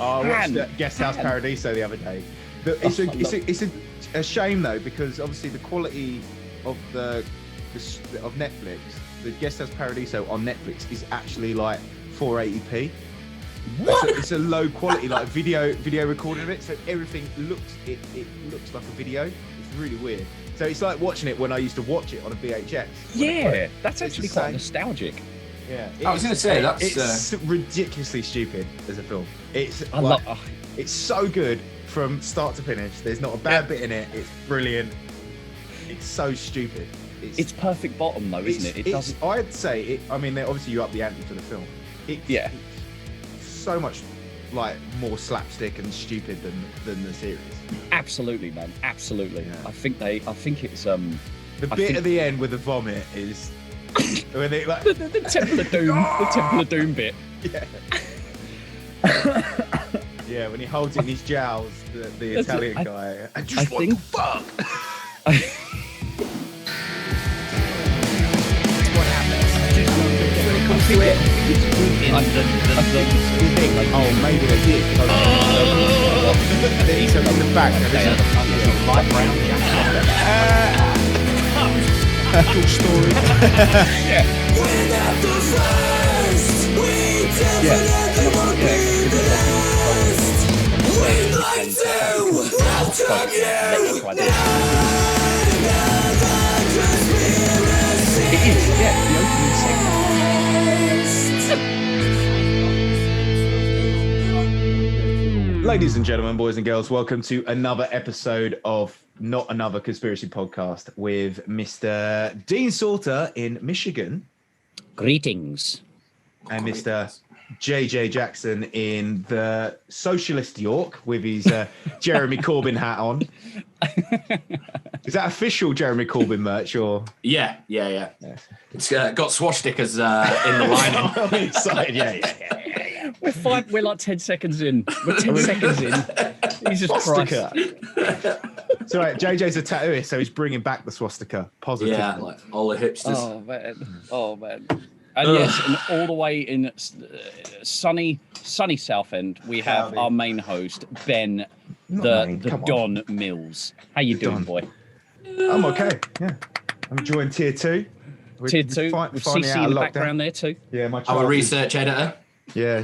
I watched Guest House Paradiso the other day. It's a shame though, because obviously the quality of of Netflix, the Guest House Paradiso on Netflix is actually like 480p. What? It's a low quality, like video recording of it, so everything looks it looks like a video. It's really weird. So it's like watching it when I used to watch it on a VHS. Yeah, that's actually quite nostalgic. Yeah, I was going to say it's ridiculously stupid as a film. It's so good from start to finish. There's not a bad bit in it. It's brilliant. It's so stupid. It's perfect bottom though, isn't it? I'd say it. I mean, obviously you up the ante for the film. It's so much like more slapstick and stupid than the series. Absolutely, man. Absolutely. Yeah. I think it's the bit at the end with the vomit is when they like the Temple of Doom, the Temple of Doom bit. Yeah. Yeah, when he holds it in his jowls, the Italian guy. I think fuck. What happens? When it comes to it, maybe they did. He's in the back. Light brown jacket. Cool story. Yeah. We'd like to welcome you. It is, yeah, the opening segment. Ladies and gentlemen, boys and girls, welcome to another episode of Not Another Conspiracy Podcast with Mr. Dean Salter in Michigan. Greetings. And Mr. JJ Jackson in the socialist York with his Jeremy Corbyn hat on. Is that official Jeremy Corbyn merch or? Yeah. It's got swastikas in the lining. I'm excited. Yeah. We're like 10 seconds in. We're 10 seconds in. Jesus Christ. It's all right. JJ's a tattooist, so he's bringing back the swastika positively. Yeah, like all the hipsters. Oh man. And yes, and all the way in sunny Southend, we have our main host, Ben, the Don Mills. How you doing, boy? I'm okay. Yeah, I'm enjoying Tier 2. Tier 2. With CC in the background there too. Yeah, my our research editor. Yeah,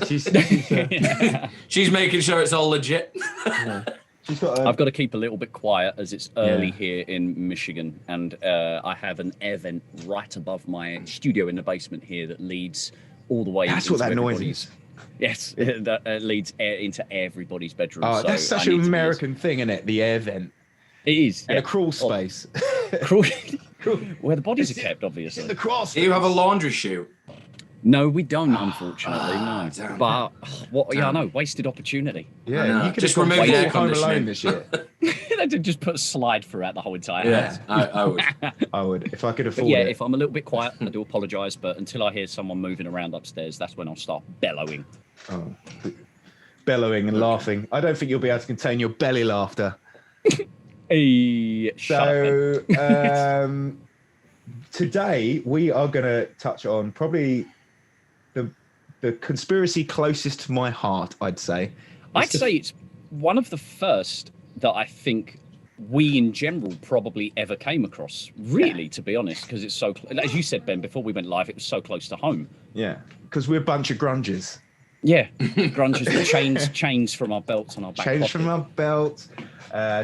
she's making sure it's all legit. Yeah. I've got to keep a little bit quiet as it's early here in Michigan, and I have an air vent right above my studio in the basement here that leads all the way. That's what that noise is. Yes, that leads air into everybody's bedroom. Oh, so that's such an American thing, isn't it? The air vent. It is. And a crawl space. Where the bodies are kept, obviously. The crawl space. Do you have a laundry chute? No, we don't, unfortunately. No, damn. But what? Yeah, I know. Wasted opportunity. Yeah, you could just remove the air Home conditioning Alone this year. They did just put a slide throughout the whole entire house. I would. I would if I could afford it. it. If I'm a little bit quiet, I do apologise. But until I hear someone moving around upstairs, that's when I'll start bellowing. Oh, bellowing and laughing. I don't think you'll be able to contain your belly laughter. So today we are going to touch on probably the conspiracy closest to my heart, I'd say. I'd say it's one of the first that I think we in general probably ever came across, really, to be honest, because it's so, as you said, Ben, before we went live, it was so close to home. Yeah, because we're a bunch of grungers. Yeah, grungers with chains from our belts on our back pocket. From our belts,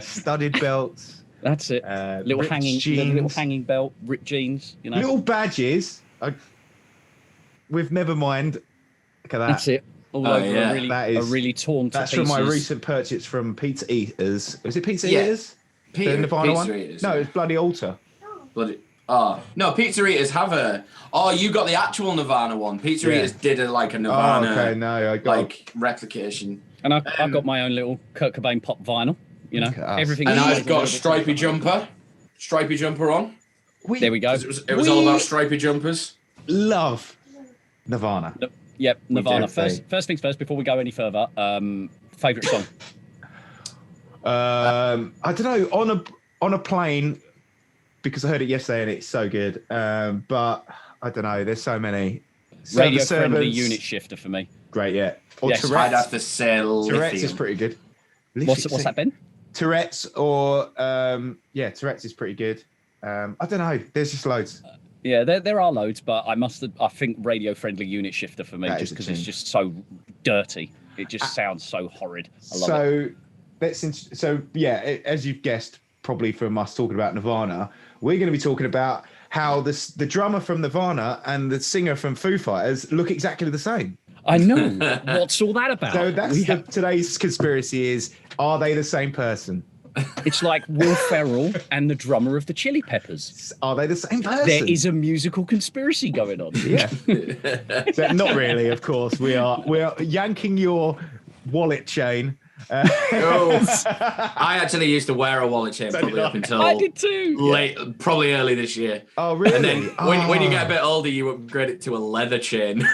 studded belts. That's it. Little hanging belt, ripped jeans, you know. Little badges. With never mind. Look at that. That's it. All over a really torn to That's pieces. from my recent purchase from Pizza Eaters. Was it Pizza Eaters? The Nirvana Pizza one? Eaters, no, it's Bloody Altar. No, Pizza Eaters have a... Oh, you got the actual Nirvana one. Pizza Eaters did a Nirvana... Oh, okay, no, I got... replication. And I've got my own little Kurt Cobain pop vinyl, you know. Everything. And I've got a stripy jumper. Stripy jumper on. There we go. It was all about stripy jumpers. Love Nirvana. Yep, Nirvana. First things first, before we go any further, favourite song? I don't know, on a plane, because I heard it yesterday and it's so good. But I don't know, there's so many. Radio friendly unit shifter for me. Great, yeah. Or Yes. Tourette's. I'd have to say Tourette's is pretty good. What's that, Ben? Tourette's or Tourette's is pretty good. I don't know. There's just loads. Yeah, there are loads, but I think radio-friendly unit shifter for me, That just is a because it's tune. just so dirty. It just sounds so horrid. I love it. As you've guessed, probably from us talking about Nirvana, we're going to be talking about how the drummer from Nirvana and the singer from Foo Fighters look exactly the same. I know. What's all that about? So today's conspiracy is: are they the same person? It's like Will Ferrell and the drummer of the Chili Peppers. Are they the same person? There is a musical conspiracy going on. Yeah. So, not really, of course. We are yanking your wallet chain. I actually used to wear a wallet chain probably up until I did too. late, probably early this year. Oh, really? And then when you get a bit older, you upgrade it to a leather chain.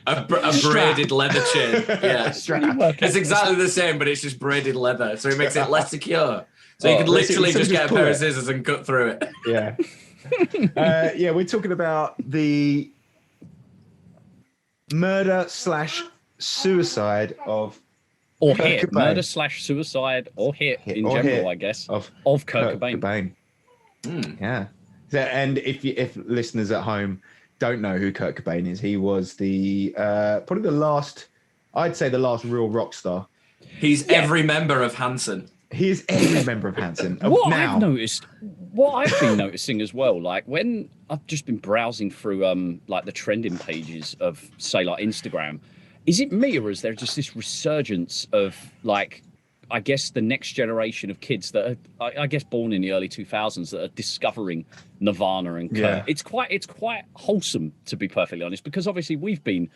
a braided leather chain. Yeah. It's exactly the same, but it's just braided leather. So it makes it less secure. So you can literally just get a pair of scissors and cut through it. Yeah. We're talking about the murder/suicide of Or Kurt hit. Cobain. Murder/suicide or hit in general, I guess. Of Kurt Cobain. Yeah. So, and if listeners at home don't know who Kurt Cobain is, he was probably the last real rock star. He's every member of Hanson. He is every member of Hanson. What I've been noticing as well, like when I've just been browsing through like the trending pages of say like Instagram, is it me or is there just this resurgence of like, I guess the next generation of kids that are, I guess, born in the early 2000s that are discovering Nirvana and Kurt. Yeah. It's quite wholesome, to be perfectly honest, because obviously we've been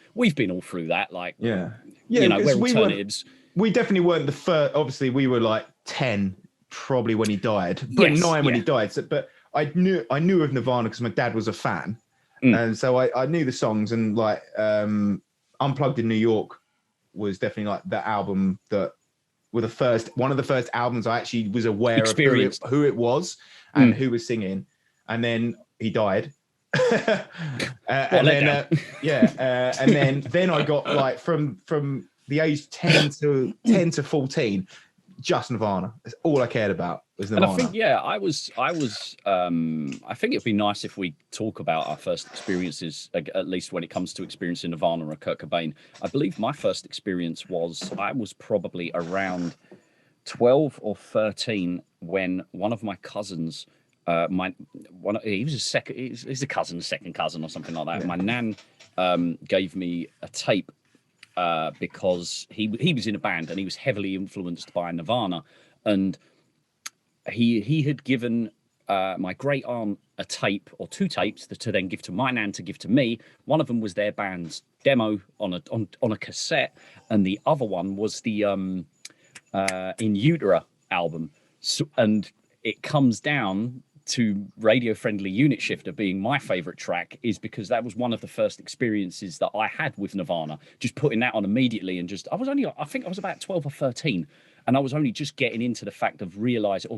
all through that. Like, yeah, you know, we're we alternatives. We definitely weren't the first. Obviously, we were like 10 probably when he died, but 9 when he died. So, but I knew of Nirvana because my dad was a fan, and so I knew the songs. And like Unplugged in New York was definitely like the album that were one of the first albums I actually was aware of who it was and who was singing. And then he died. And then I got like from the age 10 to 14, just Nirvana. That's all I cared about was Nirvana. And I think, I think it'd be nice if we talk about our first experiences, at least when it comes to experiencing Nirvana or Kurt Cobain. I believe my first experience I was probably around 12 or 13 when one of my cousins, he's a second cousin or something like that. Yeah. My nan gave me a tape because he was in a band and he was heavily influenced by Nirvana, and he had given my great aunt a tape or 2 tapes to then give to my nan to give to me. One of them was their band's demo on a cassette, and the other one was the In Utero album. So, and it comes down to Radio Friendly Unit Shifter being my favorite track is because that was one of the first experiences that I had with Nirvana, just putting that on immediately. And I think I was about 12 or 13, and I was only just getting into the fact of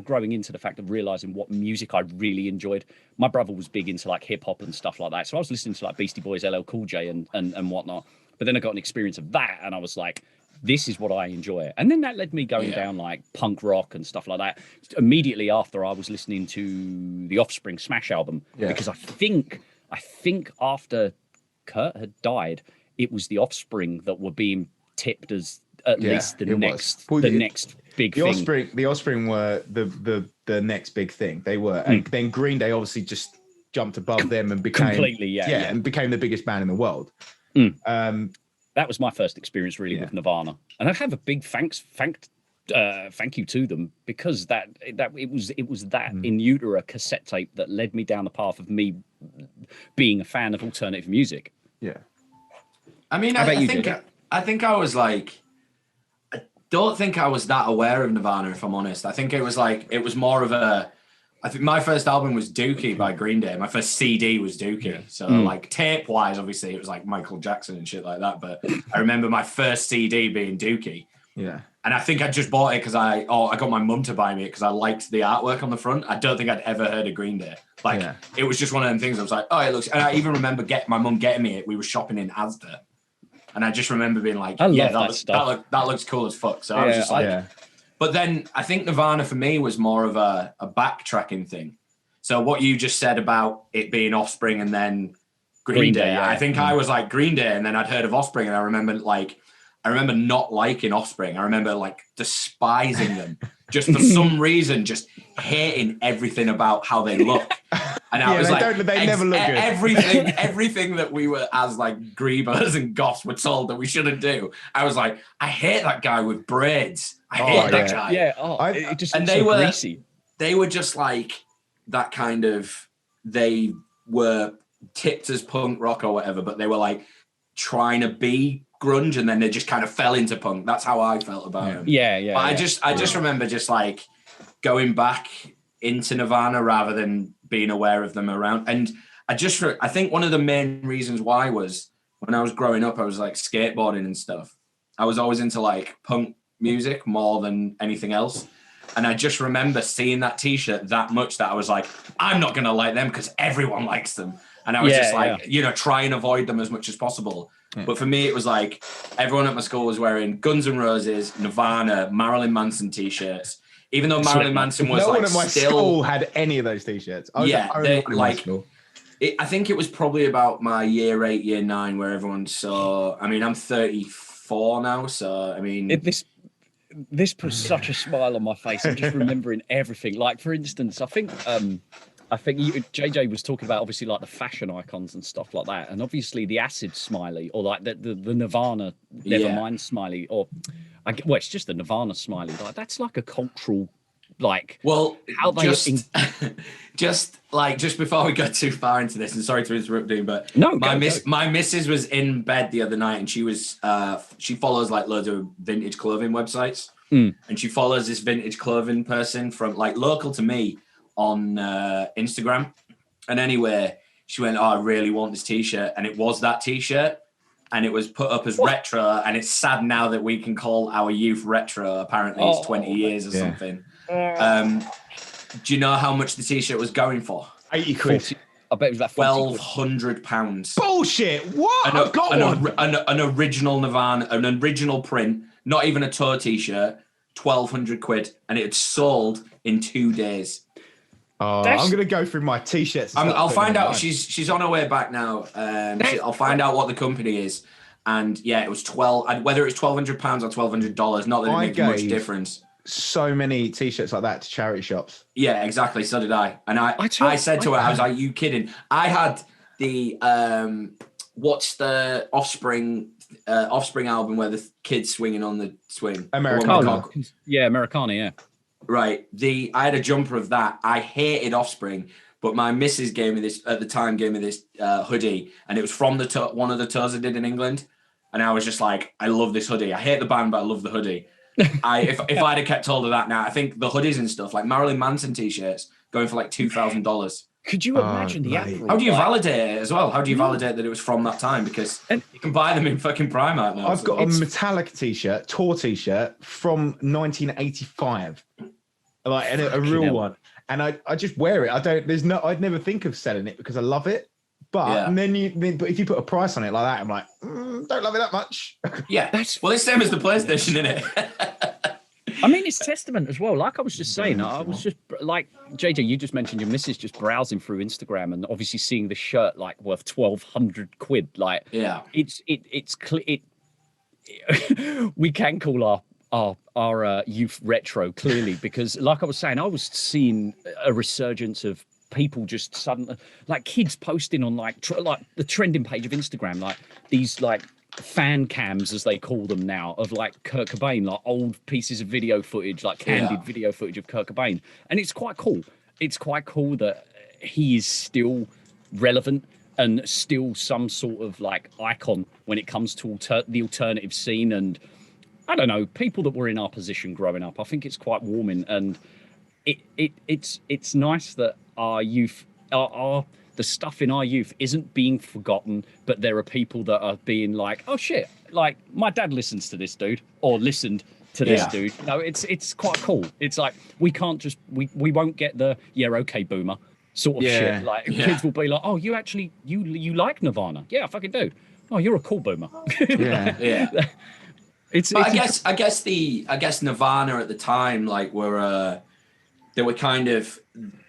growing into the fact of realizing what music I really enjoyed. My brother was big into like hip hop and stuff like that, so I was listening to like Beastie Boys, LL Cool J and whatnot. But then I got an experience of that, and I was like, this is what I enjoy. And then that led me going down like punk rock and stuff like that. Immediately after, I was listening to the Offspring Smash album because I think after Kurt had died, it was the Offspring that were being tipped as at least the next big thing. The Offspring were the next big thing. They were, and then Green Day obviously just jumped above them and became completely and became the biggest band in the world. That was my first experience really with Nirvana, and I have a big thank you to them because it was that In Utero cassette tape that led me down the path of me being a fan of alternative music. Yeah, I mean, I think I was like, I don't think I was that aware of Nirvana, if I'm honest. I think it was more of a. I think my first album was Dookie by Green Day. My first CD was Dookie. Yeah. So like tape-wise, obviously, it was like Michael Jackson and shit like that. But I remember my first CD being Dookie. Yeah. And I think I just bought it because I got my mum to buy me it because I liked the artwork on the front. I don't think I'd ever heard of Green Day. It was just one of them things. I was like, oh, it looks... And I even remember my mum getting me it. We were shopping in Asda. And I just remember being like, I yeah, love that looks cool as fuck. So I was just like, but then I think Nirvana for me was more of a backtracking thing. So what you just said about it being Offspring and then Green Day, I think I was like Green Day, and then I'd heard of Offspring, and I remember not liking Offspring. I remember like despising them just for some reason, just hating everything about how they look. And I was they never look good. Everything that we were as like griebers and goths were told that we shouldn't do. I was like, I hate that guy with braids. I hate that guy. Yeah. It just and they were greasy. They were just like that kind of. They were tipped as punk rock or whatever, but they were like trying to be grunge, and then they just kind of fell into punk. That's how I felt about them. Yeah. But I just remember just like going back into Nirvana rather than being aware of them around. And I think one of the main reasons why was when I was growing up, I was like skateboarding and stuff. I was always into like punk music more than anything else. And I just remember seeing that t-shirt that much that I was like, I'm not going to like them because everyone likes them. And I was just like, try and avoid them as much as possible. But for me, it was like everyone at my school was wearing Guns N' Roses, Nirvana, Marilyn Manson t-shirts. Even though Marilyn Manson was no one at my school had any of those t-shirts. I think it was probably about my year 8, year 9 where everyone saw. I mean, I'm 34 now, so I mean, this puts such a smile on my face. I'm just remembering everything. Like, for instance, I think JJ was talking about obviously like the fashion icons and stuff like that, and obviously the acid smiley or like the Nirvana Nevermind smiley, or it's just the Nirvana smiley. Like that's like a cultural, like how they just before we go too far into this, and sorry to interrupt you, but my missus was in bed the other night, and she was she follows like loads of vintage clothing websites, and she follows this vintage clothing person from like local to me on Instagram. And anyway, she went, I really want this t-shirt, and it was that t-shirt, and it was put up as retro, and it's sad now that we can call our youth retro. Apparently it's 20 years or something. Do you know how much the t-shirt was going for? 80 quid. I bet it was like £1,200. Bullshit. What? I've got one. An original Nirvana, an original print, not even a tour t-shirt, 1,200 quid, and it had sold in 2 days. I'm gonna go through my t-shirts. I'll find out. She's on her way back now. I'll find out what the company is, and it was 12. Whether it's £1,200 or $1,200, not that it makes much difference. So many t-shirts like that to charity shops. Yeah, exactly. So did I. And I said to her, I was like, "You kidding?" I had the what's the Offspring album where the kid's swinging on the swing? Americana. Americana. Yeah. Right. I had a jumper of that. I hated Offspring, but my missus gave me this hoodie, and it was from one of the tours I did in England. And I was just like, I love this hoodie. I hate the band, but I love the hoodie. If I'd have kept hold of that now, I think the hoodies and stuff like Marilyn Manson t-shirts going for like $2,000. Could you imagine the uproar? How do you validate it as well? How do you validate that it was from that time? Because you can buy them in fucking Primark now. I've got a Metallica t-shirt, tour t-shirt from 1985, like a real one, and I just wear it. I'd never think of selling it because I love it. But but if you put a price on it like that, I'm like, don't love it that much. Yeah, it's same as the PlayStation, isn't it? I mean, it's testament as well. Like I was just saying, I was just like JJ. You just mentioned your missus just browsing through Instagram and obviously seeing the shirt like worth 1,200 quid. Like, we can call our youth retro clearly because, like I was saying, I was seeing a resurgence of people just suddenly, like kids posting on like the trending page of Instagram, like these like fan cams as they call them now of like Kurt Cobain, like old pieces of video footage, like candid video footage of Kurt Cobain, and it's quite cool. It's quite cool that he is still relevant and still some sort of like icon when it comes to the alternative scene. And I don't know, people that were in our position growing up, I think it's quite warming, and it's nice that our youth the stuff in our youth isn't being forgotten, but there are people that are being like, oh shit, like my dad listens to this dude or listened to this dude. You know, it's quite cool. It's like we can't just we won't get the okay boomer sort of shit. Like kids will be like, oh, you actually you like Nirvana? Yeah, I fucking do. Oh, you're a cool boomer. Yeah. I guess Nirvana at the time, like, they were kind of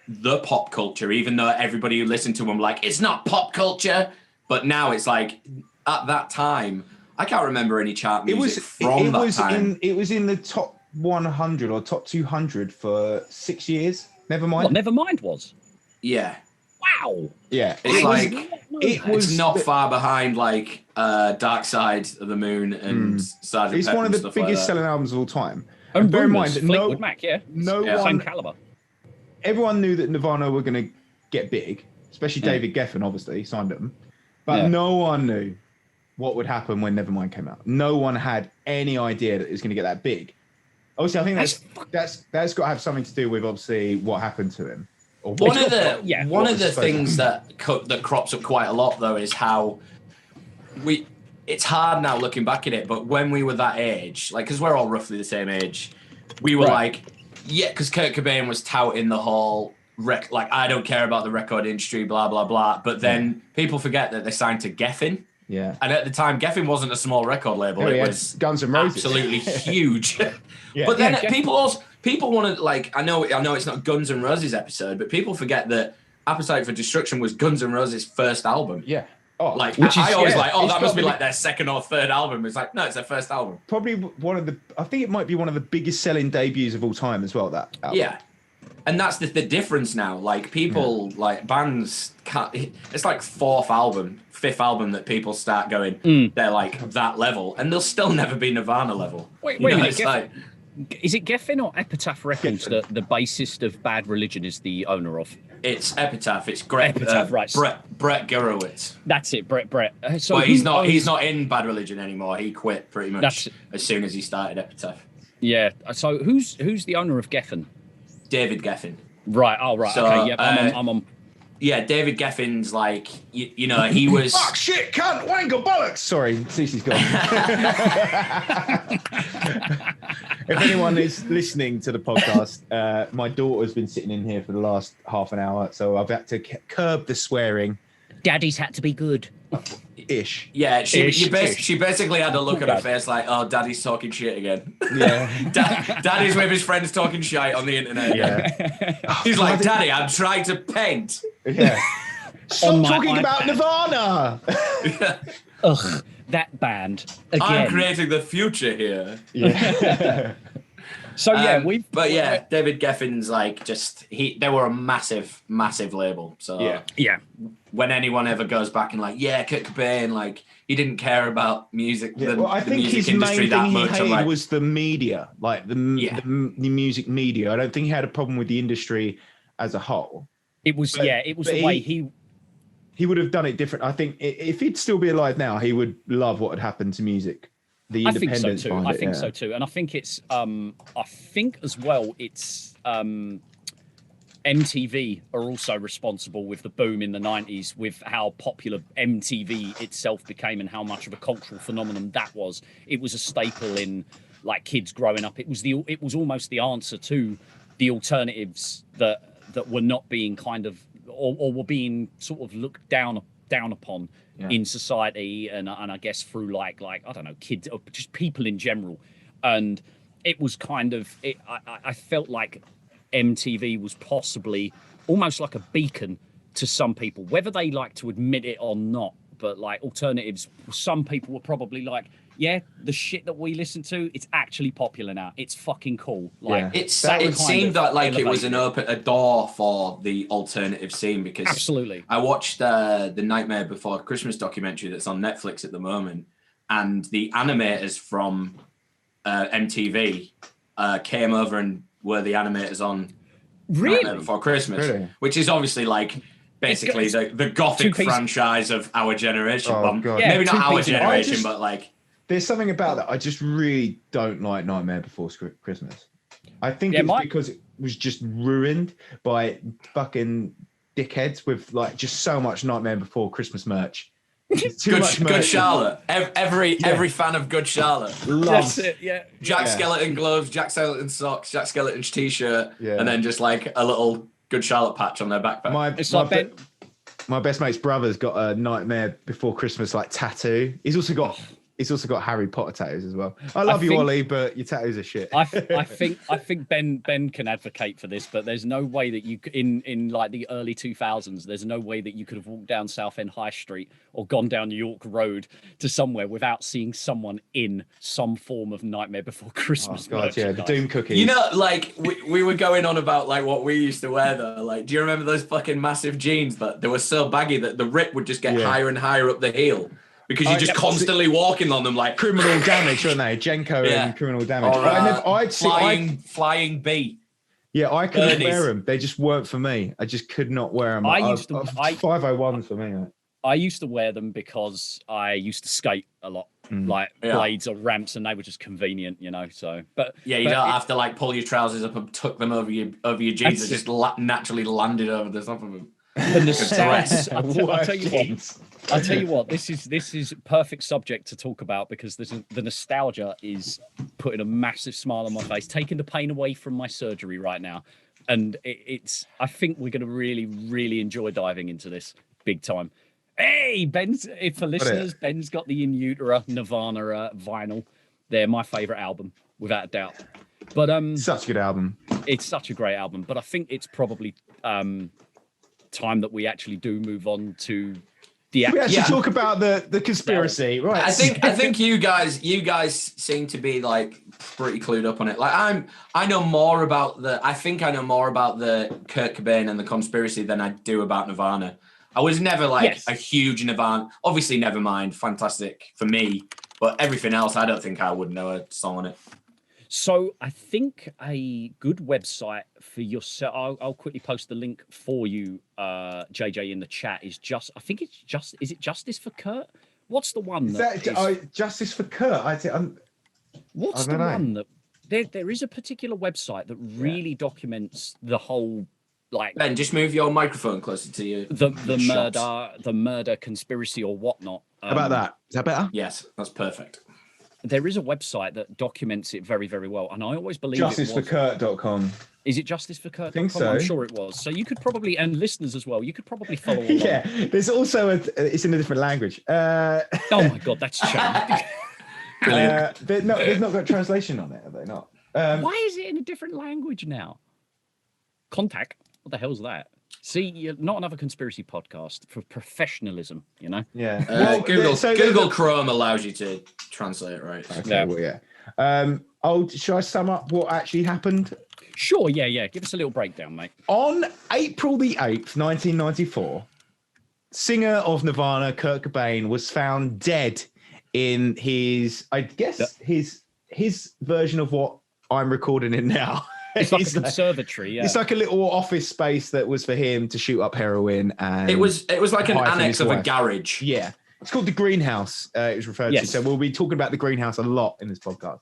the pop culture, even though everybody who listened to them like, it's not pop culture. But now it's like, at that time, I can't remember any chart music from that time. It was in the top 100 or top 200 for 6 years. Nevermind. What, Nevermind was? Yeah. Wow. Yeah. It's not far behind, like, Dark Side of the Moon and Sgt. It's Pepper one of and the stuff biggest like selling albums of all time. And bear in mind that Fleetwood Mac, one same caliber. Everyone knew that Nirvana were going to get big, especially David Geffen, obviously signed them, but no one knew what would happen when Nevermind came out. No one had any idea that it was going to get that big. Obviously, I think that's got to have something to do with obviously what happened to him. One of the things that crops up quite a lot though is how it's hard now looking back at it, but when we were that age, like, because we're all roughly the same age, we were like, because Kurt Cobain was touting the whole like, I don't care about the record industry, blah blah blah. But then people forget that they signed to Geffen. Yeah. And at the time, Geffen wasn't a small record label. It was Guns N' Roses. Absolutely huge. But then people want to, like, I know it's not Guns N' Roses episode, but people forget that Appetite for Destruction was Guns N' Roses' first album. Yeah. Oh, like, I always that must be like their second or third album. It's like, no, it's their first album. Probably I think it might be one of the biggest selling debuts of all time as well, that album. Yeah. And that's the difference now. Like, people, like, bands can't, it's like fifth album that people start going, they're like that level, and they'll still never be Nirvana level. Wait a minute. Is it Geffen or Epitaph Records that the bassist of Bad Religion is the owner of? It's Epitaph. It's right. Brett Gurewitz. That's it, Brett. So but he's not in Bad Religion anymore. He quit pretty much as soon as he started Epitaph. Yeah. So who's the owner of Geffen? David Geffen. Right. Oh, right. So, okay. Yep. I'm on. Yeah, David Geffen's like, you know, he was. Fuck, shit, cunt, wangle, bollocks. Sorry, Cece's gone. If anyone is listening to the podcast, my daughter's been sitting in here for the last half an hour, so I've had to curb the swearing. Daddy's had to be good. Ish. Yeah, she basically had a look at her face like, oh, Daddy's talking shit again. Yeah. Daddy's with his friends talking shit on the internet. Yeah. He's like, Daddy, I'm trying to paint. Yeah. Stop talking about Nirvana. Ugh, that band again. I'm creating the future here. Yeah. So David Geffen's like they were a massive label. So yeah. When anyone ever goes back and like, Kurt Cobain, like, he didn't care about music. I think his main thing he hated was the media, like the music media. I don't think he had a problem with the industry as a whole. It was the way he would have done it different. I think if he'd still be alive now, he would love what had happened to music. The independence. I think so too. And I think it's I think as well it's MTV are also responsible with the boom in the 90s, with how popular MTV itself became and how much of a cultural phenomenon that was. It was a staple in, like, kids growing up. It was almost the answer to the alternatives that were not being kind of or were being sort of looked down upon in society, and I guess through like I don't know, kids or just people in general. And it was kind of I felt like MTV was possibly almost like a beacon to some people, whether they like to admit it or not. But like alternatives, some people were probably like, yeah, the shit that we listen to, it's actually popular now. It's fucking cool. Like it seemed that like it was a door for the alternative scene, because absolutely. I watched the Nightmare Before Christmas documentary that's on Netflix at the moment, and the animators from MTV came over and were the animators on Nightmare Before Christmas, which is obviously like basically the gothic franchise of our generation. Oh, God. Yeah, maybe not our generation, but like. There's something about that. I just really don't like Nightmare Before Christmas. I think it's because it was just ruined by fucking dickheads with like just so much Nightmare Before Christmas merch. Good Charlotte. Every fan of Good Charlotte loves it. Yeah. Jack Skeleton gloves, Jack Skeleton socks, Jack Skeleton's t-shirt, and then just like a little Good Charlotte patch on their backpack. my best mate's brother's got a Nightmare Before Christmas like tattoo. He's also got Harry Potter tattoos as well. I love you, Ollie, but your tattoos are shit. I think Ben can advocate for this, but there's no way that you in like the early 2000s. There's no way that you could have walked down Southend High Street or gone down York Road to somewhere without seeing someone in some form of Nightmare Before Christmas. Oh God, yeah, the Doom cookies. You know, like we were going on about like what we used to wear though. Like, do you remember those fucking massive jeans that they were so baggy that the rip would just get higher and higher up the heel? Because you're just constantly walking on them like Criminal Damage, weren't they? Jenko and Criminal Damage. Or, flying bee. Yeah, I couldn't wear them. They just weren't for me. I just could not wear them. 501s for me. I used to wear them because I used to skate a lot, like blades or ramps, and they were just convenient, you know. So, but you don't have to like pull your trousers up and tuck them over your jeans. It just naturally landed over the top of them. And the stress. I'll tell you what. This is perfect subject to talk about because the nostalgia is putting a massive smile on my face, taking the pain away from my surgery right now, and it's. I think we're going to really, really enjoy diving into this big time. Hey, Ben's for listeners. Ben's got the In Utero Nirvana vinyl. They're my favorite album, without a doubt. But such a good album. It's such a great album. But I think it's probably time that we actually do move on to the. We actually talk about the conspiracy, right? I think you guys seem to be like pretty clued up on it. Like I know more about the Kurt Cobain and the conspiracy than I do about Nirvana. I was never like a huge Nirvana. Obviously, Nevermind, fantastic for me, but everything else, I don't think I would know a song on it. So I think a good website for yourself. I'll quickly post the link for you, JJ, in the chat. Is it Justice for Kurt? What's the one? Justice for Kurt? What's the one that there is a particular website that really documents the whole. Like Ben, just move your microphone closer to you. The murder conspiracy or whatnot. How about that? Is that better? Yes, that's perfect. There is a website that documents it very, very well, and I always believe justiceforkurt.com. Is it justiceforkurt.com? I think so. I'm sure it was. So you could probably, and listeners as well, you could probably follow along. Yeah, there's also it's in a different language. Oh my God, that's changed. They've not got translation on it, have they not? Why is it in a different language now? Contact. What the hell's that? See, you're not another conspiracy podcast for professionalism, you know? Yeah. Google Chrome allows you to translate it, right? Okay, yeah. Shall I sum up what actually happened? Sure, yeah. Give us a little breakdown, mate. On April the 8th, 1994, singer of Nirvana, Kurt Cobain, was found dead in his version of what I'm recording in now. It's like a conservatory. It's like a little office space that was for him to shoot up heroin, and it was like an annex of a garage. Yeah, it's called the greenhouse. It was referred to. So we'll be talking about the greenhouse a lot in this podcast.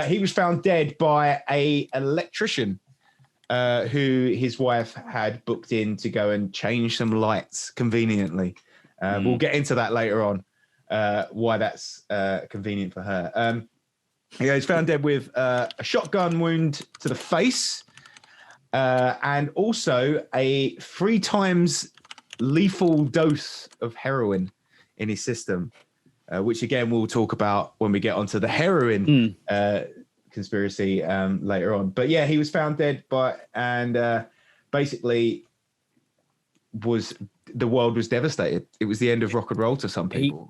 He was found dead by an electrician who his wife had booked in to go and change some lights conveniently. We'll get into that later on. Why that's convenient for her. Yeah, he's found dead with a shotgun wound to the face and also a 3 times lethal dose of heroin in his system, which again we'll talk about when we get onto the heroin conspiracy later on. But yeah, he was found dead basically the world was devastated. It was the end of rock and roll to some people.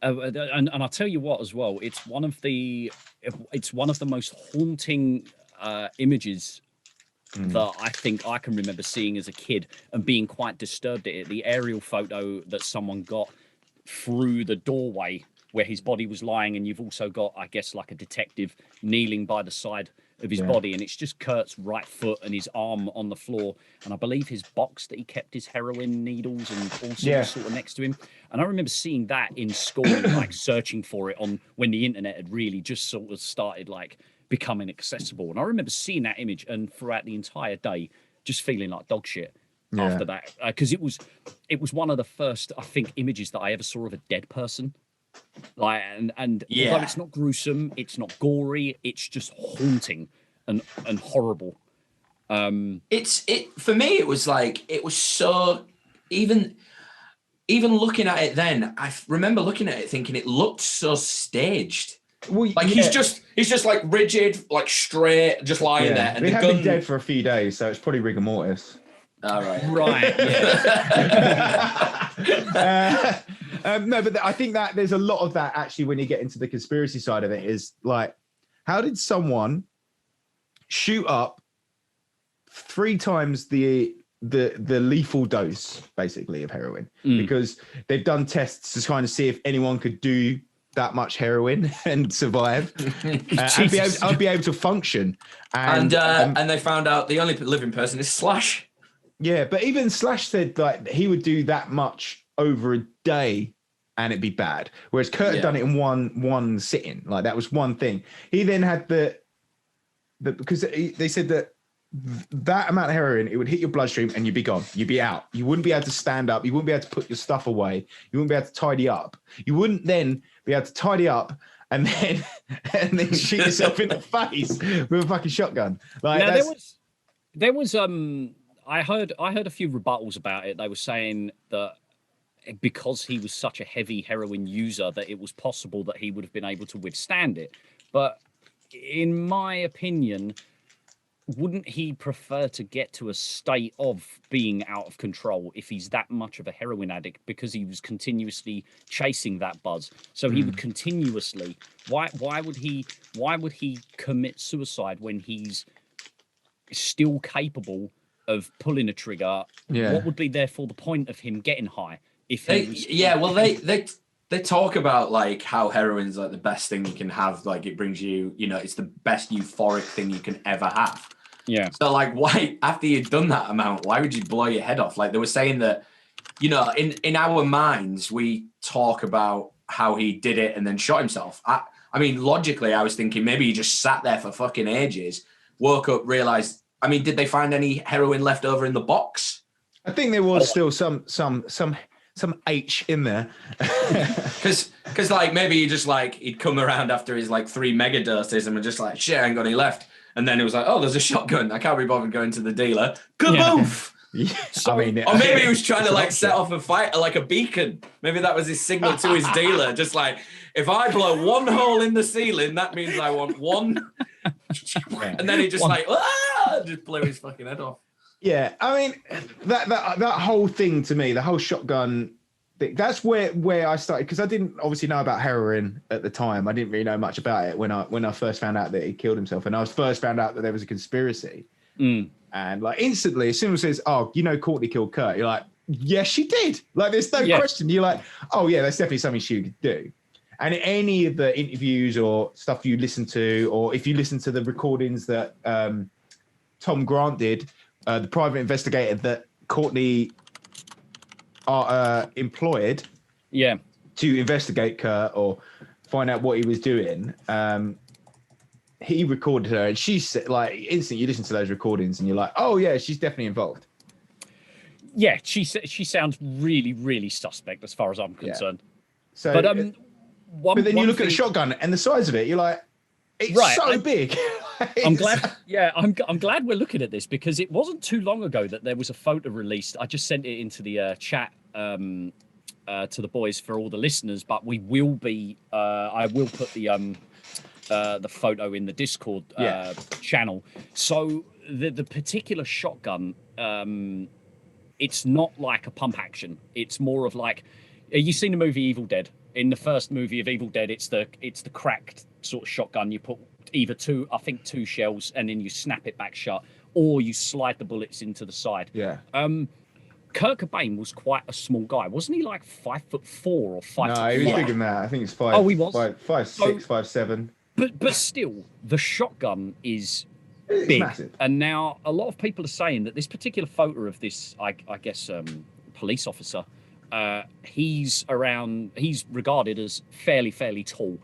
And I'll tell you what as well, it's one of the most haunting images that I think I can remember seeing as a kid and being quite disturbed at it. The aerial photo that someone got through the doorway where his body was lying, and you've also got, I guess, like a detective kneeling by the side of his body, and it's just Kurt's right foot and his arm on the floor, and I believe his box that he kept his heroin needles and all sorts sort of next to him. And I remember seeing that in school and like searching for it on when the internet had really just sort of started like becoming accessible. And I remember seeing that image and throughout the entire day just feeling like dog shit after that, because it was one of the first, I think, images that I ever saw of a dead person. Like and although it's not gruesome, it's not gory, it's just haunting and horrible. For me, it was like, it was so, even looking at it then, I remember looking at it thinking it looked so staged. Well, like he's just like rigid, like straight, just lying there. And he had been dead for a few days, so it's probably rigor mortis. All right. Right. Yeah. No, but I think that there's a lot of that actually when you get into the conspiracy side of it. Is like, how did someone shoot up 3 times the lethal dose basically of heroin? Because they've done tests to kind of see if anyone could do that much heroin and survive and be able to function. And they found out the only living person is Slash. Yeah, but even Slash said like he would do that much over a day and it'd be bad. Whereas Kurt had done it in one sitting. Like that was one thing. He then had because they said that amount of heroin, it would hit your bloodstream and you'd be gone. You'd be out. You wouldn't be able to stand up. You wouldn't be able to put your stuff away. You wouldn't be able to tidy up. You wouldn't then be able to tidy up and then shoot yourself in the face with a fucking shotgun. Like now, there was I heard a few rebuttals about it. They were saying that because he was such a heavy heroin user that it was possible that he would have been able to withstand it. But in my opinion, wouldn't he prefer to get to a state of being out of control if he's that much of a heroin addict, because he was continuously chasing that buzz? So he would continuously, why would he commit suicide when he's still capable of pulling a trigger? What would be therefore the point of him getting high if he was... They talk about like how heroin's like the best thing you can have. Like it brings you, it's the best euphoric thing you can ever have. Yeah. So like, why, after you've done that amount, why would you blow your head off? Like they were saying that, in our minds, we talk about how he did it and then shot himself. I mean, logically, I was thinking maybe he just sat there for fucking ages, woke up, realized, did they find any heroin left over in the box? I think there was still some H in there. Because like maybe he just like he'd come around after his like 3 mega doses and was just like, shit, I ain't got any left. And then it was like, oh, there's a shotgun. I can't be bothered going to the dealer. Kaboof! Yeah. Or maybe he was trying to like set off a fight like a beacon. Maybe that was his signal to his dealer. Just like, if I blow one hole in the ceiling, that means I want one. And then he just just blew his fucking head off. Yeah, that whole thing to me, the whole shotgun thing, that's where I started, because I didn't obviously know about heroin at the time. I didn't really know much about it when I first found out that he killed himself, and I first found out that there was a conspiracy. And like instantly, as soon as it says, "Oh, Courtney killed Kurt," you're like, "Yes, she did." Like there's no question. You're like, "Oh yeah, that's definitely something she could do." And in any of the interviews or stuff you listen to, or if you listen to the recordings that Tom Grant did, the private investigator that Courtney employed to investigate Kurt or find out what he was doing, he recorded her, and she said, like, instantly you listen to those recordings and you're like, oh yeah, she's definitely involved. Yeah, she sounds really, really suspect as far as I'm concerned. So, but then you look at the shotgun and the size of it, you're like, it's so big. I'm glad. Yeah, I'm glad we're looking at this, because it wasn't too long ago that there was a photo released. I just sent it into the chat to the boys for all the listeners, but we will be. I will put the photo in the Discord channel. So the particular shotgun, it's not like a pump action. It's more of like, you seen the movie Evil Dead? In the first movie of Evil Dead, it's the cracked sort of shotgun. You put either two shells and then you snap it back shut, or you slide the bullets into the side. Yeah. Kurt Cobain was quite a small guy, wasn't he? Like 5'4" or 5'5"? No, he was bigger than that. I think it's 5. Oh, he was 5'6", 5'7". But still, the shotgun is big. Massive. And now a lot of people are saying that this particular photo of this, I guess, police officer, he's regarded as fairly tall.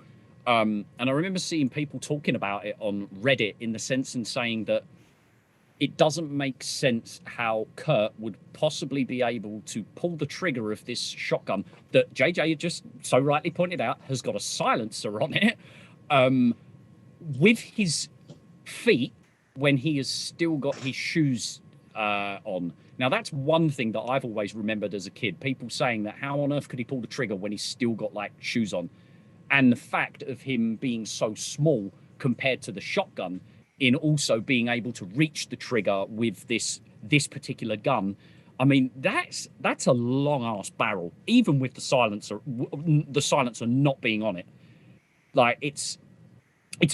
And I remember seeing people talking about it on Reddit in the sense and saying that it doesn't make sense how Kurt would possibly be able to pull the trigger of this shotgun that JJ just so rightly pointed out has got a silencer on it, with his feet when he has still got his shoes on. Now, that's one thing that I've always remembered as a kid. People saying that how on earth could he pull the trigger when he's still got like shoes on? And the fact of him being so small compared to the shotgun, in also being able to reach the trigger with this particular gun. I mean, that's a long ass barrel, even with the silencer not being on it. Like it's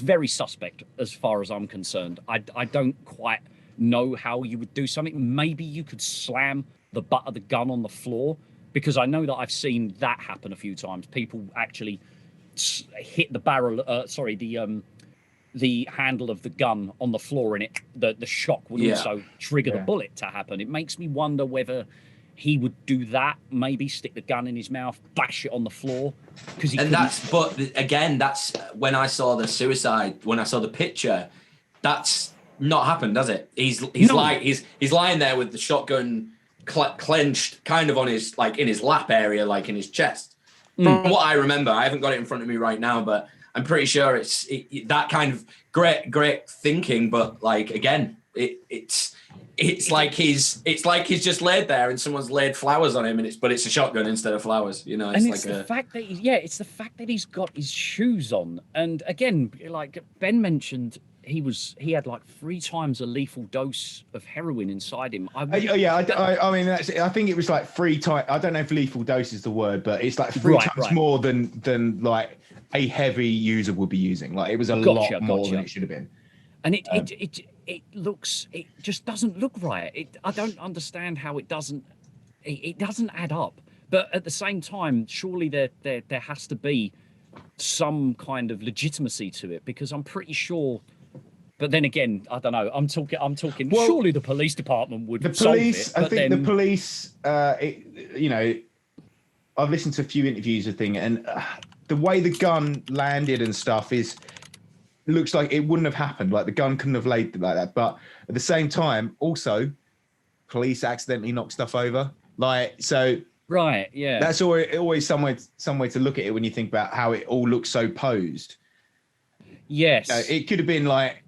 very suspect as far as I'm concerned. I don't quite know how you would do something. Maybe you could slam the butt of the gun on the floor, because I know that I've seen that happen a few times. People actually hit the barrel, the handle of the gun on the floor, and the shock would also trigger the bullet to happen. It makes me wonder whether he would do that, maybe stick the gun in his mouth, bash it on the floor. But again, that's when I saw the picture, that's not happened, does it? He's lying there with the shotgun clenched kind of on his, like in his lap area, like in his chest. From what I remember, I haven't got it in front of me right now, but I'm pretty sure it's that kind of great thinking. But like again, it's like he's just laid there and someone's laid flowers on him, but it's a shotgun instead of flowers. You know, it's the fact that he's got his shoes on. And again, like Ben mentioned, he had like 3 times a lethal dose of heroin inside him. I mean, I think it was like 3 times. I don't know if lethal dose is the word, but it's like 3 times more than like a heavy user would be using. Like it was a lot more than it should have been. And it just doesn't look right. I don't understand how it doesn't add up. But at the same time, surely there has to be some kind of legitimacy to it, because I'm pretty sure. But then again, I don't know. I'm talking. Well, surely the police department would. The police. I think the police. I've listened to a few interviews of thing, and the way the gun landed and stuff looks like it wouldn't have happened. Like the gun couldn't have laid like that. But at the same time, also, police accidentally knock stuff over. Like so. Right. Yeah. That's always some way to look at it when you think about how it all looks so posed. Yes. It could have been like.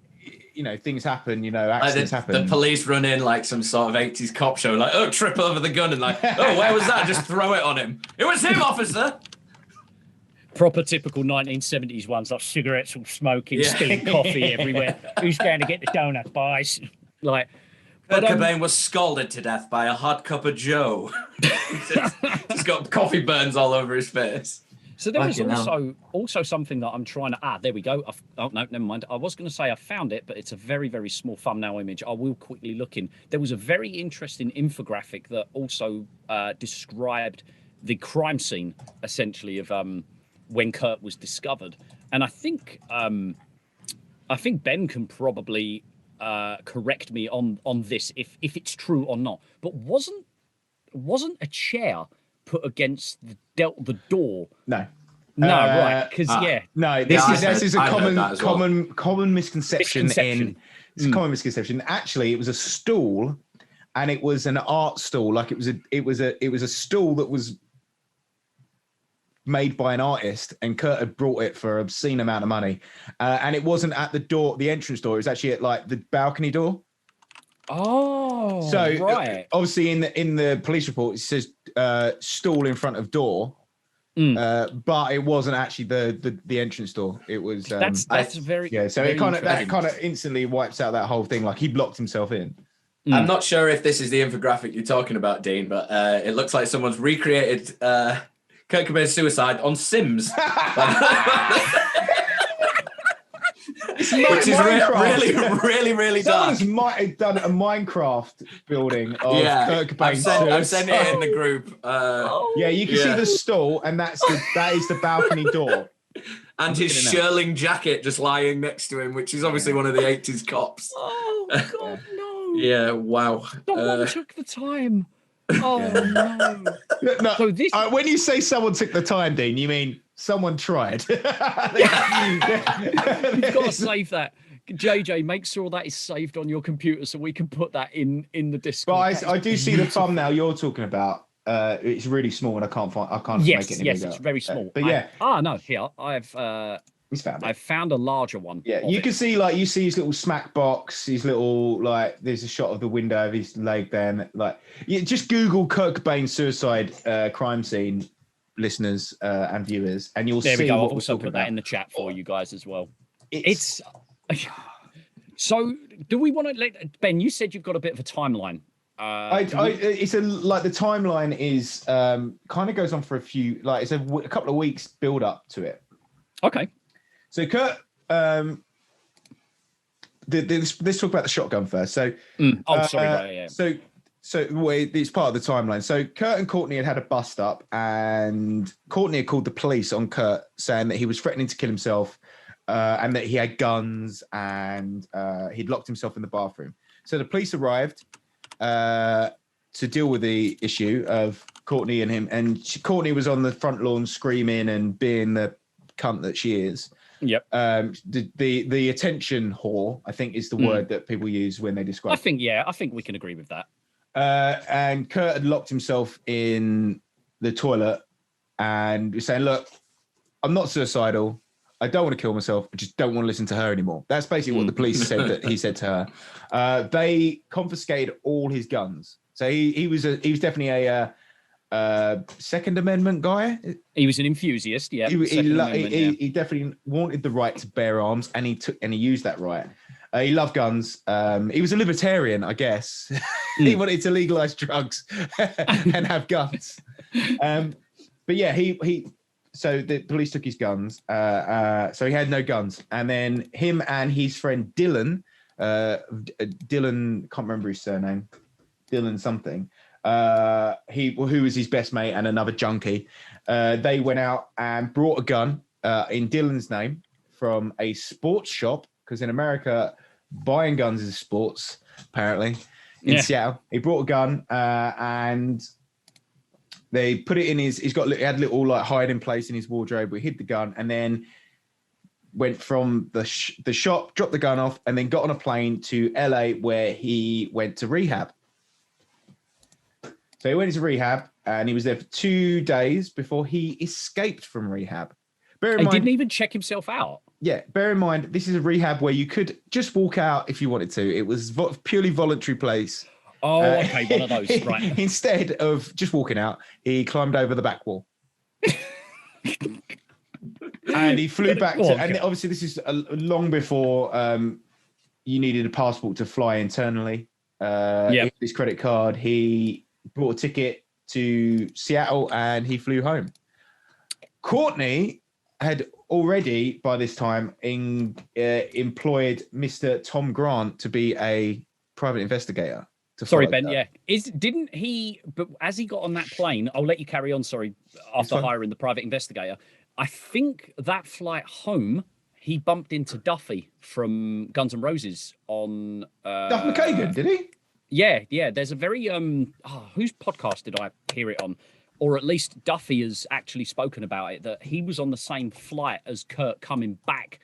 Things happen, accidents happen. The police run in like some sort of 80s cop show, like, oh, trip over the gun, and like, oh, where was that? Just throw it on him. It was him, officer. Proper typical 1970s ones, like cigarettes all smoking, spilling coffee everywhere. Who's going to get the donut, boys? Like, Kurt Cobain was scalded to death by a hot cup of Joe. He's got coffee burns all over his face. So there was also something that I'm trying to... there we go. Oh, no, never mind. I was going to say I found it, but it's a very, very small thumbnail image. I will quickly look in. There was a very interesting infographic that also described the crime scene, essentially, of when Kurt was discovered. And I think Ben can probably correct me on this if it's true or not. But wasn't a chair put against the door? No, right? Because no, this is a common misconception. It's a common misconception. Actually, it was a stool, and it was an art stool. Like it was a stool that was made by an artist, and Kurt had brought it for an obscene amount of money, and it wasn't at the entrance door. It was actually at like the balcony door. Oh, so right. Obviously, in the police report, it says stall in front of door, but it wasn't actually the entrance door. It was. That's very So very that kind of instantly wipes out that whole thing. Like he blocked himself in. I'm not sure if this is the infographic you're talking about, Dean, but it looks like someone's recreated Kurt Cobain's suicide on Sims. Which is really dark. Someone might have done a Minecraft building of Kurt Cobain's. I've sent it in the group. You can see the stall, and that is the balcony door. And his shirling jacket just lying next to him, which is obviously one of the 80s cops. Oh, God, no. Yeah, wow. Someone took the time. Oh, no. So when you say someone took the time, Dean, you mean someone tried. You've got to save that. JJ, make sure that is saved on your computer so we can put that in the Discord. But I do see the thumbnail you're talking about. It's really small, and I can't make it any bigger. It's very small. But yeah. No, here I've He's found it. I found a larger one. Yeah, you can see you see his little smack box, his little there's a shot of the window of his leg there, and just Google Kurt Cobain suicide crime scene, listeners and viewers, and you'll see. There we go. What I've also put that in the chat for you guys as well. It's so. Do we want to let Ben? You said you've got a bit of a timeline. It's the timeline is kind of goes on for a few it's a couple of weeks build up to it. Okay. So Kurt, let's talk about the shotgun first. So, sorry. Yeah. So it's part of the timeline. So Kurt and Courtney had a bust up, and Courtney had called the police on Kurt, saying that he was threatening to kill himself, and that he had guns, and he'd locked himself in the bathroom. So the police arrived to deal with the issue of Courtney and him, and Courtney was on the front lawn screaming and being the cunt that she is. Yep. The attention whore, I think, is the word that people use when they describe. I think we can agree with that. And Kurt had locked himself in the toilet and was saying, "Look, I'm not suicidal. I don't want to kill myself. I just don't want to listen to her anymore." That's basically what the police said that he said to her. They confiscated all his guns. So he was definitely a Second Amendment guy. He was an enthusiast. Yeah, he definitely wanted the right to bear arms, and he used that right. He loved guns. He was a libertarian, I guess. He wanted to legalize drugs and have guns. But yeah, so the police took his guns. So he had no guns, and then him and his friend Dylan, can't remember his surname, Dylan something. Who was his best mate and another junkie. They went out and brought a gun in Dylan's name from a sports shop, because in America, buying guns is sports, apparently, in Seattle. He brought a gun and they put it in he had a little hiding place in his wardrobe. We hid the gun and then went from the shop, dropped the gun off, and then got on a plane to LA, where he went to rehab. So he went into rehab and he was there for 2 days before he escaped from rehab. He didn't even check himself out. Yeah, bear in mind, this is a rehab where you could just walk out if you wanted to. It was purely voluntary place. Oh, okay, one of those, right. Instead of just walking out, he climbed over the back wall. And he flew back and obviously this is long before you needed a passport to fly internally. His credit card, he bought a ticket to Seattle and he flew home. Courtney had already, by this time, employed Mr. Tom Grant to be a private investigator. Sorry, Ben. That. Yeah, didn't he? But as he got on that plane, I'll let you carry on. Sorry, after hiring the private investigator, I think that flight home, he bumped into Duffy from Guns N' Roses on. Duff McKagan, did he? Yeah. There's a very whose podcast did I hear it on? Or at least Duffy has actually spoken about it, that he was on the same flight as Kurt coming back.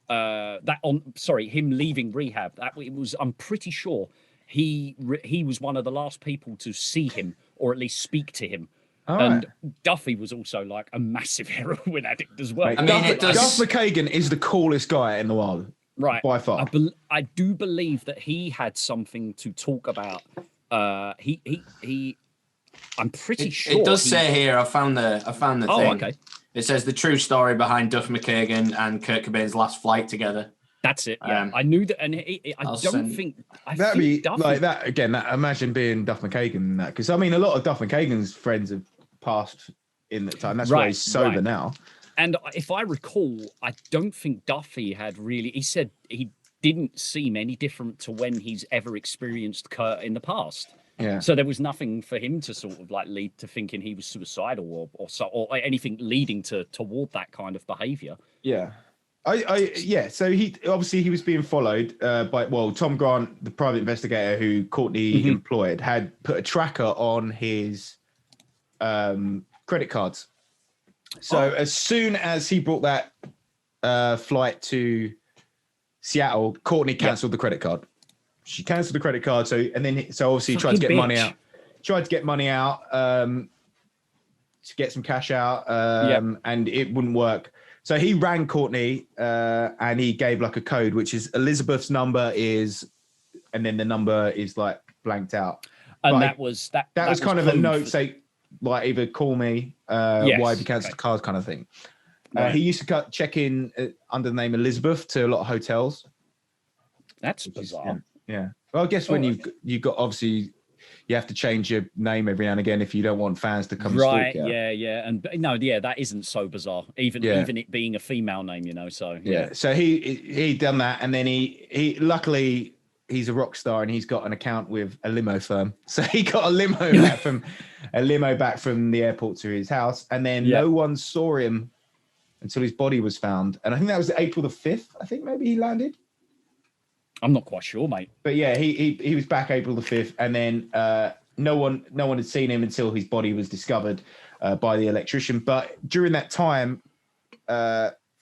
Him leaving rehab. I'm pretty sure he was one of the last people to see him or at least speak to him. And Duffy was also like a massive heroin addict as well. Duff McKagan is the coolest guy in the world. Right. By far. I do believe that he had something to talk about. I'm pretty sure. It does say here, I found the thing. Okay. It says the true story behind Duff McKagan and Kurt Cobain's last flight together. That's it. Yeah. I knew that. And that'd be Duffy, like that again. Imagine being Duff McKagan, because I mean, a lot of Duff McKagan's friends have passed in that time. That's why he's sober now. And if I recall, I don't think Duffy had really. He said he didn't seem any different to when he's ever experienced Kurt in the past. Yeah. So there was nothing for him to sort of like lead to thinking he was suicidal or anything leading toward that kind of behavior. Yeah. So he was being followed by Tom Grant, the private investigator who Courtney employed, had put a tracker on his credit cards. So as soon as he brought that flight to Seattle, Courtney cancelled the credit card. She cancelled the credit card, so obviously he tried to get money out. Tried to get money out to get some cash out, and it wouldn't work. So he rang Courtney and he gave like a code, which is Elizabeth's number is, and then the number is like blanked out. And but that was kind of a note, say like either call me, why have you cancelled the cars kind of thing. Right. He used to check in under the name Elizabeth to a lot of hotels. That's bizarre. Yeah. Well, I guess when you got obviously you have to change your name every now and again if you don't want fans to come and stalk you. Yeah. And no, that isn't so bizarre. Even it being a female name, So So he done that, and then he luckily he's a rock star and he's got an account with a limo firm. So he got a limo back from the airport to his house, and then no one saw him until his body was found. And I think that was April the 5th. I think maybe he landed. I'm not quite sure, mate. But yeah, he was back April the 5th, and then no one had seen him until his body was discovered by the electrician. But during that time,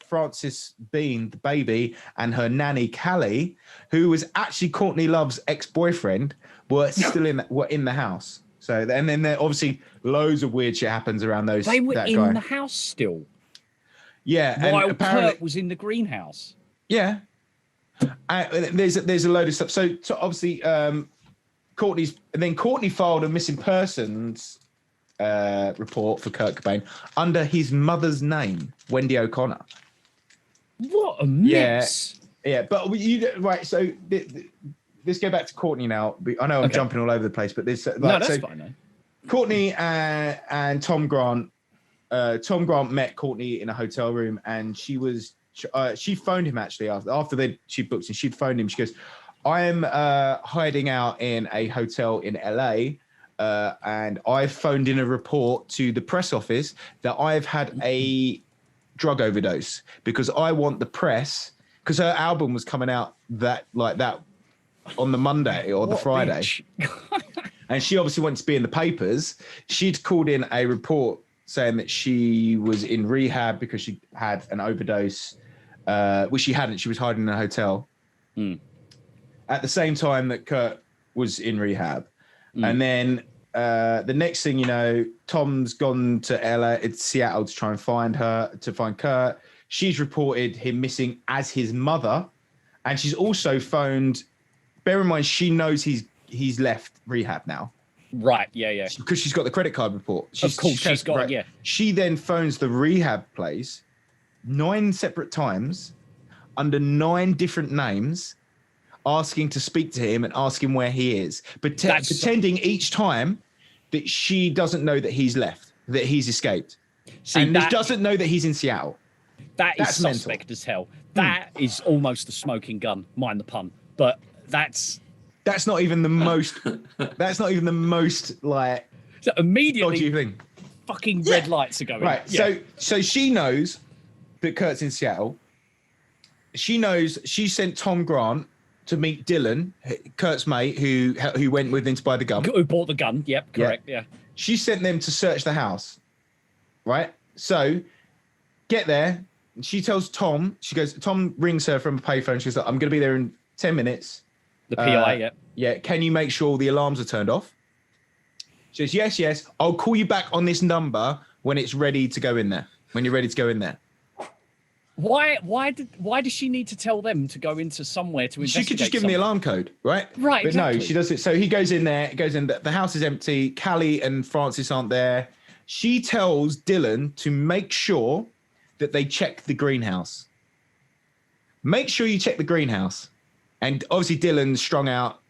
Frances Bean, the baby, and her nanny Callie, who was actually Courtney Love's ex-boyfriend, were still in the house. So and then there obviously loads of weird shit happens around those. They were in the house still. Yeah, while and apparently Kurt was in the greenhouse. Yeah. There's a load of stuff. So obviously, Courtney filed a missing persons report for Kurt Cobain under his mother's name, Wendy O'Connor. What a mess! Yeah. But right. So let's go back to Courtney now. I know I'm jumping all over the place, but this that's fine. No? Courtney and Tom Grant. Tom Grant met Courtney in a hotel room, and she phoned him actually after she booked him. She'd phoned him. She goes, "I'm hiding out in a hotel in LA, and I've phoned in a report to the press office that I've had a drug overdose because I want the press." Because her album was coming out that on the Monday or the Friday, and she obviously wanted to be in the papers. She'd called in a report saying that she was in rehab because she had an overdose, which she hadn't. She was hiding in a hotel at the same time that Kurt was in rehab. And then the next thing you know, Tom's gone to Seattle to try and find Kurt. She's reported him missing as his mother. And she's also phoned, bear in mind, she knows he's left rehab now. Right, yeah. Because she's got the credit card report. Of course, she's got, yeah. She then phones the rehab place 9 separate times under 9 different names, asking to speak to him and asking where he is, pretending each time that she doesn't know that he's left, that he's escaped. Doesn't know that he's in Seattle. That's suspect mental. As hell. That is almost a smoking gun, mind the pun. But that's not even the most. That's not even the most like. So immediately, dodgy thing. Fucking red lights are going. Right. Yeah. So she knows that Kurt's in Seattle. She knows she sent Tom Grant to meet Dylan, Kurt's mate, who went with him to buy the gun. Who bought the gun? Yep, correct. Yeah. She sent them to search the house. Right. So get there. She tells Tom. She goes. Tom rings her from a payphone. She goes, "I'm going to be there in 10 minutes." The PI, Yeah. Can you make sure the alarms are turned off? She says, yes. I'll call you back on this number when it's ready to go in there. When you're ready to go in there. Why does she need to tell them to go into somewhere to investigate? She could just give him the alarm code, right? Right. But exactly. no, she does it. So he goes in there. The house is empty. Callie and Frances aren't there. She tells Dylan to make sure that they check the greenhouse. Make sure you check the greenhouse. And obviously Dylan's strung out.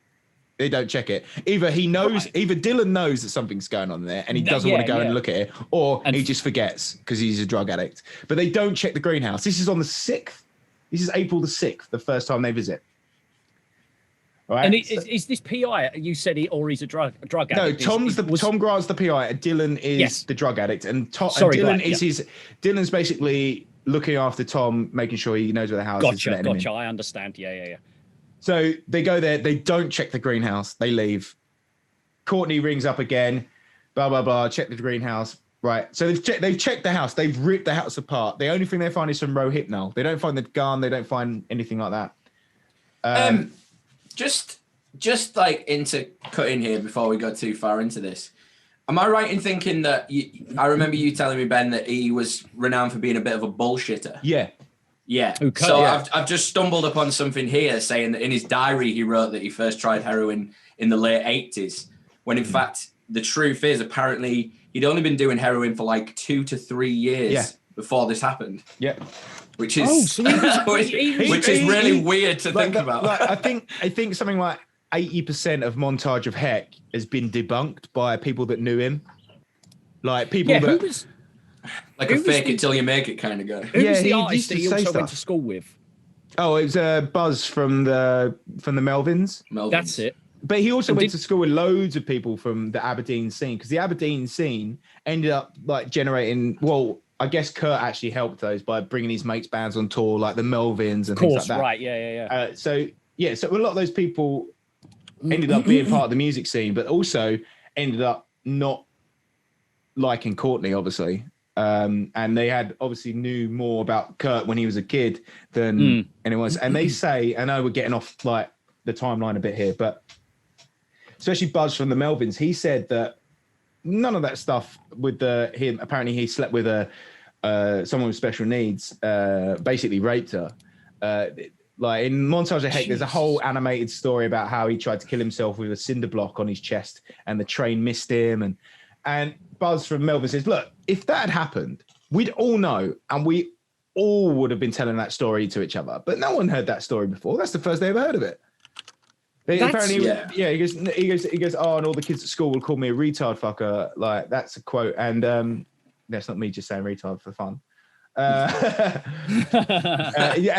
They don't check it. Either Dylan knows that something's going on there and he doesn't want to go and look at it, or he just forgets because he's a drug addict. But they don't check the greenhouse. This is on the 6th. This is April the 6th, the first time they visit. All right. And is this PI, you said or he's a drug addict? No, Tom Grant's the PI, and Dylan is the drug addict. And Dylan's basically looking after Tom, making sure he knows where the house is. Gotcha. I understand. Yeah. So they go there. They don't check the greenhouse. They leave. Courtney rings up again. Blah, blah, blah. Check the greenhouse. Right. So they've checked the house. They've ripped the house apart. The only thing they find is some Rohypnol. They don't find the gun. They don't find anything like that. Just like into cutting here before we go too far into this. Am I right in thinking that I remember you telling me, Ben, that he was renowned for being a bit of a bullshitter? Yeah. Yeah. Okay. So I've just stumbled upon something here saying that in his diary he wrote that he first tried heroin in the late 80s, when in fact the truth is apparently he'd only been doing heroin for like 2 to 3 years before this happened. Yeah. Which is which is really weird to think about. Like, I think something like 80% of Montage of Heck has been debunked by people that knew him. Like people that was like a fake it till you make it kind of guy. Who was the artist that he also went to school with? Oh, it was Buzz from the Melvins. That's it. But he also went to school with loads of people from the Aberdeen scene, because the Aberdeen scene ended up like generating. Well, I guess Kurt actually helped those by bringing his mates' bands on tour, like the Melvins and things like that. Right? Yeah. So a lot of those people ended up being part of the music scene, but also ended up not liking Courtney, obviously. And they had obviously knew more about Kurt when he was a kid than anyone else. And they say, I know we're getting off like the timeline a bit here, but especially Buzz from the Melvins, he said that none of that stuff with him. Apparently, he slept with someone with special needs, basically raped her. Like in Montage of Heck, there's a whole animated story about how he tried to kill himself with a cinder block on his chest, and the train missed him. And Buzz from Melbourne says, "Look, if that had happened, we'd all know, and we all would have been telling that story to each other. But no one heard that story before. That's the first they ever heard of it." Apparently, he goes, oh, and all the kids at school will call me a retard fucker. Like, that's a quote. And that's not me just saying retard for fun. And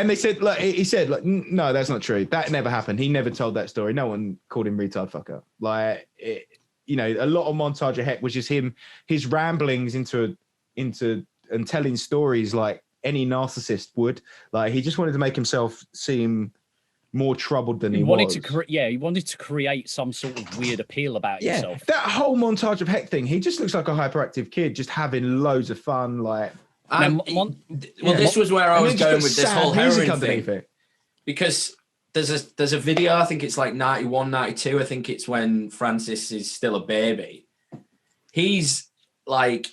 they said, look, he said, like, no, that's not true. That never happened. He never told that story. No one called him retard fucker. Like, a lot of Montage of Heck was just his ramblings into and telling stories like any narcissist would. Like, he just wanted to make himself seem more troubled than he wanted was. He wanted to create some sort of weird appeal about himself. That whole Montage of Heck thing, he just looks like a hyperactive kid just having loads of fun. Like, this was where I was going with this whole heroin thing. Because there's a video, I think it's like 91, 92. I think it's when Francis is still a baby. He's like,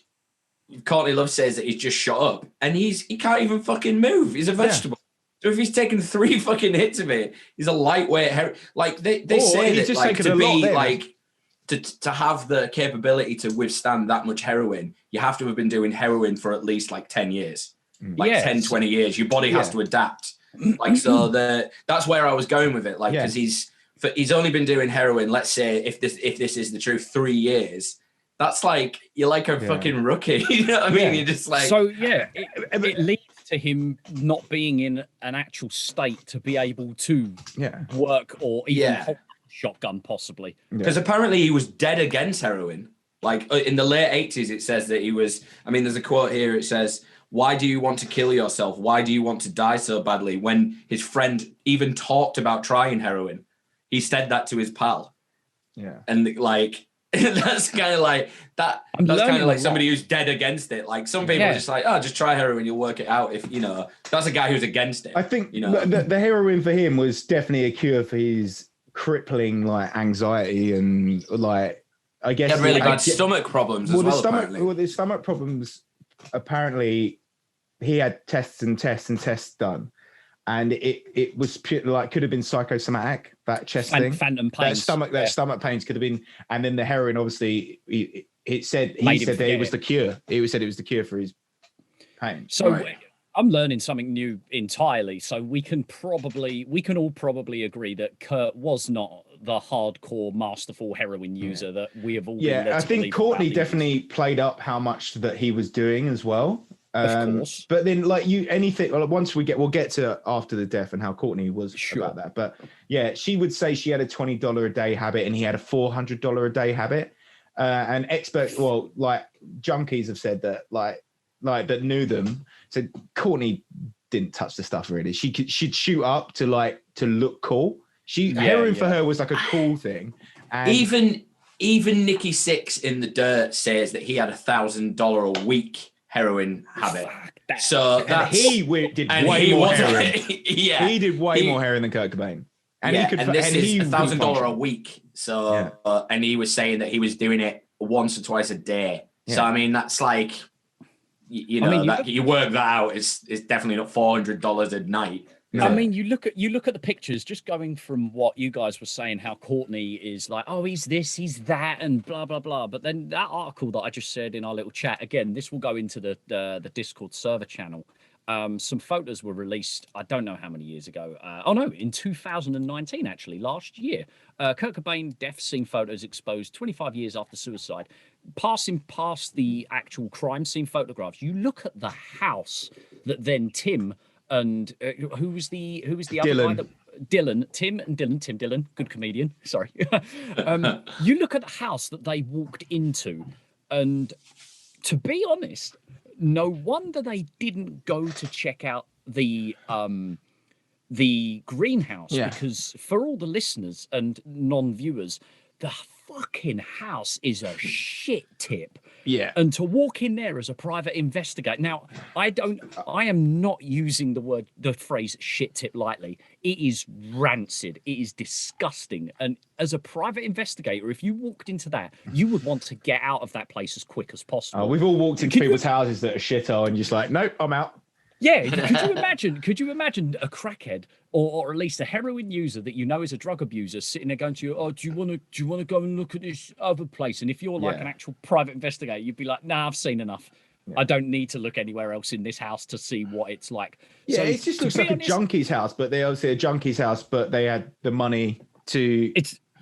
Courtney Love says that he's just shut up, and he can't even fucking move. He's a vegetable. So if he's taken 3 fucking hits of it, he's a lightweight. Like they say that, like, to be like to have the capability to withstand that much heroin, you have to have been doing heroin for at least like 10 years, 10, 20 years. Your body has to adapt. Like, so that's where I was going with it. Like, because he's only been doing heroin. Let's say if this is the truth, 3 years. That's like, you're like a fucking rookie. You know what I mean? You're just like, so it leads to him not being in an actual state to be able to work or even hold a shotgun, possibly. Because apparently he was dead against heroin. Like, in the late 80s, it says that he was, there's a quote here. It says, "Why do you want to kill yourself? Why do you want to die so badly?" When his friend even talked about trying heroin, he said that to his pal. Yeah. And like, that's kind of like that. That's kind of like somebody who's dead against it. Like, some people are just like, oh, just try heroin, you'll work it out. If that's a guy who's against it. I think the heroin for him was definitely a cure for his crippling like anxiety and like, I guess he had really bad stomach problems as well. The stomach problems, apparently, he had tests and tests and tests done. And it was like, could have been psychosomatic, that chest thing, phantom pains. That stomach pains could have been, and then the heroin, obviously, he said that it was the cure. He said it was the cure for his pain. So I'm learning something new entirely. So we can all probably agree that Kurt was not the hardcore, masterful heroin user that we have all. I think Courtney definitely played up how much that he was doing as well. Of course. But then, like, once we'll get to after the death and how Courtney was about that. But yeah, she would say she had a $20 a day habit and he had a $400 a day habit. And experts, like junkies have said that, like that knew them, said Courtney didn't touch the stuff really. She'd shoot up to look cool. Heroin for her was like a cool thing. And even Nicky Six in the Dirt says that he had $1,000 a week heroin habit. So he did way more heroin. He did way more heroin than Kurt Cobain. And this is $1,000 a week. So and he was saying that he was doing it once or twice a day. Yeah. So I mean, that's like, you know, you work that out. It's definitely not $400 a night. I mean, you look at the pictures, just going from what you guys were saying, how Courtney is like, oh, he's this, he's that, and blah, blah, blah. But then that article that I just said in our little chat, again, this will go into the Discord server channel. Some photos were released, I don't know how many years ago. In 2019, actually, last year. Kurt Cobain death scene photos exposed 25 years after suicide. Passing past the actual crime scene photographs, you look at the house that then Tim and who was the other guy? Tim Dillon, good comedian. Sorry. You look at the house that they walked into, and to be honest, no wonder they didn't go to check out the greenhouse, because for all the listeners and non-viewers, the fucking house is a shit tip. Yeah. And to walk in there as a private investigator. Now, I am not using the phrase shit tip lightly. It is rancid. It is disgusting. And as a private investigator, if you walked into that, you would want to get out of that place as quick as possible. We've all walked into people's houses that are shithole and just like, nope, I'm out. Yeah, could you imagine a crackhead or at least a heroin user that you know is a drug abuser sitting there going to you, oh, do you want to go and look at this other place? And if you're like an actual private investigator, you'd be like, nah, I've seen enough. Yeah. I don't need to look anywhere else in this house to see what it's like. Yeah, so, it just looks like a junkie's house, but they obviously a junkie's house, but they had the money to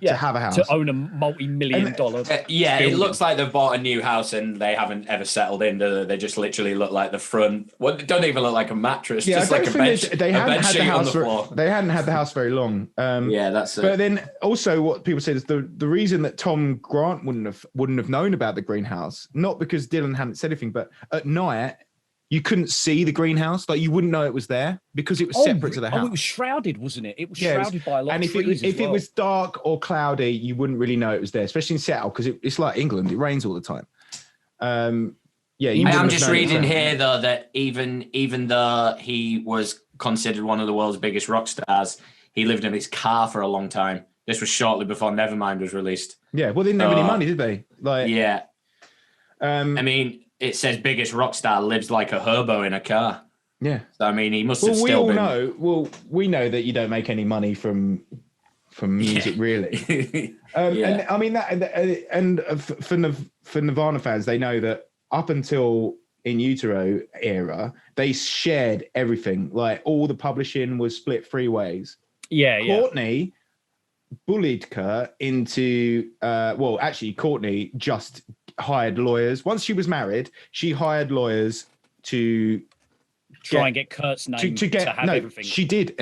have a house, to own a multi-million-dollar. It looks like they've bought a new house and they haven't ever settled in. They just literally look like the front. Well, it don't even look like a mattress. Yeah, just like a bed. They hadn't had the house they hadn't had the house very long. That's it. But then also, what people said is the reason that Tom Grant wouldn't have known about the greenhouse, not because Dylan hadn't said anything, but at night you couldn't see the greenhouse, like you wouldn't know it was there because it was separate to the house. Oh, it was shrouded, wasn't it? It was shrouded by a lot of trees. And if it was dark or cloudy, you wouldn't really know it was there, especially in Seattle because it's like England; it rains all the time. I'm just reading here though that even though he was considered one of the world's biggest rock stars, he lived in his car for a long time. This was shortly before Nevermind was released. Yeah, well, they didn't have any money, did they? I mean, it says biggest rock star lives like a hobo in a car. Yeah. So, I mean, he must have still been... we know that you don't make any money from music, really. And I mean, for Nirvana fans, they know that up until In Utero era, they shared everything. Like, all the publishing was split 3 ways. Courtney bullied Kurt into... Courtney just... hired lawyers. Once she was married, she hired lawyers to try and get Kurt's name to have everything. She did.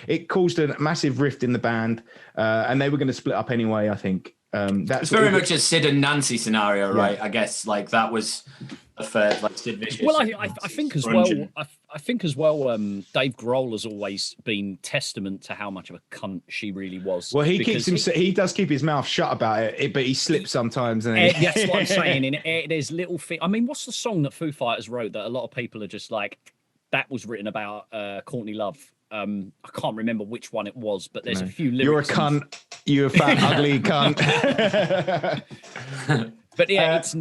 It caused a massive rift in the band, and they were going to split up anyway, I think. It's very much a Sid and Nancy scenario, right? I guess like that was a fair, like Sid Vicious. Well, I think as well. I think as well. Dave Grohl has always been testament to how much of a cunt she really was. Well, he does keep his mouth shut about it, but he slips sometimes. And that's what I'm saying. There's little thing. I mean, what's the song that Foo Fighters wrote that a lot of people are just like, that was written about Courtney Love? I can't remember which one it was, but there's a few lyrics. You're a cunt. You're a fat, ugly cunt. But yeah, it's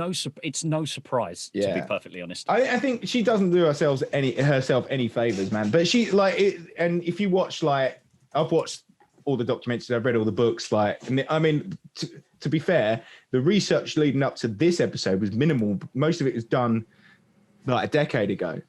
no surprise, to be perfectly honest. I think she doesn't do herself any favors, man. But she and if you watch, like, I've watched all the documentaries, I've read all the books, like, and I mean, to be fair, the research leading up to this episode was minimal. Most of it was done like a decade ago.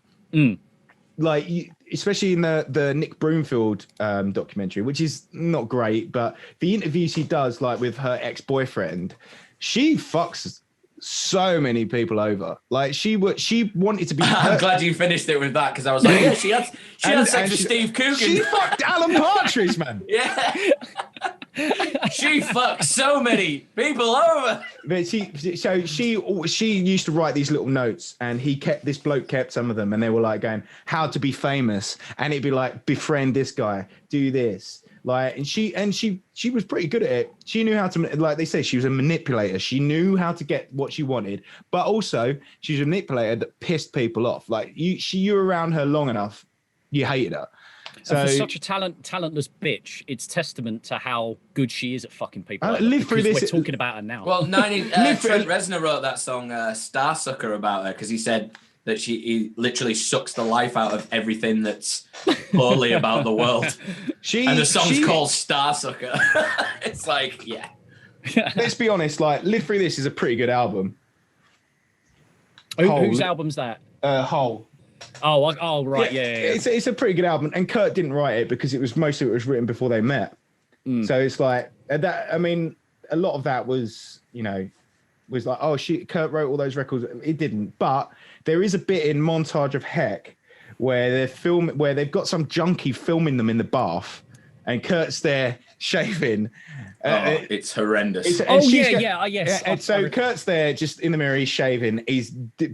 Like, especially in the Nick Broomfield documentary, which is not great, but the interviews she does, like with her ex-boyfriend, she fucks so many people over. Like, she wanted to be. I'm glad you finished it with that, because I was like, yeah, she had sex with Steve Coogan. She fucked Alan Partridge, man. Yeah. She fucked so many people over. But she used to write these little notes, and this bloke kept some of them, and they were like going, how to be famous, and it'd be like, befriend this guy, do this. Like, and she was pretty good at it. She knew how to, like they say, she was a manipulator. She knew how to get what she wanted, but also she was a manipulator that pissed people off. Like, you were around her long enough, you hated her. So for such a talentless bitch, it's testament to how good she is at fucking people. Live through this. We're talking about her now. Well, Trent Reznor wrote that song "Starsucker" about her because he said that he literally sucks the life out of everything that's poorly about the world. And the song's called "Starsucker." It's like, yeah. Let's be honest. Like, "Live Through This" is a pretty good album. Whose album's that? Hole. Oh, right, yeah. It's a pretty good album, and Kurt didn't write it because most of it was written before they met. So it's like that. I mean, a lot of that was, was like, oh, Kurt wrote all those records. It didn't, but there is a bit in Montage of Heck where they've got some junkie filming them in the bath, and Kurt's there shaving. It's horrendous. Yes. And so Kurt's there just in the mirror, he's shaving.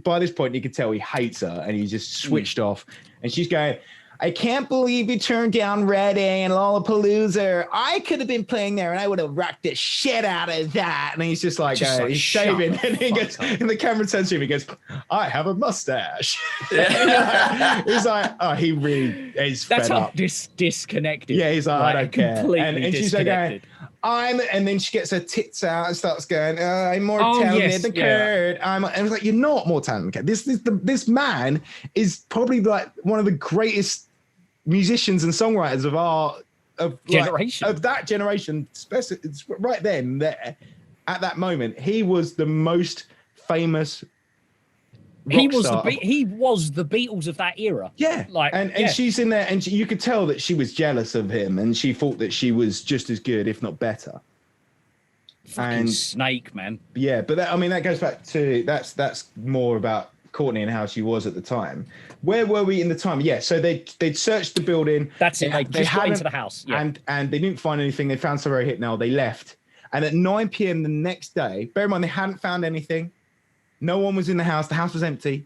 By this point, you can tell he hates her, and he's just switched off. And she's going, I can't believe you turned down Red A and Lollapalooza. I could have been playing there, and I would have rocked the shit out of that. And he's just like, he's shaving, and he goes, and the camera turns to him, he goes, I have a mustache. He's like, oh, he really is fed up. Disconnected. Yeah, he's like, I don't care. And she's like, and then she gets her tits out and starts going, I'm more talented than Kurt. And I was like, you're not more talented than Kurt. This man is probably like one of the greatest musicians and songwriters of that generation. It's right then, there, at that moment, he was the most famous. He was the Beatles of that era. Yeah, and she's in there, and you could tell that she was jealous of him, and she thought that she was just as good, if not better. Fucking snake, man. Yeah, but that goes back to that's more about Courtney and how she was at the time. Where were we in the time? Yeah, so they'd searched the building. That's it. They just got into the house, and they didn't find anything. They found Sorrow Hit Now. They left, and at 9 p.m. the next day, bear in mind they hadn't found anything. No one was in the house. The house was empty.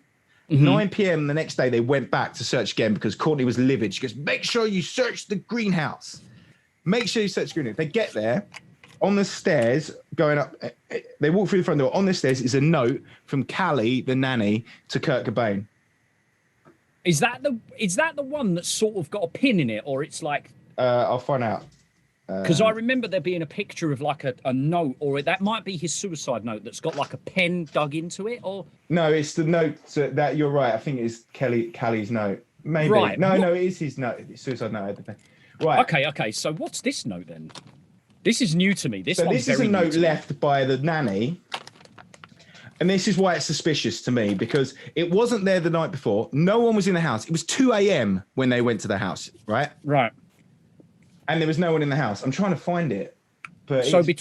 9 p.m. the next day, they went back to search again because Courtney was livid. She goes, make sure you search the greenhouse. Make sure you search the greenhouse. They get there. On the stairs, going up, they walk through the front door. On the stairs is a note from Callie, the nanny, to Kurt Cobain. Is that the one that's sort of got a pin in it, or it's like? I'll find out. Because I remember there being a picture of like a note, or that might be his suicide note that's got like a pen dug into it, or no, it's the note that you're right. I think it's Callie's note. Maybe. Right. No, it is his note. Suicide note. Right. Okay. So what's this note then? This is new to me. This is a note left by the nanny. And this is why it's suspicious to me, because it wasn't there the night before. No one was in the house. It was 2 a.m. when they went to the house, right? Right. And there was no one in the house. I'm trying to find it. But so the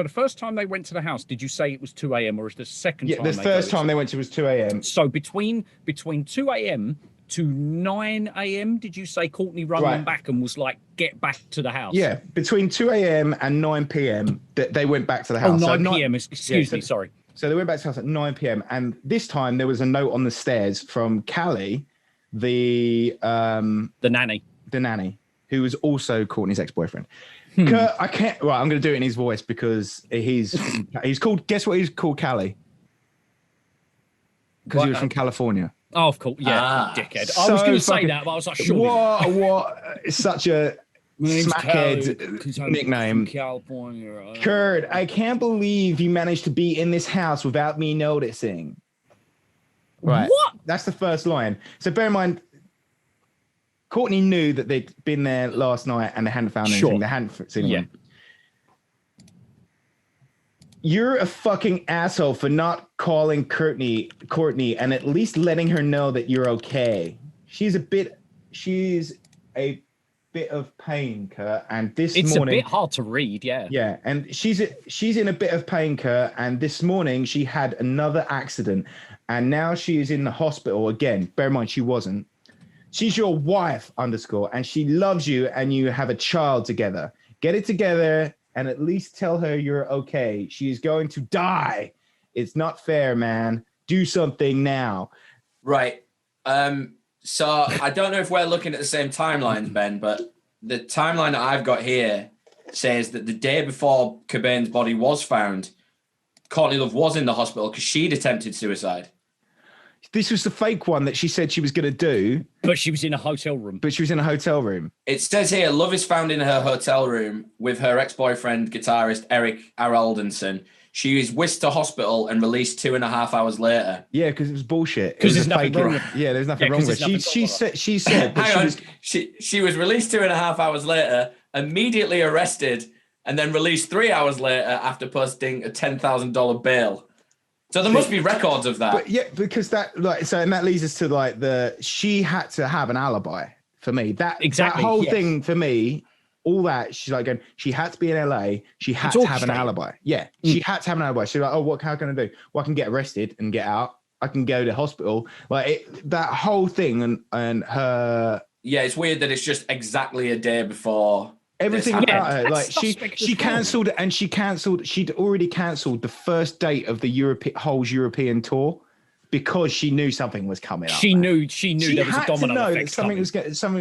first time they went to the house, did you say it was 2 a.m. or is the second time? Yeah, the first time they went to was 2 a.m. So between 2 a.m. to 9 a.m., did you say Courtney run them back and was like, get back to the house? Yeah, between 2 a.m. and 9 p.m. they went back to the house. 9 p.m. Excuse me, sorry. So they went back to the house at 9 p.m. And this time there was a note on the stairs from Callie, the nanny. The nanny, who was also Courtney's ex-boyfriend. Kurt, I can't. Right, I'm going to do it in his voice because he's called. Guess what he's called? Callie. Because he was from California. Oh, of course. Yeah, dickhead. I was going to say that, but I was like, sure. What? Such a smackhead nickname. California. Right? Kurt, I can't believe you managed to be in this house without me noticing. Right. What? That's the first line. So bear in mind, Courtney knew that they'd been there last night and they hadn't found anything. They hadn't seen anyone. You're a fucking asshole for not calling Courtney and at least letting her know that you're okay. She's a bit of pain, Kurt. And it's morning, a bit hard to read, yeah. Yeah, and she's in a bit of pain, Kurt. And this morning she had another accident, and now she is in the hospital again. Bear in mind, she wasn't. She's your wife, _ and she loves you, and you have a child together. Get it together. And at least tell her you're okay. She is going to die. It's not fair, man. Do something now. Right. So I don't know if we're looking at the same timelines, Ben, but the timeline that I've got here says that the day before Cobain's body was found, Courtney Love was in the hospital because she'd attempted suicide. This was the fake one that she said she was going to do. But she was in a hotel room. It says here, Love is found in her hotel room with her ex-boyfriend, guitarist Eric Araldenson. She is whisked to hospital and released 2.5 hours later. Yeah, because it was bullshit. Because there's nothing wrong with it. Yeah, there's nothing wrong with it. She said that she was released 2.5 hours later, immediately arrested, and then released 3 hours later after posting a $10,000 bail. So there must be records of that. But yeah, because that and that leads us to she had to have an alibi for me. That whole thing for me, all that she's like going, she had to be in LA. She had to have an alibi. Yeah, she had to have an alibi. She's like, oh, how can I do? Well, I can get arrested and get out. I can go to hospital. That whole thing and her. Yeah, it's weird that it's just exactly a day before. Everything about her, she'd already cancelled the first date of the whole European tour because she knew something was coming up. She knew there was a domino effect. Something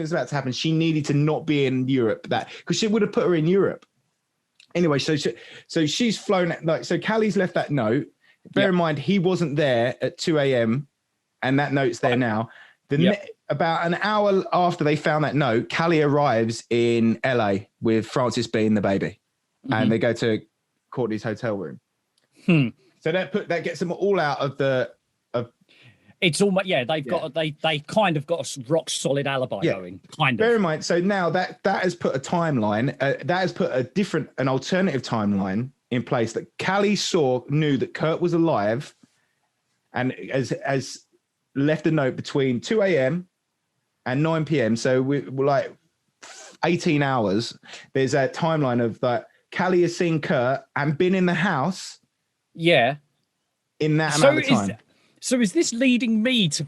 was about to happen. She needed to not be in Europe because she would have put her in Europe. Anyway, so she's flown so Callie's left that note. Bear in mind he wasn't there at 2 a.m. and that note's there now. About an hour after they found that note, Callie arrives in LA with Francis being the baby, and they go to Courtney's hotel room. So that gets them all out of the. It's almost they kind of got a rock solid alibi going. Kind of. Bear in mind, so now that has put a timeline, that has put an alternative timeline in place that Callie knew that Kurt was alive, and as left a note between 2 a.m. and 9 p.m. So we're like 18 hours. There's a timeline of that. Callie has seen Kurt and been in the house. Yeah. In that amount of time. So is this leading me to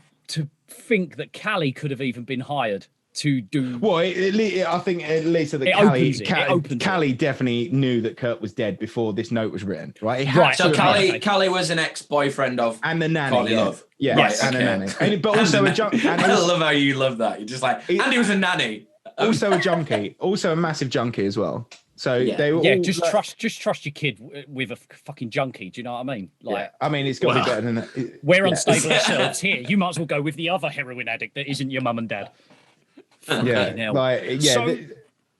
think that Callie could have even been hired to do? Well, I think at least that Callie definitely knew that Kurt was dead before this note was written, right? So Callie was an ex-boyfriend of and the nanny. Courtney Love. Yeah, yes, and a nanny. But also a junkie. I love how you love that. You're just like, and he was a nanny. Also a junkie. Also a massive junkie as well. So they were all just trust your kid with a fucking junkie. Do you know what I mean? I mean, it's got to be better than that. We're unstable ourselves here. You might as well go with the other heroin addict that isn't your mum and dad.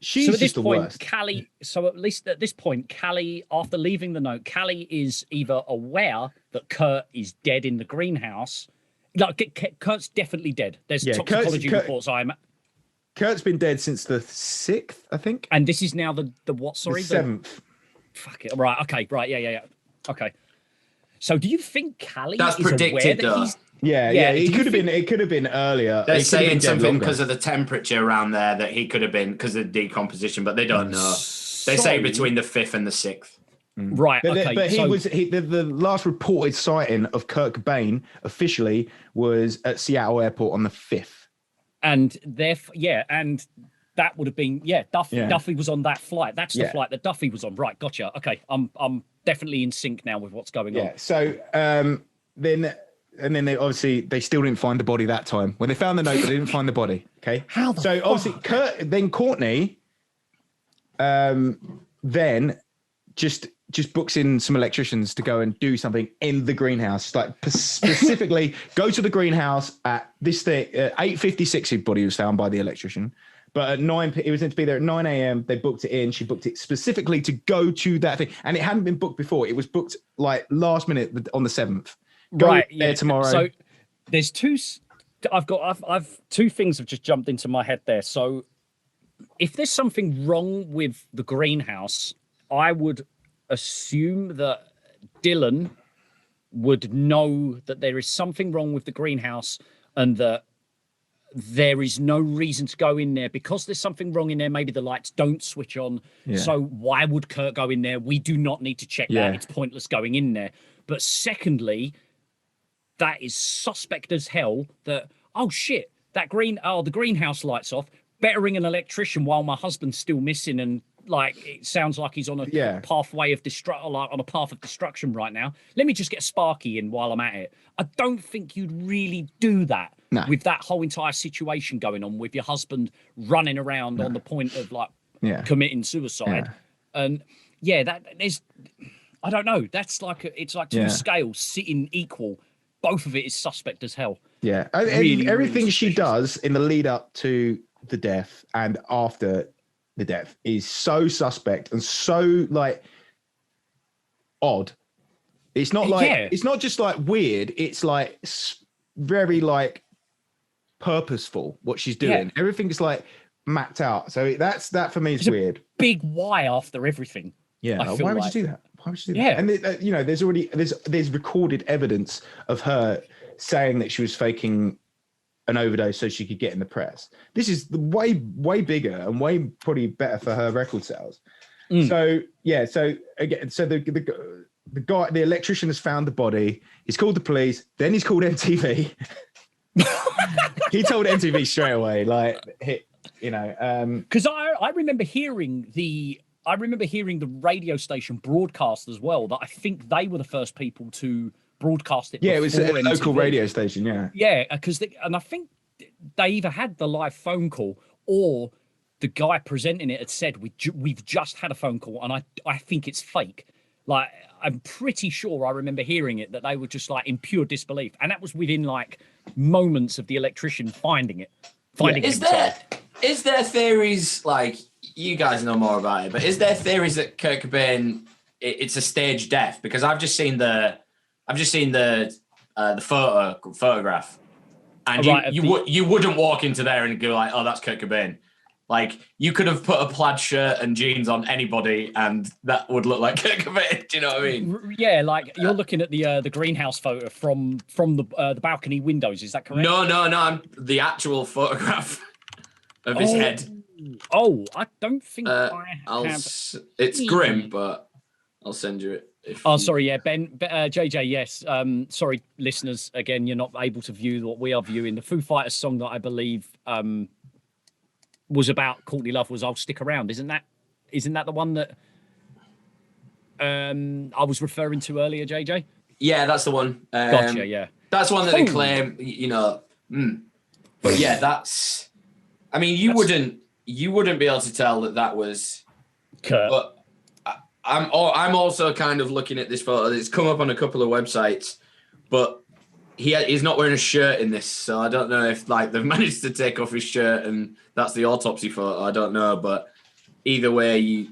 She's at this just the point, worst. Callie. So at least at this point, Callie, after leaving the note, Callie is either aware that Kurt is dead in the greenhouse. Kurt's definitely dead. There's toxicology reports. Kurt's been dead since the 6th, I think. And this is now the what? Sorry, the 7th. Fuck it. Right. Okay. Right. Yeah. Okay. So do you think Callie That's is predicted, aware that he's? Yeah. It could have been earlier. They're saying something because of the temperature around there that he could have been because of decomposition, but they don't know. They say between the 5th and the 6th. Right. Okay. But the last reported sighting of Kurt Cobain officially was at Seattle Airport on the 5th. And and that would have been Duffy was on that flight. That's the flight that Duffy was on. Right, gotcha. Okay, I'm definitely in sync now with what's going on. Yeah. So then they obviously they still didn't find the body that time. When they found the note, they didn't find the body. Okay. Obviously Courtney, then just books in some electricians to go and do something in the greenhouse, like specifically go to the greenhouse at this thing. 8:56, his body was found by the electrician, but at 9, it was meant to be there at 9 a.m. They booked it in. She booked it specifically to go to that thing, and it hadn't been booked before. It was booked like last minute on the 7th. There tomorrow. So there's two. I've two things have just jumped into my head there. So if there's something wrong with the greenhouse, I would assume that Dylan would know that there is something wrong with the greenhouse and that there is no reason to go in there because there's something wrong in there. Maybe the lights don't switch on. Yeah. So why would Kurt go in there? We do not need to check that. It's pointless going in there. But secondly, that is suspect as hell that, oh shit, the greenhouse lights off. Better ring an electrician while my husband's still missing and it sounds like he's on a pathway of on a path of destruction right now. Let me just get Sparky in while I'm at it. I don't think you'd really do that with that whole entire situation going on with your husband running around on the point of committing suicide. And that is, I don't know. That's it's like two scales sitting equal. both of it is suspect as hell. Yeah, Really, everything really she does in the lead up to the death and after the death is so suspect and so like odd. It's not like it's not just like weird. It's like very like purposeful what she's doing. Everything's like mapped out. So that for me is weird. Big why after everything. Yeah. Why would you do that? Why would you do that? And you know, there's recorded evidence of her saying that she was faking an overdose so she could get in the press. This is way bigger and way probably better for her record sales. So again, so the guy, the electrician, has found the body. He's called the police. Then he's called MTV. He told MTV straight away, like, you know, because I remember hearing the radio station broadcast as well. That I think they were the first people to broadcast it. Yeah, it was a MTV. local radio station. Yeah, yeah, because and I think they either had the live phone call or the guy presenting it had said we've just had a phone call and I think it's fake. Like, I'm pretty sure I remember hearing it that they were just like in pure disbelief, and that was within like moments of the electrician finding it. Is there theories, like, you guys know more about it, but is there theories that Kurt Cobain it's a staged death? Because I've just seen the photograph, and you wouldn't walk into there and go like, oh, that's Kurt Cobain. Like, you could have put a plaid shirt and jeans on anybody, and that would look like Kurt Cobain. Do you know what I mean? Yeah, like you're looking at the greenhouse photo from the balcony windows. Is that correct? No. I'm the actual photograph of his head. Oh, I don't think It's grim, but I'll send you it. Sorry, yeah, Ben, JJ, yes. Sorry, listeners, again, you're not able to view what we are viewing. The Foo Fighters song that I believe was about Courtney Love was "I'll Stick Around." Isn't that the one that I was referring to earlier, JJ? Yeah, that's the one. Gotcha. Yeah, that's one that they claim. You know, but yeah, that's. I mean, you wouldn't be able to tell that was Kurt. But I'm also kind of looking at this photo. It's come up on a couple of websites, but he's not wearing a shirt in this, so I don't know if like they've managed to take off his shirt and that's the autopsy photo. I don't know, but either way,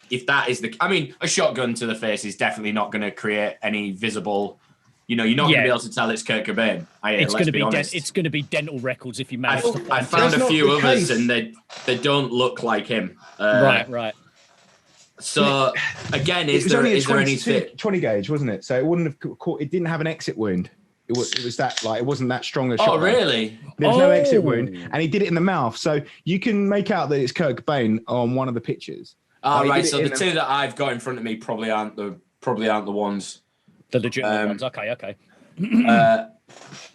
if that is I mean, a shotgun to the face is definitely not going to create any visible. You know, you're not going to be able to tell it's Kurt Cobain. It's going to be honest. It's going to be dental records if you manage to find. I found a few others, and they don't look like him. Right. So again, is there any 20 gauge, wasn't it? So it wouldn't have caught. It didn't have an exit wound. It was that like it wasn't that strong a shot. Oh, really? There's no exit wound, and he did it in the mouth, so you can make out that it's Kurt Cobain on one of the pictures. Oh, right. So the two that I've got in front of me probably aren't the ones. The legitimate ones. Okay.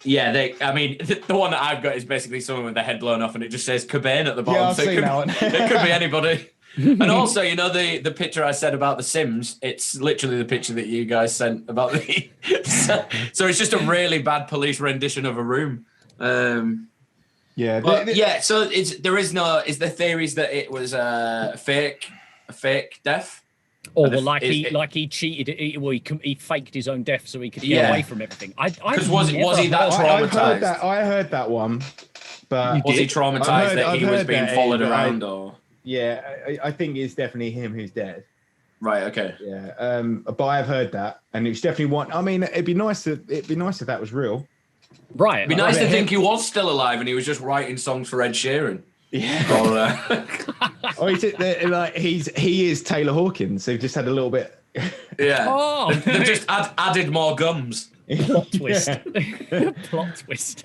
Yeah, I mean, the one that I've got is basically someone with their head blown off, and it just says Cobain at the bottom. Yeah, I've seen that one. It could be anybody. And also, you know, the picture I said about The Sims, it's literally the picture that you guys sent about the. So it's just a really bad police rendition of a room. Yeah. So is there theories that it was a fake death? Or he cheated. He faked his own death so he could get away from everything. Because was he that traumatized? I heard that one, but was he traumatized that he was being followed around? Or yeah, I think it's definitely him who's dead. Right. Okay. Yeah. But I've heard that, and it's definitely one. I mean, it'd be nice if that was real. Right. It'd be nice to think he was still alive and he was just writing songs for Ed Sheeran. Yeah. He is Taylor Hawkins. They've just had a little bit. Yeah. Oh. They've just added more gums. Plot twist. Plot twist.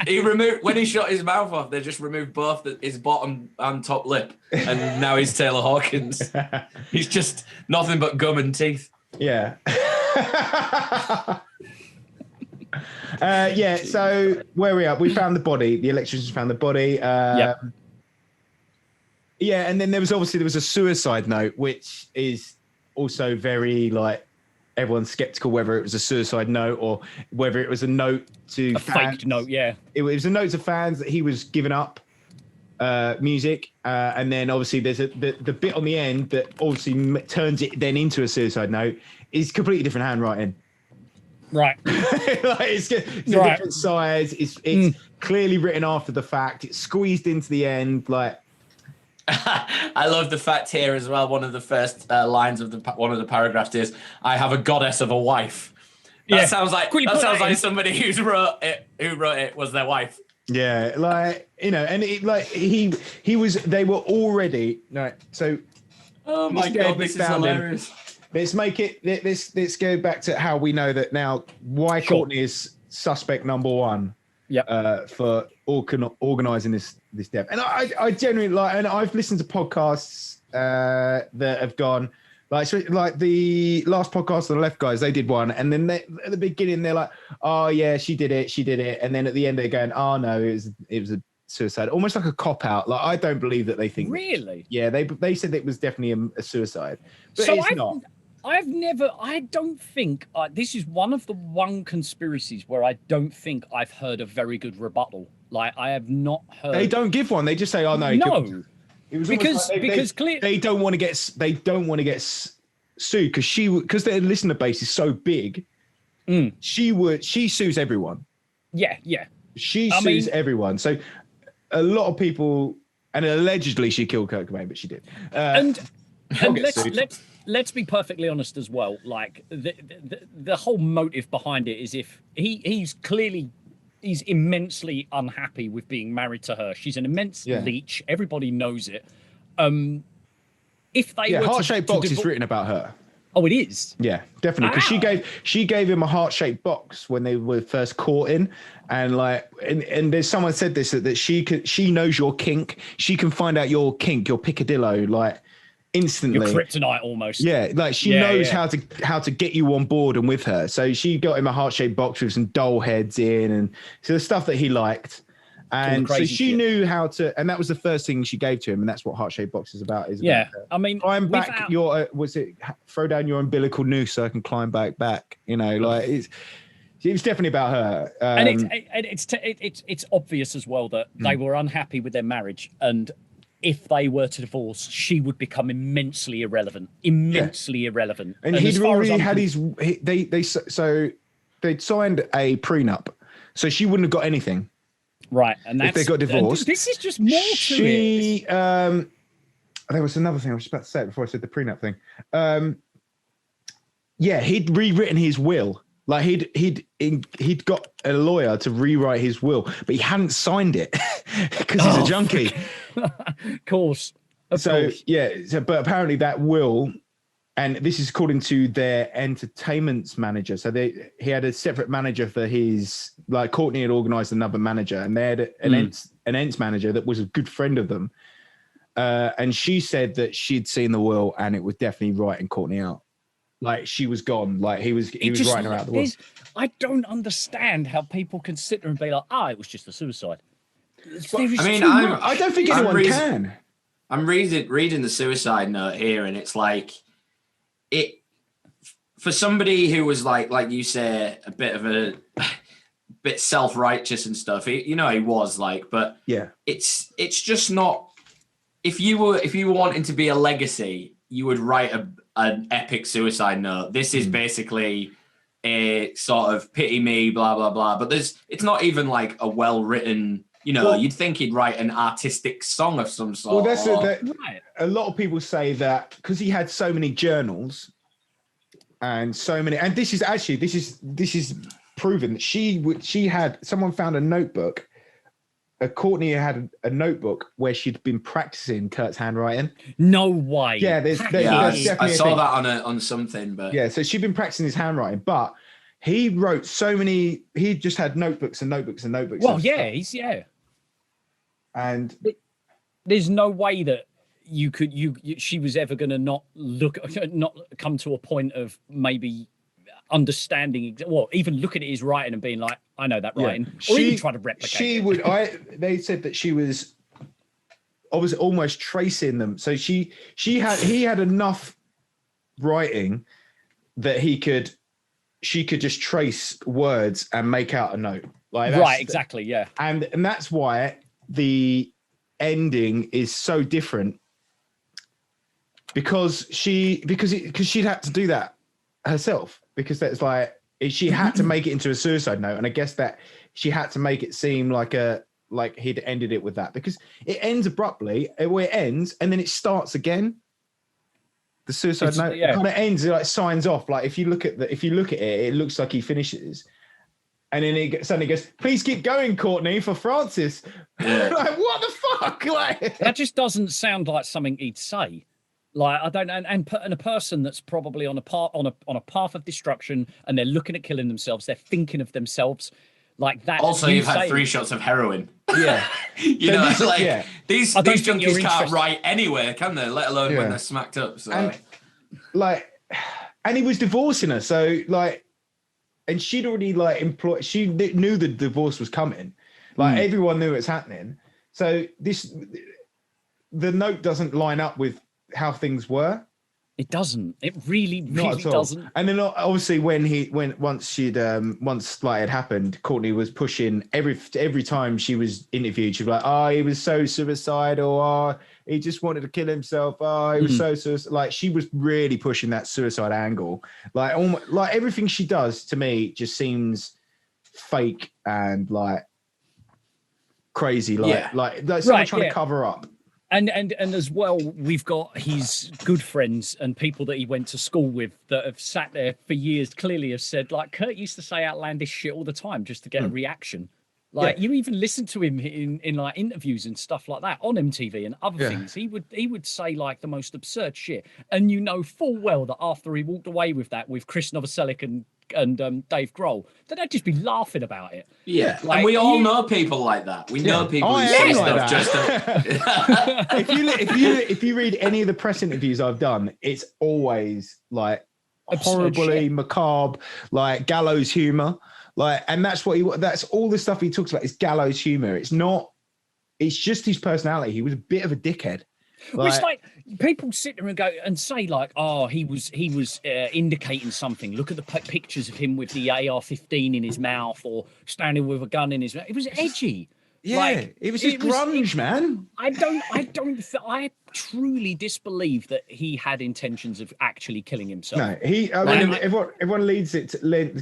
He removed when he shot his mouth off. They just removed both his bottom and top lip, and now he's Taylor Hawkins. He's just nothing but gum and teeth. Yeah. Yeah. So where we are, we found the body. The electricians found the body. Yeah, and then there was a suicide note, which is also very like everyone's skeptical whether it was a suicide note or whether it was a note to fans. Faked note. Yeah, it was a note to fans that he was giving up music, and then obviously there's the bit on the end that obviously turns it then into a suicide note is completely different handwriting. Right. Like it's a different size. It's clearly written after the fact. It's squeezed into the end. Like, I love the fact here as well. One of the first lines of one of the paragraphs is, "I have a goddess of a wife." That sounds like somebody who wrote it was their wife. Yeah, like, you know, and he was. They were already right. So, oh my god, this is hilarious. Let's go back to how we know that now. Why Courtney is suspect number one. Yeah. For organizing this death, and I genuinely like, and I've listened to podcasts that have gone like the last podcast of the Left guys. They did one, and then at the beginning they're like, "Oh yeah, she did it," and then at the end they're going, "Oh no, it was a suicide," almost like a cop out. Like, I don't believe that they think. Really? Yeah, they said it was definitely a suicide, but so it's not. I don't think, this is one of the conspiracies where I don't think I've heard a very good rebuttal. Like, I have not heard. They don't give one. They just say, "Oh no." No. It was because they don't want to get sued because their listener base is so big. She sues everyone. Yeah. She sues everyone. So a lot of people, and allegedly she killed Kurt Cobain, but she did. And let's be perfectly honest as well. Like, the whole motive behind it is if he's immensely unhappy with being married to her. She's an immense leech. Everybody knows it. If they were heart-shaped box is written about her. Oh, it is. Yeah, definitely. Because she gave him a heart-shaped box when they were first courting, and there's someone said this that she knows your kink. She can find out your kink, your picadillo, like, instantly. Your kryptonite almost. Yeah, like she knows how to get you on board and with her. So she got him a heart-shaped box with some doll heads in, and so the stuff that he liked. And so she knew how to, and that was the first thing she gave to him, and that's what heart-shaped box is about. I mean, climb back your throw down your umbilical noose so I can climb back. You know, like it was definitely about her. And it's obvious as well that they were unhappy with their marriage, and if they were to divorce, she would become immensely irrelevant. And he'd already had they'd signed a prenup, so she wouldn't have got anything. Right, and that's, if they got divorced. This is just more to it. There was another thing I was about to say before I said the prenup thing. He'd rewritten his will. Like he'd got a lawyer to rewrite his will, but he hadn't signed it because he's a junkie. Of course. But apparently that will, and this is according to their entertainment manager. So he had a separate manager for his, like Courtney had organized another manager, and they had an ents manager that was a good friend of them. And she said that she'd seen the will and it was definitely writing Courtney out. Like she was gone. Like he was writing her out the will. I don't understand how people can sit there and be like, it was just a suicide. I don't think anyone can. I'm reading the suicide note here, and it's like it for somebody who was like you say, a bit self-righteous and stuff. He was like, but it's just not. If you were wanting to be a legacy, you would write an epic suicide note. This is basically a sort of pity me, blah blah blah. But it's not even like a well-written. You'd think he'd write an artistic song of some sort. Well, a lot of people say that because he had so many journals and so many, and this is proven that she had, someone found a notebook. Courtney had a notebook where she'd been practicing Kurt's handwriting. No way. Yeah, there's definitely I saw that on something, but so she'd been practicing his handwriting, but he wrote so many. He just had notebooks and notebooks and notebooks. Well, and there's no way that she was ever going to not come to a point of maybe understanding even looking at his writing and being like, I know that writing, or even try to replicate they said that she was obviously almost tracing them, so he had enough writing that she could just trace words and make out a note, like right, exactly, yeah. And that's why the ending is so different, because she'd had to do that herself, because that's like She had to make it into a suicide note, and I guess that she had to make it seem like he'd ended it with that, because it ends abruptly where it ends, and then it starts again. The suicide note kind of ends, it like signs off. Like if you look at it, it looks like he finishes, and then it suddenly goes, "Please keep going, Courtney, for Francis." Like what the fuck? Like that just doesn't sound like something he'd say. Like I don't know, and a person that's probably on a path of destruction, and they're looking at killing themselves. They're thinking of themselves like that. Also, you've had 3 shots of heroin. Yeah, these junkies can't write anywhere, can they? Let alone when they're smacked up. So, and he was divorcing her, so like, and she'd already like employed. She knew the divorce was coming. Like everyone knew it's happening. So the note doesn't line up with how things were. It doesn't. It really doesn't. And then obviously once it had happened, Courtney was pushing every time she was interviewed. She'd be like, "Oh, he was so suicidal. Oh, he just wanted to kill himself. Oh, he was so suicidal." Like she was really pushing that suicide angle. Like almost, like everything she does to me just seems fake and like crazy. Like someone trying to cover up. And as well, we've got his good friends and people that he went to school with that have sat there for years, clearly have said, like, Kurt used to say outlandish shit all the time just to get a reaction. Like you even listen to him in like interviews and stuff like that on MTV and other things. He would say like the most absurd shit. And you know full well that after he walked away with that with Chris Novoselic and Dave Grohl, that they'd just be laughing about it. Yeah, like, and we all know people like that. We know people who say stuff like just to... if you read any of the press interviews I've done, it's always like horribly macabre, like gallows humor. Like, and that's all the stuff he talks about is gallows humor. It's just his personality. He was a bit of a dickhead. It's like people sit there and go and say like, "Oh, he was indicating something. Look at the pictures of him with the AR-15 in his mouth or standing with a gun in his mouth." It was edgy. Yeah, like, it was just grunge, man. I truly disbelieve that he had intentions of actually killing himself. No, everyone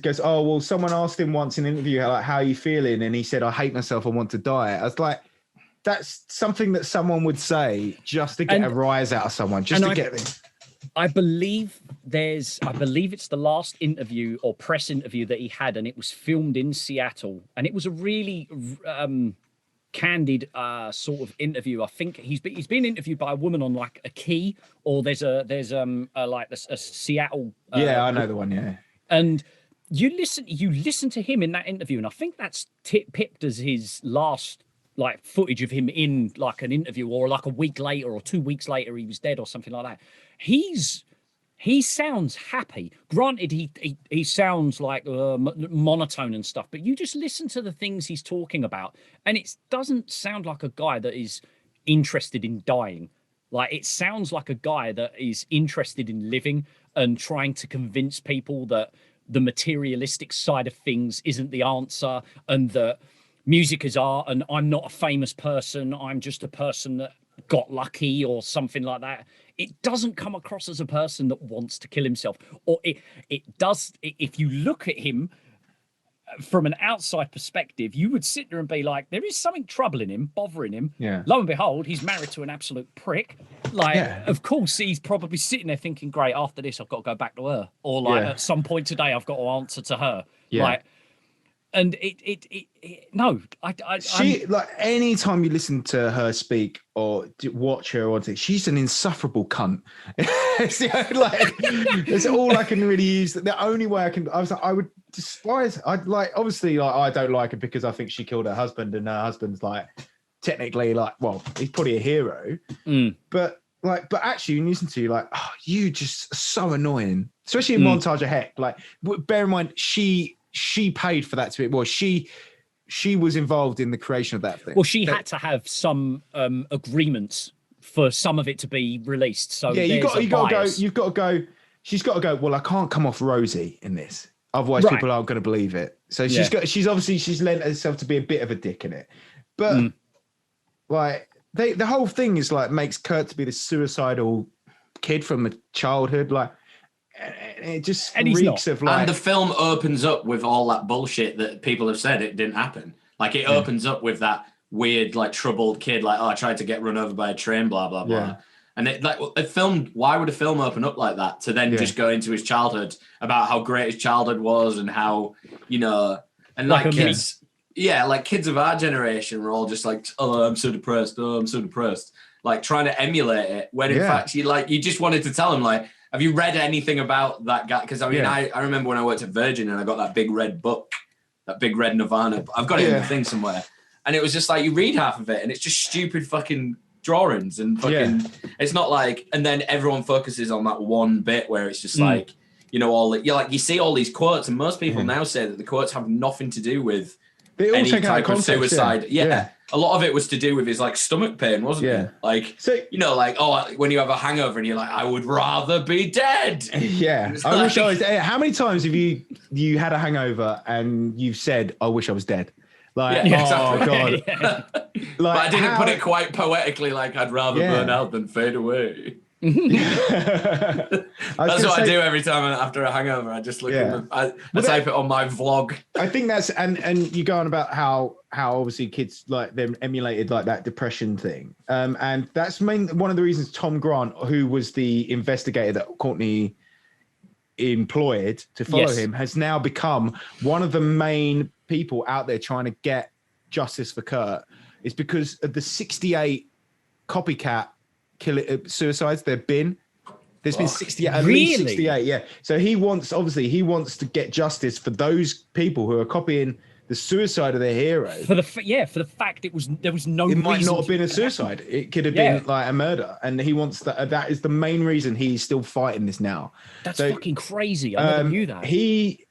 goes, "Oh, well, someone asked him once in an interview, like, how are you feeling?" And he said, "I hate myself. I want to die." I was like, that's something that someone would say just to get a rise out of someone, I believe it's the last interview or press interview that he had, and it was filmed in Seattle, and it was a really candid sort of interview. I think he's been interviewed by a woman on like a key, or there's a Seattle. I know the one. Yeah, and you listen to him in that interview, and I think that's pipped as his last like footage of him in like an interview, or like a week later or 2 weeks later he was dead or something like that. He sounds happy. Granted, he sounds like monotone and stuff, but you just listen to the things he's talking about, and it doesn't sound like a guy that is interested in dying. Like it sounds like a guy that is interested in living and trying to convince people that the materialistic side of things isn't the answer, and that music is art, and I'm not a famous person. I'm just a person that got lucky or something like that. It doesn't come across as a person that wants to kill himself. Or it does. If you look at him from an outside perspective, you would sit there and be like, there is something troubling him, bothering him. Yeah. Lo and behold, he's married to an absolute prick. Like, of course, he's probably sitting there thinking, great, after this, I've got to go back to her. Or like, at some point today, I've got to answer to her. Yeah. Like, and she like any time you listen to her speak or watch her or she's an insufferable cunt. That's all I can really use. The only way I would despise. I don't like her because I think she killed her husband, and her husband's like technically like, well, he's probably a hero, but actually when you listen to you, like, oh, you just so annoying, especially in Montage of Heck. Like, bear in mind she paid for that to be. Well, she was involved in the creation of that thing. Well, she had to have some agreements for some of it to be released. So yeah, you've got to go. She's got to go. Well, I can't come off rosy in this, otherwise people aren't going to believe it. So she's obviously lent herself to be a bit of a dick in it. But like the whole thing is like makes Kurt to be the suicidal kid from a childhood. Like it just And he's reeks not. of like. And the film opens up with all that bullshit that people have said it didn't happen. Like it opens up with that weird, like troubled kid, like, oh, I tried to get run over by a train, blah blah blah. Yeah. And it like a film. Why would a film open up like that to then just go into his childhood about how great his childhood was and how and like kids, like kids of our generation were all just like, oh, I'm so depressed. Oh, I'm so depressed. Like trying to emulate it when in fact you just wanted to tell him like, have you read anything about that guy? Because I mean, I remember when I worked at Virgin and I got that big red book, that big red Nirvana. I've got it in the thing somewhere. And it was just like, you read half of it and it's just stupid fucking drawings and fucking, it's not like, and then everyone focuses on that one bit where it's just like, you see all these quotes and most people now say that the quotes have nothing to do with any type of suicide. A lot of it was to do with his like stomach pain, wasn't it? Like, so, like, oh, when you have a hangover and you're like, I would rather be dead. Yeah. I wish I was dead. How many times have you had a hangover and you've said, I wish I was dead? Like, exactly. Oh God. Like, but I didn't put it quite poetically, like I'd rather burn out than fade away. That's what I do every time after a hangover. I just look at I type it on my vlog. I think that's and you go on about how obviously kids like them emulated like that depression thing, and that's one of the reasons Tom Grant, who was the investigator that Courtney employed to follow him, has now become one of the main people out there trying to get justice for Kurt. Is because of the 68 copycat suicides there's been 68 at least 68. So he wants to get justice for those people who are copying the suicide of their hero for the fact there was no reason. Might not have been a suicide, it could have been like a murder, and he wants that is the main reason he's still fighting this now. That's fucking crazy. I never knew that. He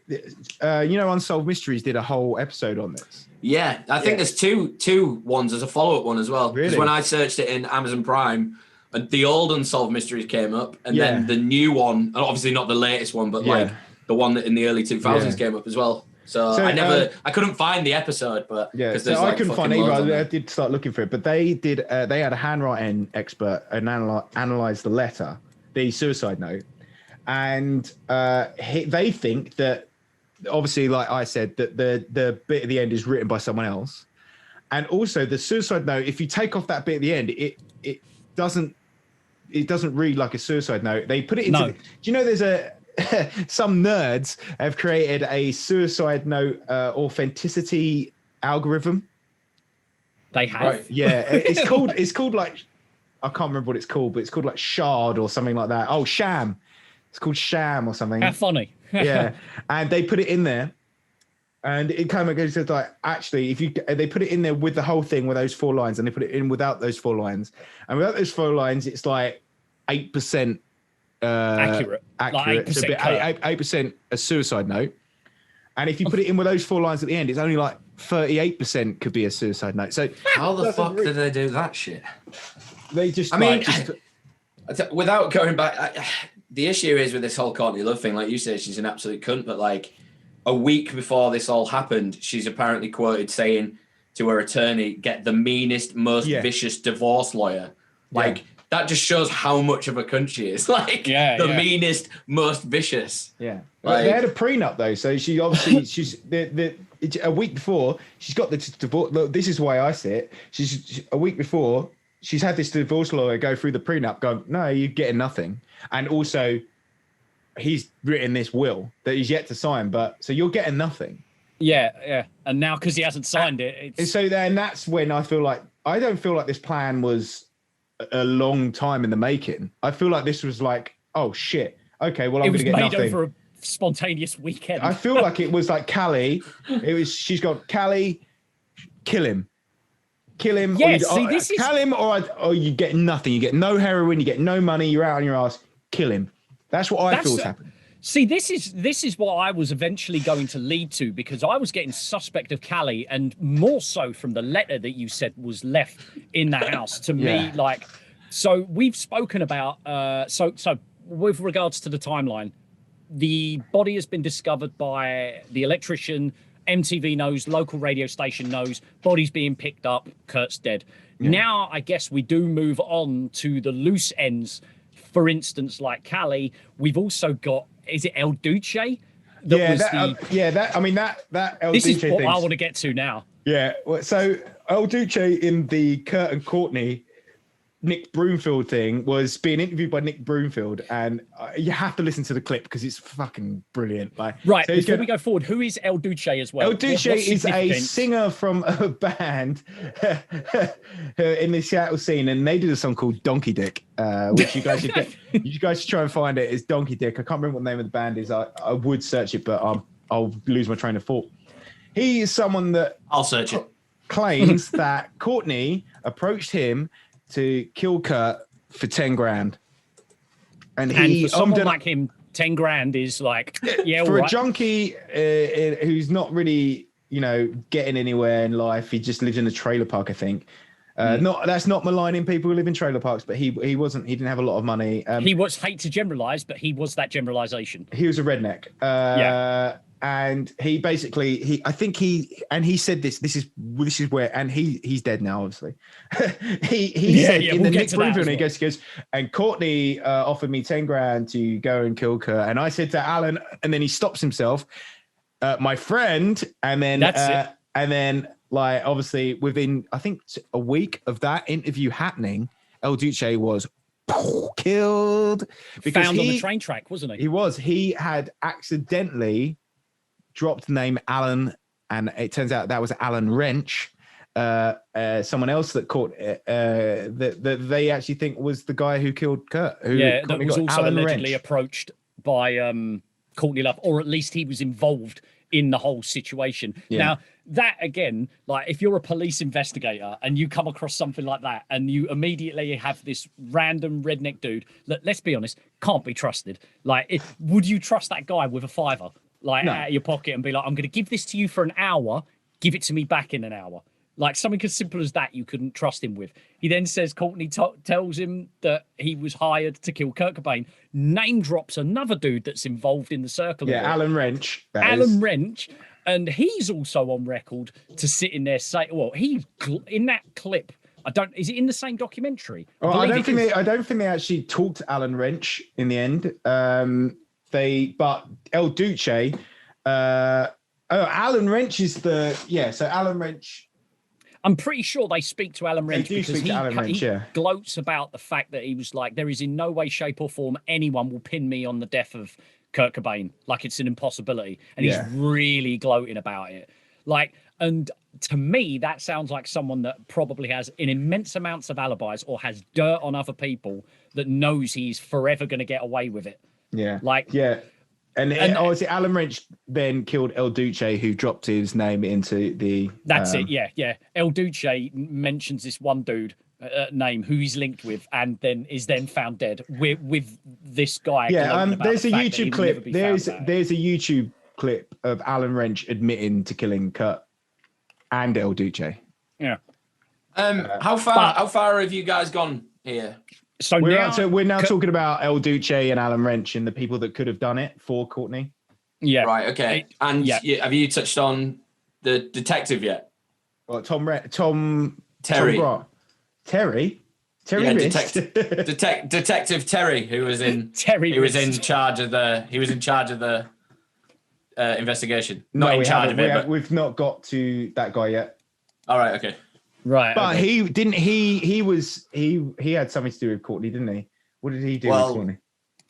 Unsolved Mysteries did a whole episode on this. I think there's two ones as a follow-up one as well, because when I searched it in Amazon Prime, the old Unsolved Mysteries came up, and then the new one, and obviously not the latest one, but like the one that in the early 2000s came up as well. So I couldn't find the episode, but so I couldn't find it either. I did start looking for it, but they did. They had a handwriting expert and analyze the letter, the suicide note, and they think that obviously, like I said, that the bit at the end is written by someone else, and also the suicide note. If you take off that bit at the end, it doesn't read like a suicide note. They put it into. Do you know there's some nerds have created a suicide note authenticity algorithm. They have. Right. Yeah, it's called like, I can't remember what it's called, but it's called like Shard or something like that. Oh, Sham. It's called Sham or something. How funny. Yeah, and they put it in there, and it kind of goes to like, actually, if they put it in there with the whole thing with those 4 lines, and they put it in without those 4 lines, and without those 4 lines, it's like 8% accurate. Like 8%, so 8% a suicide note, and if you put it in with those 4 lines at the end, it's only like 38% could be a suicide note. So how the fuck did they do that shit? They just. Without going back, the issue is with this whole Courtney Love thing. Like you say, she's an absolute cunt. But like a week before this all happened, she's apparently quoted saying to her attorney, "Get the meanest, most vicious divorce lawyer." Like that just shows how much of a cunt she is. Like the meanest, most vicious. Yeah. Like, they had a prenup though, so she obviously she's a week before she's got the divorce. Look, this is the way I see it. She's a week before. She's had this divorce lawyer go through the prenup going, no, you're getting nothing. And also, he's written this will that he's yet to sign, but so you're getting nothing. Yeah. And now because he hasn't signed it. And so then that's when I don't feel like this plan was a long time in the making. I feel like this was like, oh, shit. Okay, well, I'm going to get nothing. It was made over a spontaneous weekend. I feel like it was like Callie. She's got, Callie, kill him. Kill him, kill him, or you get nothing. You get no heroin, you get no money, you're out on your ass. Kill him. That's what I feel's happened. See, this is what I was eventually going to lead to, because I was getting suspect of Callie, and more so from the letter that you said was left in the house to me. Like, so we've spoken about. So with regards to the timeline, the body has been discovered by the electrician. MTV knows, local radio station knows, body's being picked up, Kurt's dead. Yeah. Now, I guess we do move on to the loose ends. For instance, like Callie, we've also got is it El Duce? I mean that El this Duce is what thing. I want to get to now. Yeah, so El Duce in the Kurt and Courtney Nick Broomfield thing was being interviewed by Nick Broomfield, and you have to listen to the clip because it's fucking brilliant. Like, right, so before we go forward, who is El Duce as well? El Duce is a singer from a band in the Seattle scene, and they did a song called Donkey Dick, which you guys should get. You guys should try and find it. It's Donkey Dick. I can't remember what the name of the band is. I would search it, but I'll lose my train of thought. He is someone that I'll search it. Claims that Courtney approached him to kill Kurt for 10 grand. And for someone like him, 10 grand is like, yeah, for a junkie who's not really, getting anywhere in life. He just lives in a trailer park, I think. That's not maligning people who live in trailer parks, but he didn't have a lot of money. He hate to generalize, but he was that generalization. He was a redneck. And he basically he said this is where, and he's dead now, obviously. he said in the Nick Broomfield, he goes, and Courtney offered me 10 grand to go and kill Kurt, and I said to Alan, and then he stops himself, my friend, and then and then like obviously within I think a week of that interview happening, El Duce was killed because found on the train track, wasn't he? He had accidentally dropped the name Alan, and it turns out that was Alan Wrench, someone else that caught that they actually think was the guy who killed Kurt. That was also Alan allegedly Wrench. Approached by Courtney Love, or at least he was involved in the whole situation. Yeah. Now, that again, like if you're a police investigator and you come across something like that and you immediately have this random redneck dude, let's be honest, can't be trusted. Like, would you trust that guy with a $5 out of your pocket and be like, I'm going to give this to you for an hour, give it to me back in an hour? Like something as simple as that, you couldn't trust him with. He then says Courtney tells him that he was hired to kill Kurt Cobain, name drops another dude that's involved in the circle. Yeah, Alan Wrench. Wrench. And he's also on record to sit in there say, well, he's in that clip. Is it in the same documentary? I don't think they actually talked to Alan Wrench in the end. But El Duce, Alan Wrench is so Alan Wrench. I'm pretty sure they speak to Alan Wrench because he gloats about the fact that he was like, there is in no way, shape or form anyone will pin me on the death of Kurt Cobain. Like it's an impossibility. And he's really gloating about it. Like, and to me, that sounds like someone that probably has an immense amounts of alibis or has dirt on other people that knows he's forever going to get away with it. Yeah. And obviously Alan Wrench then killed El Duce, who dropped his name into the... That's it, yeah. El Duce mentions this one dude name who he's linked with and then is then found dead with this guy. Yeah, there's a YouTube clip. There's a YouTube clip of Alan Wrench admitting to killing Kurt and El Duce. Yeah. How far have you guys gone here? So we're now talking about El Duce and Alan Wrench and the people that could have done it for Courtney. Yeah. Right. Okay. Have you touched on the detective yet? Well, Terry. Terry. Yeah, Detective Terry, who was in charge of the investigation. We've not got to that guy yet. All right. Okay. Right, but okay. He had something to do with Courtney, didn't he? What did he do with Courtney?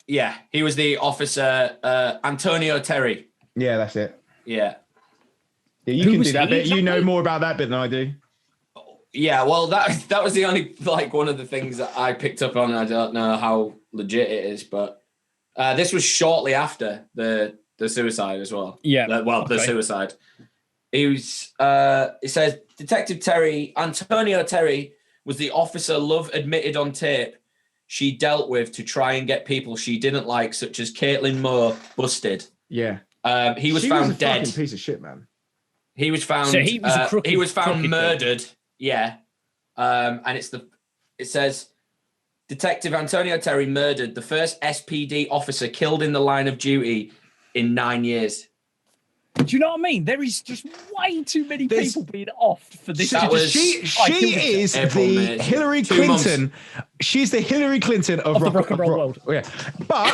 Yeah, he was the officer Antonio Terry. Yeah, that's it. Yeah. You can do that bit. You know more about that bit than I do. Yeah, well, that was the only one of the things that I picked up on. I don't know how legit it is, but this was shortly after the suicide as well. Yeah. The suicide. It says Detective Antonio Terry was the officer Love admitted on tape she dealt with to try and get people she didn't like, such as Caitlin Moore, busted. Yeah. He was found dead. Fucking piece of shit, man. He was found. So he was found murdered. Yeah. And it says Detective Antonio Terry murdered the first SPD officer killed in the line of duty in 9 years. Do you know what I mean? There is just way too many people being offed for this. She is the Hillary Clinton. She's the Hillary Clinton of the rock and roll world. Yeah, but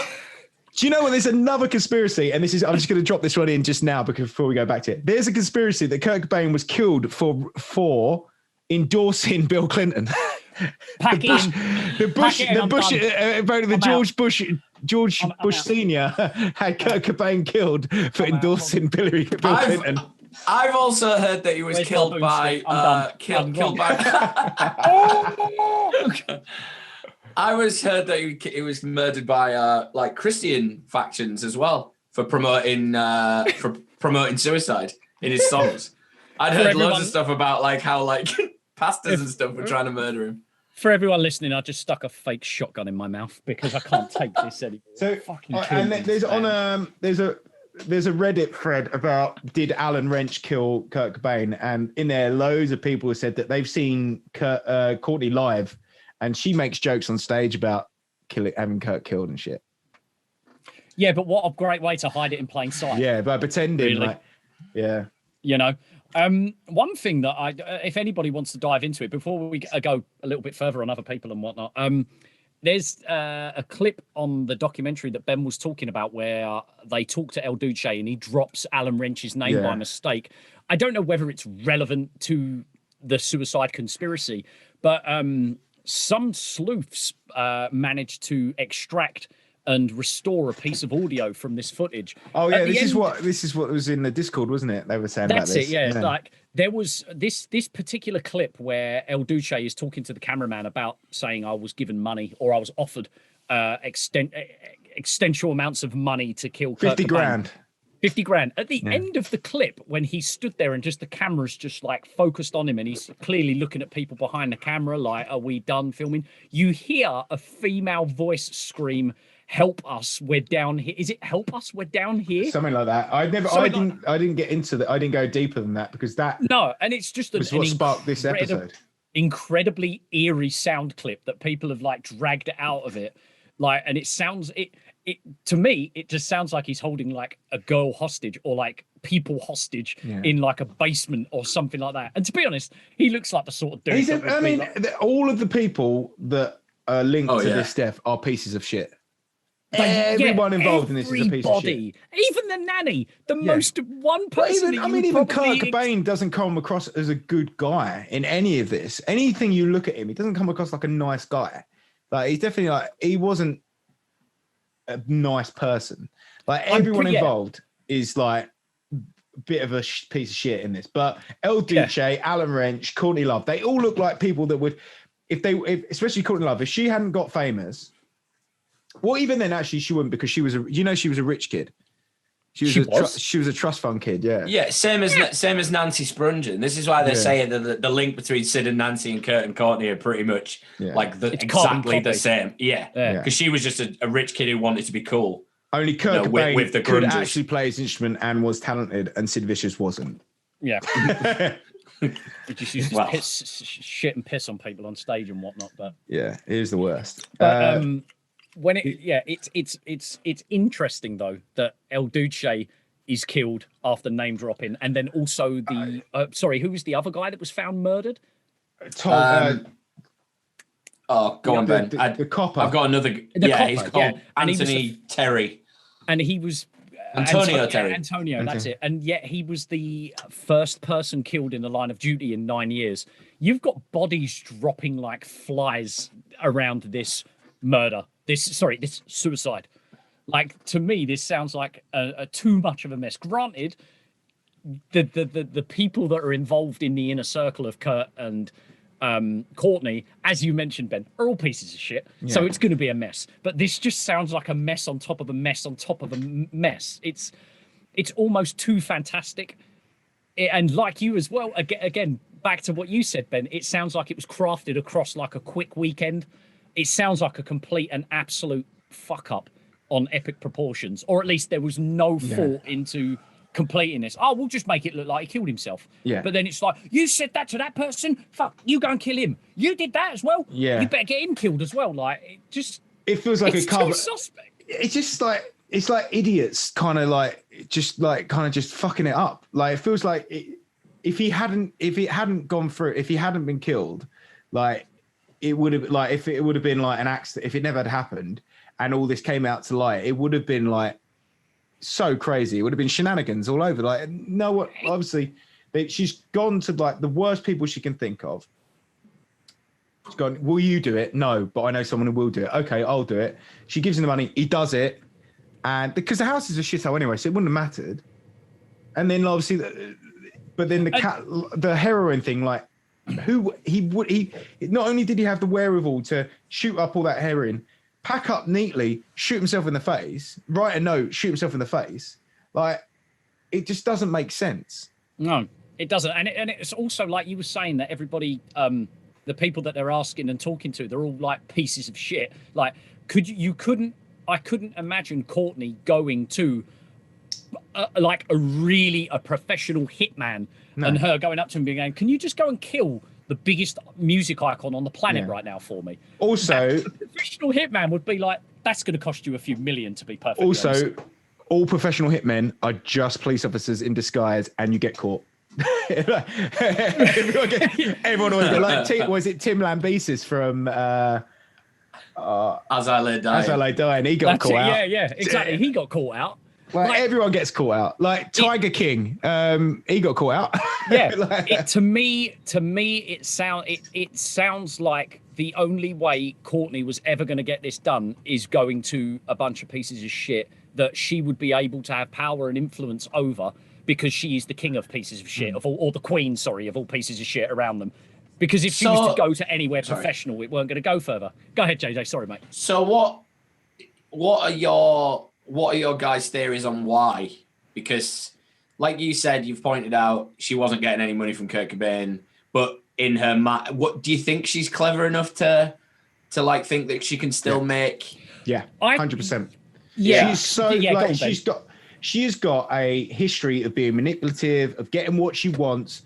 Do you know what? There's another conspiracy, and this is, I'm just going to drop this one in just now before we go back to it. There's a conspiracy that Kurt Cobain was killed for endorsing Bill Clinton. George Bush Senior had Kurt Cobain killed for endorsing Bill Clinton. I've also heard that he was killed by killed by. I was heard that he was murdered by like Christian factions as well for promoting suicide in his songs. I'd heard loads of stuff about like how like pastors and stuff were trying to murder him. For everyone listening, I just stuck a fake shotgun in my mouth because I can't take this anymore. So fucking and there's there's a Reddit thread about did Alan Wrench kill Kurt Cobain, and in there loads of people have said that they've seen Courtney live, and she makes jokes on stage about having Kurt killed and shit. Yeah, but what a great way to hide it in plain sight. Yeah, by pretending really? Like, yeah. You know, one thing that if anybody wants to dive into it, before we go a little bit further on other people and whatnot, there's a clip on the documentary that Ben was talking about where they talk to El Duce and he drops Alan Wrench's name by mistake. I don't know whether it's relevant to the suicide conspiracy, but some sleuths managed to extract and restore a piece of audio from this footage. Oh yeah, this is what was in the Discord, wasn't it? They were saying about this. That's it. Yeah, like there was this particular clip where El Duce is talking to the cameraman about saying I was given money or I was offered extensive amounts of money to kill Kurt 50 Cobain. grand. 50 grand. At the end of the clip, when he stood there and just the camera's just like focused on him and he's clearly looking at people behind the camera like, are we done filming? You hear a female voice scream, help us, we're down here. Is it help us, we're down here? Something like that. I didn't get into that. I didn't go deeper than that because that and it's just what sparked this episode. Incredibly eerie sound clip that people have like dragged out of it. Like, and it sounds it to me, it just sounds like he's holding like a girl hostage or like people hostage in like a basement or something like that. And to be honest, he looks like the sort of dude. All of the people that are linked to this death are pieces of shit. Everyone involved in this is a piece of shit. Even the nanny, the most one person. Even Kurt Cobain doesn't come across as a good guy in any of this. Anything you look at him, he doesn't come across like a nice guy. Like he's definitely like he wasn't a nice person. Like everyone involved is like a bit of a piece of shit in this. But El Duce, Alan Wrench, Courtney Love, they all look like people that would, especially Courtney Love, if she hadn't got famous. Well, even then, actually, she wouldn't because she was a rich kid. She was a trust fund kid, yeah. Yeah, same as Nancy Spungen. This is why they're saying that the link between Sid and Nancy and Kurt and Courtney are pretty much like exactly the same. Yeah, because she was just a rich kid who wanted to be cool. Only Kurt Cobain with the could actually play his instrument and was talented, and Sid Vicious wasn't. Yeah. He just used to shit and piss on people on stage and whatnot. But yeah, it is the worst. But when it's interesting though that El Duce is killed after name dropping, and then also the who was the other guy that was found murdered? Go on, Ben. The copper. I've got another. He's called Anthony Terry, and he was Antonio Terry. Antonio, that's it. And yet he was the first person killed in the line of duty in 9 years. You've got bodies dropping like flies around this murder. This suicide. Like, to me, this sounds like a too much of a mess. Granted, the people that are involved in the inner circle of Kurt and Courtney, as you mentioned, Ben, are all pieces of shit. Yeah. So it's going to be a mess. But this just sounds like a mess on top of a mess on top of a mess. It's almost too fantastic. And like you as well, again, back to what you said, Ben, it sounds like it was crafted across like a quick weekend. It sounds like a complete and absolute fuck up on epic proportions, or at least there was no thought into completing this. Oh, we'll just make it look like he killed himself. Yeah. But then it's like, you said that to that person, fuck, you go and kill him. You did that as well. Yeah. You better get him killed as well. Like, it feels like a cover. Suspect. It's just like, it's like idiots kind of just fucking it up. Like, it feels like if he hadn't been killed, like, it would have like if it would have been like an accident, if it never had happened and all this came out to light, it would have been like so crazy. It would have been shenanigans all over. Like, no, what? Obviously, she's gone to like the worst people she can think of. She's gone, will you do it? No, but I know someone who will do it. Okay, I'll do it. She gives him the money. He does it. And because the house is a shithole anyway, so it wouldn't have mattered. And then obviously, but then the heroin thing, like, he not only did he have the wherewithal to shoot up all that heroin, pack up neatly, shoot himself in the face, write a note, shoot himself in the face. Like, it just doesn't make sense. No, it doesn't. And it's also like you were saying that everybody, the people that they're asking and talking to, they're all like pieces of shit. Like, I couldn't imagine Courtney going to a professional hitman and her going up to him and being going, can you just go and kill the biggest music icon on the planet right now for me? Also, a professional hitman would be like, that's going to cost you a few million to be perfect. Also, honest. All professional hitmen are just police officers in disguise, and you get caught. Everyone always get like, was it Tim Lambesis from As I Lay Dying? As I Lay Dying, he got caught out. Yeah, exactly. He got caught out. Like, everyone gets caught out. Like Tiger King, he got caught out. Yeah, to me, it sounds like the only way Courtney was ever going to get this done is going to a bunch of pieces of shit that she would be able to have power and influence over, because she is the king of pieces of shit, or the queen, sorry, of all pieces of shit around them. Because if she was to go to anywhere professional, it weren't going to go further. Go ahead, JJ. Sorry, mate. So what are your guys' theories on why? Because, like you said, you've pointed out she wasn't getting any money from Kurt Cobain, but in her mind, what do you think she's clever enough to like think that she can still make? Yeah, 100%. Yeah, she's so like she's got a history of being manipulative, of getting what she wants,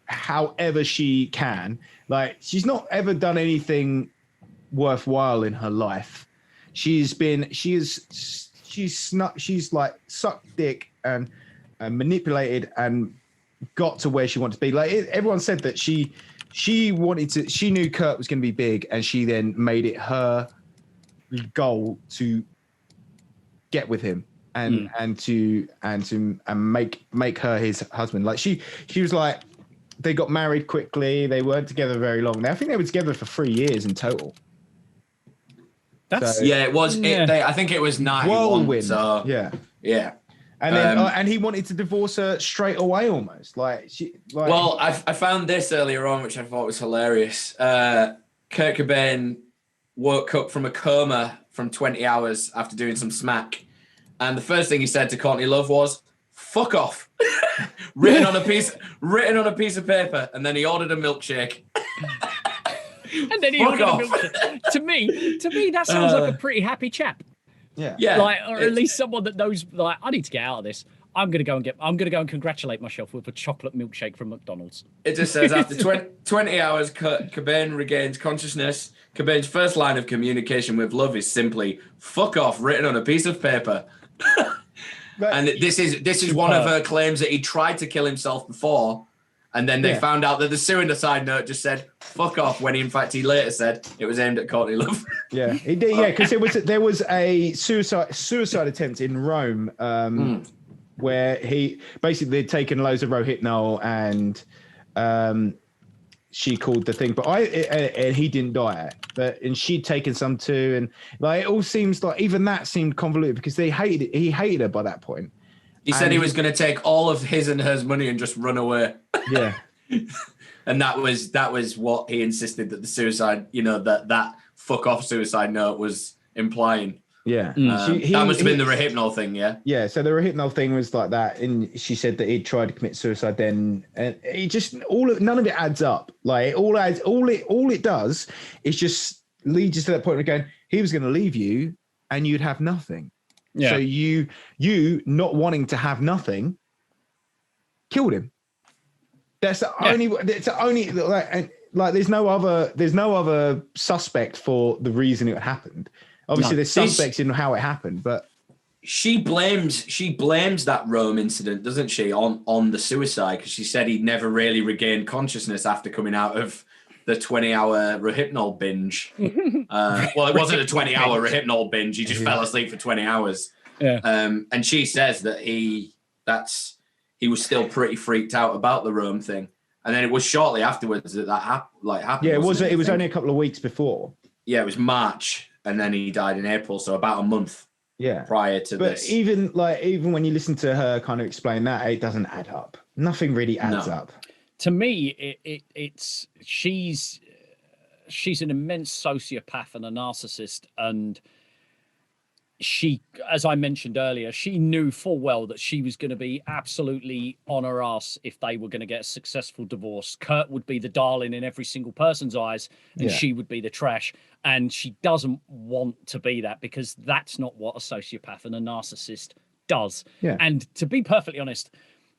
however she can. Like, she's not ever done anything worthwhile in her life. She's like sucked dick and manipulated and got to where she wanted to be. Like, everyone said that she knew Kurt was going to be big, and she then made it her goal to get with him and make her his husband. Like, she was like, they got married quickly. They weren't together very long. I think they were together for 3 years in total. It was. I think it was 91. Whirlwind. So, yeah. And then and he wanted to divorce her straight away, almost. Like, well, I found this earlier on, which I thought was hilarious. Kurt Cobain woke up from a coma from 20 hours after doing some smack, and the first thing he said to Courtney Love was, "Fuck off," written on a piece of paper, and then he ordered a milkshake. And then he ordered a milkshake. To me, that sounds like a pretty happy chap. Yeah. Like, or at least someone that knows, like, I need to get out of this. I'm gonna go and congratulate myself with a chocolate milkshake from McDonald's. It just says after 20 hours, Cobain regains consciousness. Cobain's first line of communication with Love is simply "fuck off," written on a piece of paper. And this is one of her claims that he tried to kill himself before, and then they found out that the suicide note just said "fuck off," when in fact he later said it was aimed at Courtney Love. Yeah, he did. Yeah, because there was a suicide attempt in Rome, where he basically had taken loads of Rohypnol, and she called the thing, but and he didn't die. And she'd taken some too, and like, it all seems like even that seemed convoluted because he hated her by that point. He said he was going to take all of his and hers money and just run away. Yeah. And that was what he insisted that the suicide, that fuck off suicide note was implying. Yeah. That must have been the Rohypnol thing, yeah? Yeah, so the Rohypnol thing was like that, and she said that he'd tried to commit suicide then, and he just, none of it adds up. Like, all it does is just lead you to that point of going, he was going to leave you, and you'd have nothing. Yeah. So you not wanting to have nothing killed him. That's the only. It's the only like. There's no other suspect for the reason it happened. Obviously, there's suspects in how it happened, but she blames that Rome incident, doesn't she, on the suicide, because she said he'd never really regained consciousness after coming out of the 20-hour Rohypnol binge. Well, it wasn't a 20-hour Rohypnol binge. He just fell asleep for 20 hours. Yeah. And she says that he was still pretty freaked out about the Rome thing. And then it was shortly afterwards that happened. Yeah, it was only a couple of weeks before. Yeah, it was March, and then he died in April, so about a month prior to this. But even when you listen to her kind of explain that, it doesn't add up. Nothing really adds up. To me, it's she's an immense sociopath and a narcissist, and she, as I mentioned earlier, she knew full well that she was going to be absolutely on her ass if they were going to get a successful divorce. Kurt would be the darling in every single person's eyes, and she would be the trash. And she doesn't want to be that, because that's not what a sociopath and a narcissist does. Yeah. And to be perfectly honest,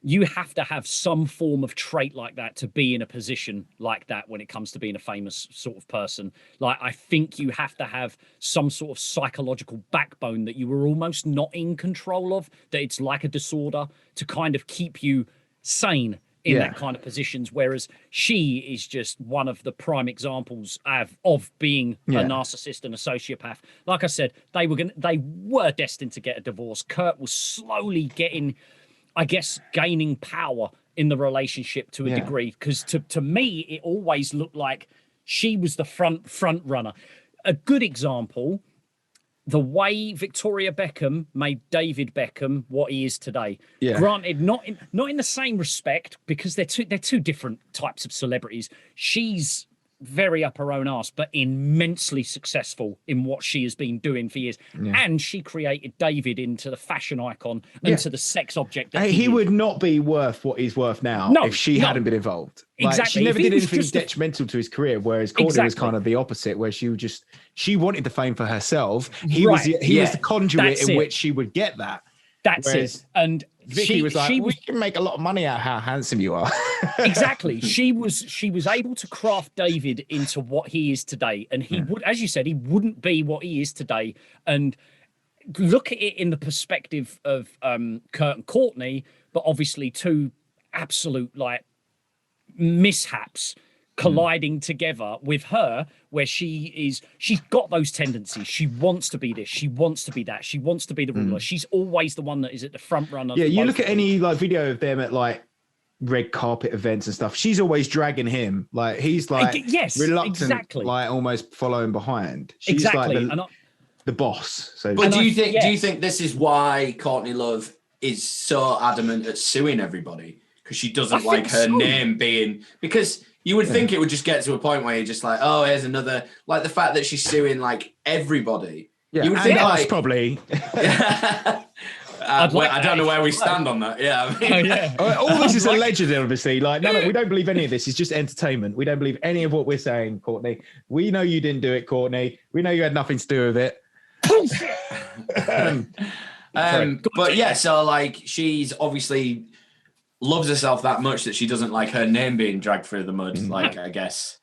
you have to have some form of trait like that to be in a position like that when it comes to being a famous sort of person. Like, I think you have to have some sort of psychological backbone that you were almost not in control of, that it's like a disorder to kind of keep you sane in that kind of positions. Whereas she is just one of the prime examples of being a narcissist and a sociopath. Like I said, they were destined to get a divorce. Kurt was slowly gaining power in the relationship to a degree, because to me, it always looked like she was the front runner. A good example, the way Victoria Beckham made David Beckham what he is today. Yeah. Granted, not in the same respect, because they're two different types of celebrities. She's very up her own arse, but immensely successful in what she has been doing for years. Yeah. And she created David into the fashion icon and to the sex object. That he would not be worth what he's worth now if she hadn't been involved. Exactly. She never did anything detrimental to his career, whereas Courtney was kind of the opposite, where she wanted the fame for herself. He was the conduit in which she would get that. That's it. And Vicky was like, we can make a lot of money out of how handsome you are. Exactly. She was able to craft David into what he is today. And he would, as you said, he wouldn't be what he is today. And look at it in the perspective of Kurt and Courtney, but obviously two absolute mishaps colliding together with her, where she's got those tendencies. She wants to be this, she wants to be that, she wants to be the ruler. She's always the one that is at the front runner. Yeah, you look at any video of them at red carpet events and stuff, she's always dragging him. He's reluctant, almost following behind. She's the boss. So but do you think this is why Courtney Love is so adamant at suing everybody? Because she doesn't like her name being, because you would think it would just get to a point where you're just like, oh, here's another, the fact that she's suing everybody. Yeah, you would think probably. I don't know where we stand on that. Yeah. All this is alleged, obviously. No, we don't believe any of this. It's just entertainment. We don't believe any of what we're saying, Courtney. We know you didn't do it, Courtney. We know you had nothing to do with it. But yeah, so she's obviously loves herself that much that she doesn't like her name being dragged through the mud, I guess.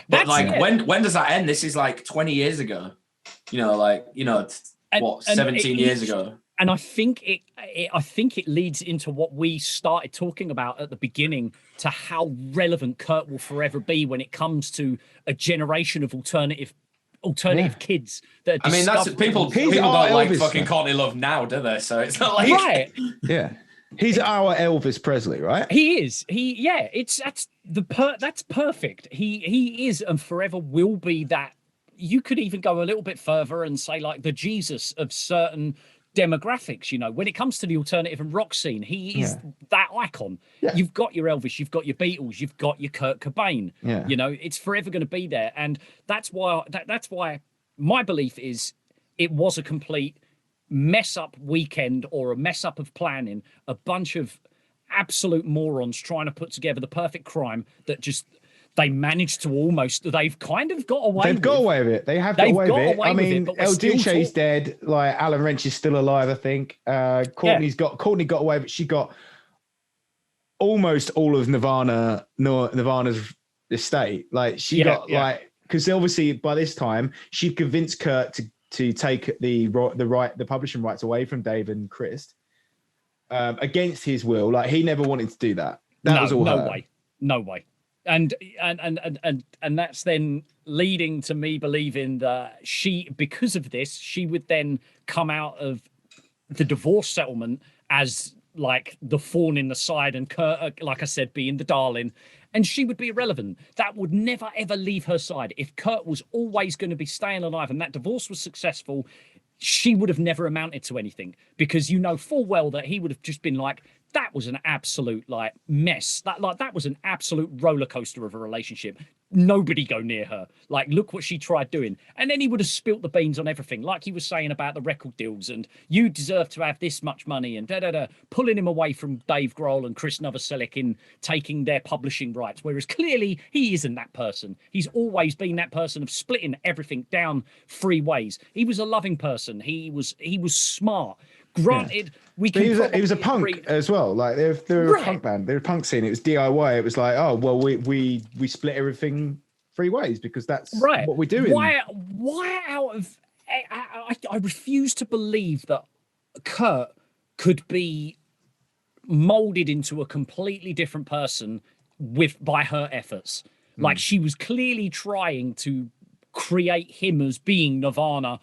But when does that end? This is 20 years ago. 17 years ago. And I think it leads into what we started talking about at the beginning, to how relevant Kurt will forever be when it comes to a generation of alternative kids that are that's people don't like fucking Courtney Love now, do they? So it's not right. Yeah. He's our Elvis Presley, right? He is. That's perfect. He is and forever will be that. You could even go a little bit further and say the Jesus of certain demographics. When it comes to the alternative and rock scene, he is that icon. Yeah. You've got your Elvis, you've got your Beatles, you've got your Kurt Cobain. Yeah. It's forever going to be there, and that's why my belief is it was a complete mess up weekend, or a mess up of planning, a bunch of absolute morons trying to put together the perfect crime that just they managed to they've kind of got away with. They've got away with it. They have got away with it. I mean, El Duce's dead. Alan Wrench is still alive, I think. Courtney got away with it. She got almost all of Nirvana's estate. She got because obviously by this time she'd convinced Kurt to take the publishing rights away from Dave and Chris against his will. He never wanted to do that. That was all no way. and that's then leading to me believing that because of this, she would then come out of the divorce settlement as like the thorn in the side, and Kurt, like I said, being the darling, and she would be irrelevant. That would never ever leave her side. If Kurt was always going to be staying alive and that divorce was successful, she would have never amounted to anything, because you know full well that he would have just been like, that was an absolute like mess. That was an absolute roller coaster of a relationship. Nobody go near her. Like, look what she tried doing. And then he would have spilt the beans on everything, like he was saying about the record deals and you deserve to have this much money and pulling him away from Dave Grohl and Chris Novoselic in taking their publishing rights. Whereas clearly he isn't that person. He's always been that person of splitting everything down 3 ways. He was a loving person. He was smart. Granted, we can. He was a punk as well. Like they were a punk band. They were a punk scene. It was DIY. It was like, oh well, we split everything 3 ways because that's what we're doing. Why out of? I refuse to believe that Kurt could be molded into a completely different person by her efforts. Like she was clearly trying to create him as being Nirvana.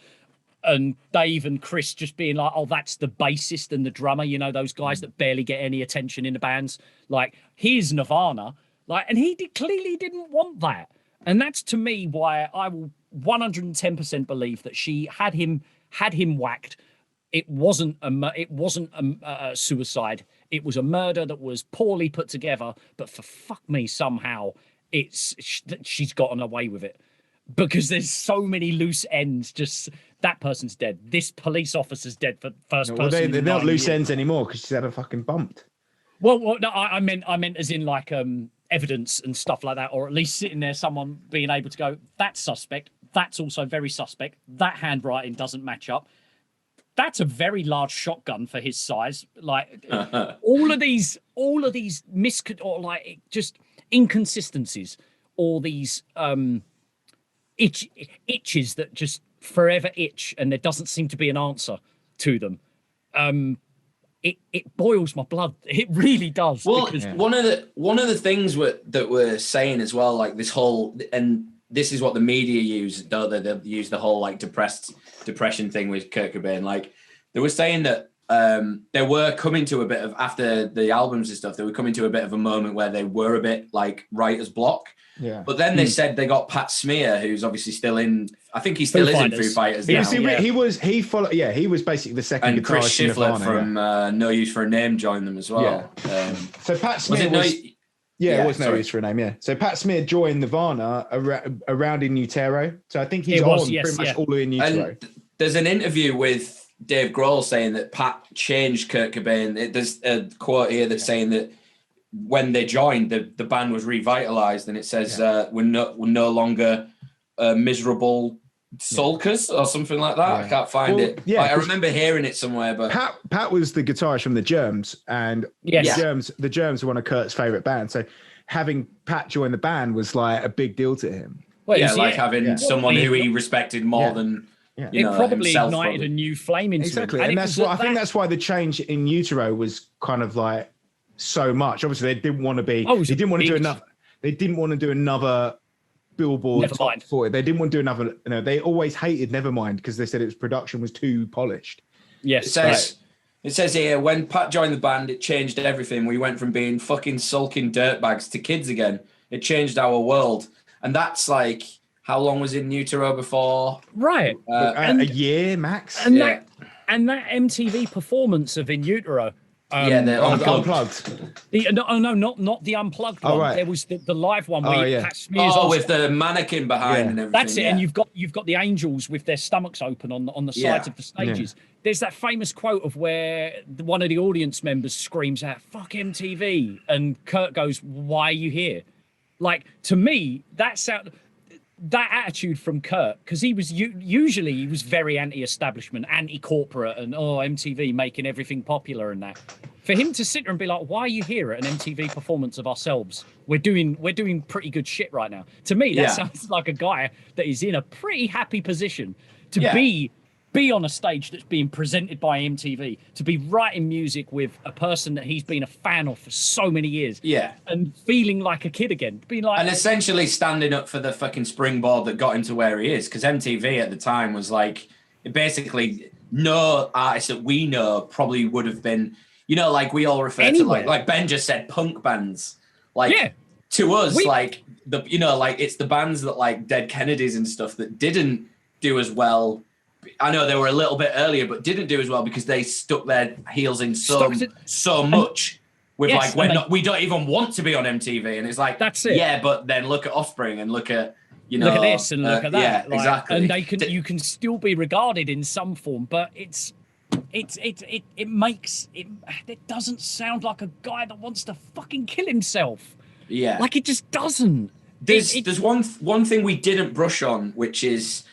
And Dave and Chris just being like, oh, that's the bassist and the drummer, you know, those guys that barely get any attention in the bands. Like, here's Nirvana. Like, and he clearly didn't want that. And that's, to me, why I will 110% believe that she had him whacked. It wasn't a suicide. It was a murder that was poorly put together. But for fuck me, somehow, she's gotten away with it. Because there's so many loose ends. Just that person's dead. This police officer's dead for first person. They're not loose ends anymore because she's had her fucking bumped. Well, no, I meant as in like evidence and stuff like that, or at least sitting there, someone being able to go, that's suspect. That's also very suspect. That handwriting doesn't match up. That's a very large shotgun for his size. Like all of these just inconsistencies, or these itches that just forever itch, and there doesn't seem to be an answer to them. It boils my blood. It really does. Well, one of the things that we're saying as well, like this whole, and this is what the media use, don't they? They use the whole like depression thing with Kurt Cobain. Like they were saying that they were coming to a bit of, after the albums and stuff, they were coming to a bit of a moment where they were a bit like writer's block. Yeah. But then they said they got Pat Smear, who's obviously still in. I think he still is in Foo Fighters now. He was basically the second. And Chris Shiflett from No Use for a Name joined them as well. Yeah. So Pat Smear it was No Use for a Name. Yeah. So Pat Smear joined Nirvana around In Utero. So I think he's pretty much all in Utero. And there's an interview with Dave Grohl saying that Pat changed Kurt Cobain. There's a quote here that's saying that when they joined, the band was revitalized, and it says we're no longer miserable sulkers or something like that. I can't find it. Yeah, I remember hearing it somewhere. But Pat was the guitarist from the Germs, and the Germs are one of Kurt's favorite bands. So having Pat join the band was like a big deal to him. Well, having someone who he respected more than. Yeah. It probably ignited a new flame into him. And that's what I think. That's why the change in Utero was kind of like so much. Obviously, they didn't want to be. They didn't want to do enough. They didn't want to do another Billboard for it. They didn't want to do another. You know, they always hated Nevermind because they said its production was too polished. Yes, it says here, when Pat joined the band, it changed everything. We went from being fucking sulking dirtbags to kids again. It changed our world, and that's like. How long was In Utero before? Right. A year max. And that MTV performance of In Utero. The Unplugged. Not the Unplugged one. Right. There was the live one where Pat Smear's with the mannequin behind and everything. That's it. Yeah. And you've got the angels with their stomachs open on the sides of the stages. Yeah. There's that famous quote of where one of the audience members screams out, "Fuck MTV," and Kurt goes, "Why are you here?" Like, to me, that attitude from Kurt, because he was usually he was very anti-establishment, anti-corporate, and MTV making everything popular and that. For him to sit there and be like, "Why are you here at an MTV performance of ourselves? We're doing pretty good shit right now." To me, that sounds like a guy that is in a pretty happy position to be be on a stage that's being presented by MTV, to be writing music with a person that he's been a fan of for so many years, and feeling like a kid again, being like, and essentially standing up for the fucking springboard that got him to where he is, because MTV at the time was like, basically no artist that we know probably would have been, you know, like we all refer to like Ben just said, punk bands, like to us, like the, you know, like it's the bands that like Dead Kennedys and stuff that didn't do as well. I know they were a little bit earlier, but didn't do as well because they stuck their heels in so much with we don't even want to be on MTV, and it's like that's it. Yeah, but then look at Offspring and look at look at this and look at that. Yeah, like, exactly. And you can still be regarded in some form, but it doesn't sound like a guy that wants to fucking kill himself. Yeah, like it just doesn't. There's one thing we didn't brush on, which is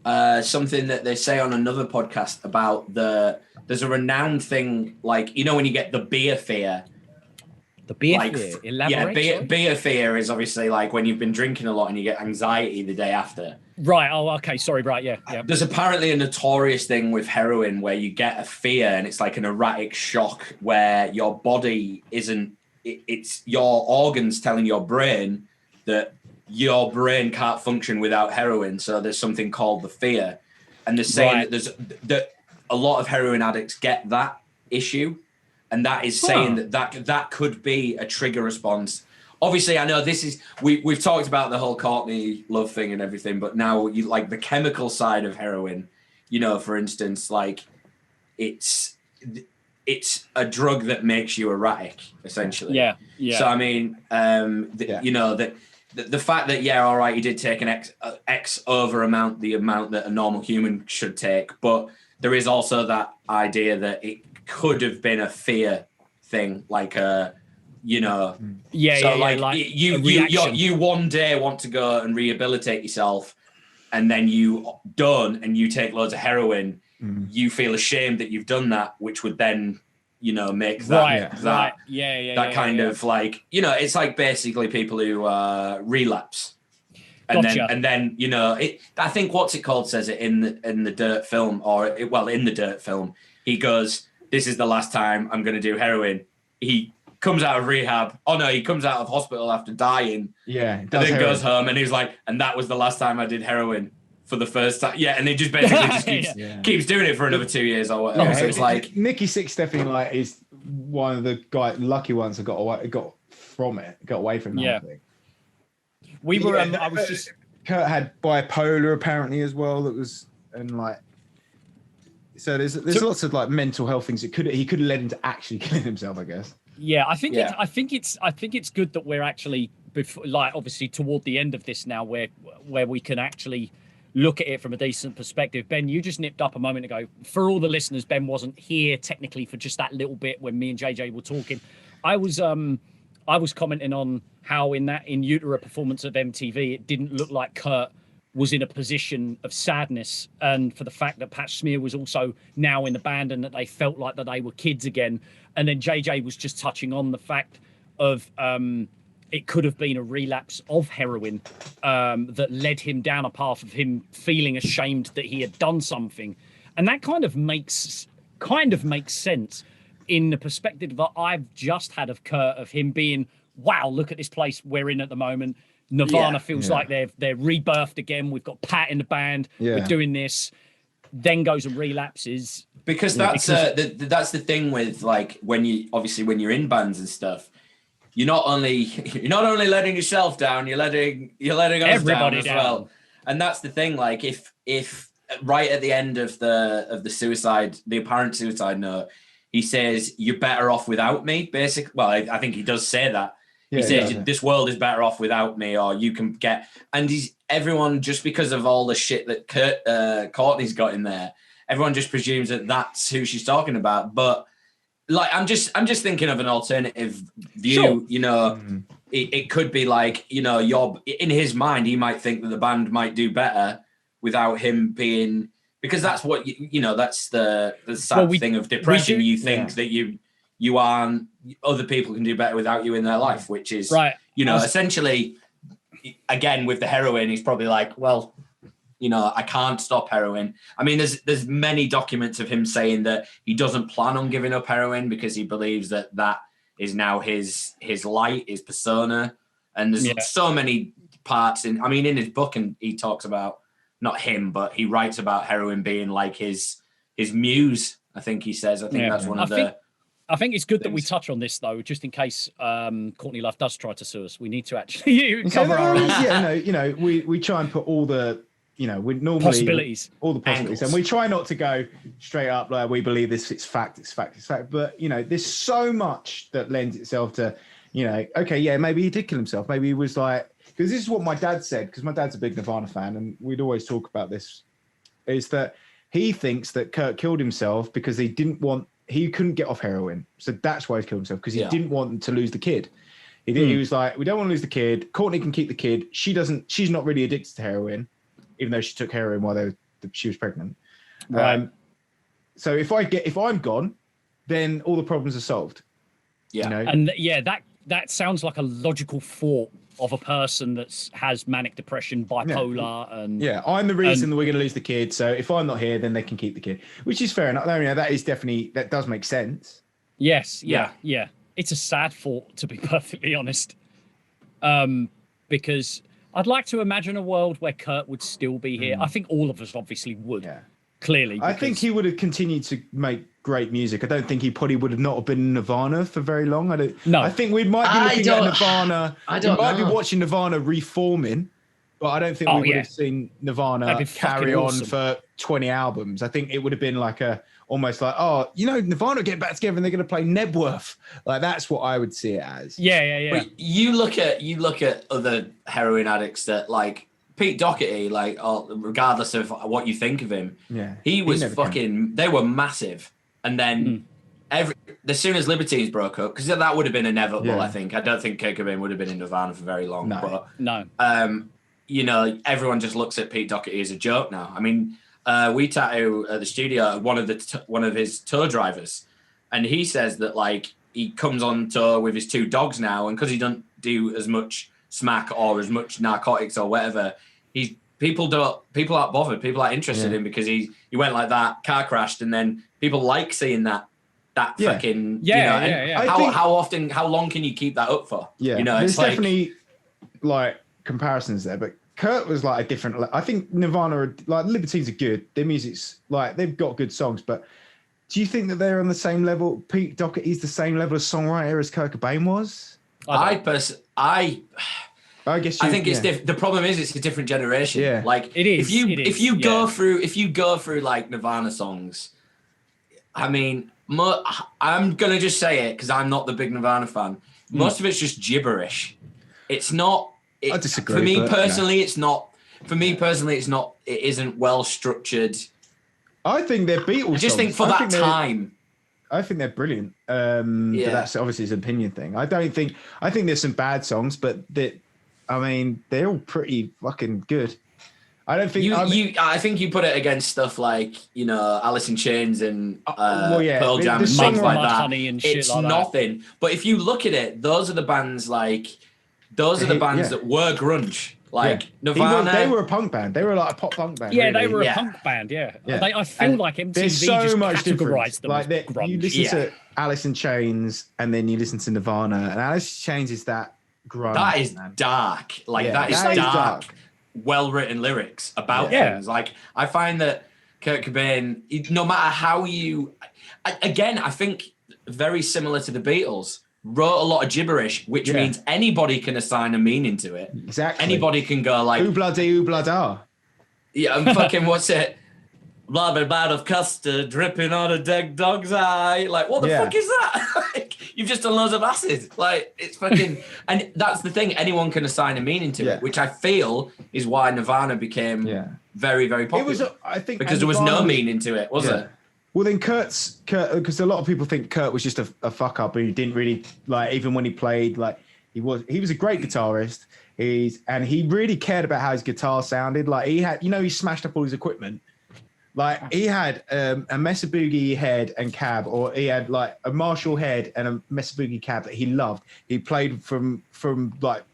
something that they say on another podcast about there's a renowned thing, like, you know, when you get the beer fear. The beer fear? Elaborate, beer fear is obviously like when you've been drinking a lot and you get anxiety the day after. Right. Oh, okay. Sorry. Right. Yeah. There's apparently a notorious thing with heroin where you get a fear and it's like an erratic shock where your body it's your organs telling your brain that your brain can't function without heroin. So there's something called the fear. And they're saying that a lot of heroin addicts get that issue. And that is saying that could be a trigger response. Obviously, I know this is, we've talked about the whole Courtney Love thing and everything, but now you like the chemical side of heroin, you know, for instance, like it's a drug that makes you erratic, essentially. Yeah. So, I mean, you know, the fact that, all right, you did take an X over the amount that a normal human should take, but there is also that idea that it could have been a fear thing, like you know, you one day want to go and rehabilitate yourself, and then you don't, and you take loads of heroin. You feel ashamed that you've done that, which would then, you know, make that kind of like, you know, it's like basically people who relapse. And then you know, I think What's It Called says it in the Dirt film, in the Dirt film, he goes, "This is the last time I'm going to do heroin." He comes out of rehab. Oh no, he comes out of hospital after dying. Yeah, and then goes home and he's like, "And that was the last time I did heroin for the first time." Yeah, and he just basically keeps doing it for another 2 years or whatever. Yeah, so it's like Nicky Sixx definitely like is one of the lucky ones that got away from that thing. We were. I was just. Kurt had bipolar apparently as well. That was so there's lots of like mental health things. He could have led him to actually killing himself, I guess. Yeah, I think it's good that we're actually obviously toward the end of this now, where we can actually look at it from a decent perspective. Ben, you just nipped up a moment ago. For all the listeners, Ben wasn't here technically for just that little bit when me and JJ were talking. I was commenting on how in utero performance of MTV, it didn't look like Kurt was in a position of sadness, and for the fact that Pat Smear was also now in the band and that they felt like that they were kids again. And then JJ was just touching on the fact of it could have been a relapse of heroin that led him down a path of him feeling ashamed that he had done something. And that kind of makes sense in the perspective that I've just had of Kurt, of him being, wow, look at this place we're in at the moment. Nirvana feels like they're rebirthed again. We've got Pat in the band. Yeah. We're doing this. Then goes and relapses. Because that's the thing with like when you're in bands and stuff, you're not only letting yourself down, you're letting us everybody down as well. And that's the thing. Like if right at the end of the apparent suicide note, he says, "You're better off without me." Basically, well, I think he does say that. He says, "This world is better off without me," or you can get. And everyone, just because of all the shit that Courtney's got in there, everyone just presumes that that's who she's talking about. But like, I'm just thinking of an alternative view. Sure. You know, it could be like, you know, in his mind, he might think that the band might do better without him being. Because that's what that's the sad thing of depression. You think that you aren't, other people can do better without you in their life, which is essentially, again with the heroin, he's probably like, well, I can't stop heroin. I mean, there's many documents of him saying that he doesn't plan on giving up heroin because he believes that is now his light, his persona. And there's so many parts in his book, and he talks about, not him, but he writes about heroin being like his muse. I think he says. I think that's one of the. I think it's good that we touch on this though, just in case Courtney Love does try to sue us. We need to actually cover our own. We try and put all the, we normally possibilities, all the possibilities, and we try not to go straight up like we believe this. It's fact. But there's so much that lends itself to, okay, yeah, maybe he did kill himself. Maybe he was like, because this is what my dad said. Because my dad's a big Nirvana fan, and we'd always talk about this. Is that he thinks that Kurt killed himself because he couldn't get off heroin. So that's why he killed himself, because he didn't want to lose the kid. He was like, we don't want to lose the kid. Courtney can keep the kid. She's not really addicted to heroin, even though she took heroin while she was pregnant. Right. So if I'm gone, then all the problems are solved. Yeah. And that sounds like a logical thought of a person that has manic depression, bipolar, and I'm the reason that we're going to lose the kid. So if I'm not here, then they can keep the kid, which is fair enough. That does make sense. Yes, yeah. It's a sad thought, to be perfectly honest, because I'd like to imagine a world where Kurt would still be here. I think all of us obviously would. Yeah. Clearly, I think he would have continued to make great music. I don't think he probably would have not been in Nirvana for very long. I think we might be looking at Nirvana. We might be watching Nirvana reforming, but I don't think we would have seen Nirvana carry on for 20 albums. I think it would have been like almost like, Nirvana get back together and they're going to play Nebworth. Like that's what I would see it as. Yeah. But you look at other heroin addicts that like Pete Doherty, like, regardless of what you think of him, he was fucking. They were massive, and then as soon as Libertines broke up, because that would have been inevitable. I think. I don't think Kurt Cobain would have been in Nirvana for very long. No. Everyone just looks at Pete Doherty as a joke now. I mean, we tattoo at the studio one of his tour drivers, and he says that like he comes on tour with his 2 dogs now, and because he doesn't do as much smack or as much narcotics or whatever, people aren't bothered. People aren't interested in, because he went like that, car crashed, and then people like seeing that fucking how long can you keep that up for? There's definitely like comparisons there, but Kurt was like a different. I think Nirvana, like Libertines, are good. Their music's like they've got good songs, but do you think that they're on the same level? Pete Doherty's the same level of songwriter as Kurt Cobain was? I think it's different. The problem is it's a different generation. Yeah. Like it is. If you go through like Nirvana songs, I mean, I'm gonna just say it because I'm not the big Nirvana fan. Most of it's just gibberish. It's not. I disagree. For me personally, it's not. For me personally, it's not. It isn't well structured. I think they're Beatles. I just think for that time. I think they're brilliant. But that's obviously an opinion thing. I think there's some bad songs, but they're all pretty fucking good. I don't think I think you put it against stuff like Alice in Chains and Pearl Jam and things like that. Honey and shit it's like nothing. That. But if you look at it, those are the bands that were grunge. Like Nirvana, they were a punk band. They were like a pop punk band. Yeah, really. they were a punk band. Yeah. I feel like MTV just categorized them as grunge. You listen to Alice in Chains, and then you listen to Nirvana, and Alice in Chains is that grunge. That is dark. Like that is dark. Well-written lyrics about things. Like I find that Kurt Cobain, no matter how I think very similar to the Beatles, wrote a lot of gibberish, which means anybody can assign a meaning to it. Exactly. Anybody can go like oobla da. Yeah, and fucking what's it? Blah of custard dripping on a dead dog's eye. Like, what the fuck is that? Like, you've just done loads of acid. Like, it's fucking and that's the thing, anyone can assign a meaning to it, which I feel is why Nirvana became very, very popular. It was because there was no meaning to it, was it? Well, then Kurt, because a lot of people think Kurt was just a fuck up, and he didn't really like. Even when he played, like he was a great guitarist. And he really cared about how his guitar sounded. Like he had, he smashed up all his equipment. Like he had a Mesa Boogie head and cab, or he had like a Marshall head and a Mesa Boogie cab that he loved. He played from like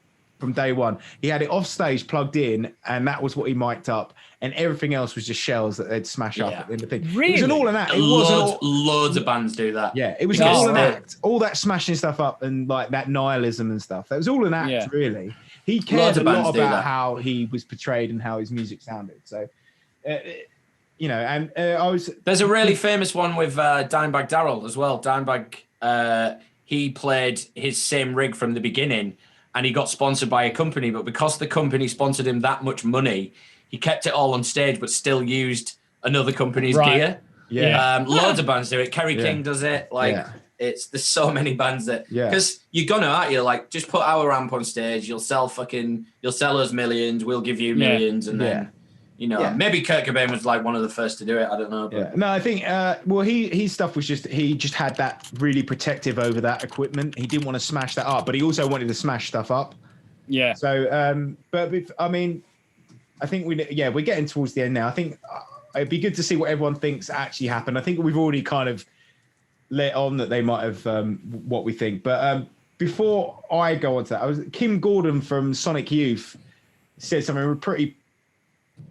from day one. He had it off stage, plugged in, and that was what he mic'd up. And everything else was just shells that they'd smash up at the end of the thing. Really? It was an all an act. It Loads of bands do that. Yeah, it was just all an act. All that smashing stuff up and like that nihilism and stuff. That was all an act, really. He cared a lot about how he was portrayed and how his music sounded. So, you know, and There's a really famous one with Dimebag Darrell as well. Dimebag, he played his same rig from the beginning, and he got sponsored by a company. But because the company sponsored him that much money, he kept it all on stage, but still used another company's gear. Yeah. Loads of bands do it. Kerry King does it. Like, there's so many bands that, because you're gonna, aren't you? Like, just put our amp on stage. You'll sell us millions. We'll give you millions, and then, you know, maybe Kurt Cobain was like one of the first to do it. I don't know. But. No, I think, his stuff was he just had that really protective over that equipment. He didn't want to smash that up, but he also wanted to smash stuff up. Yeah. So, I mean, I think we're getting towards the end now. I think it'd be good to see what everyone thinks actually happened. I think we've already kind of let on that they might have what we think. But before I go on to that, Kim Gordon from Sonic Youth said something pretty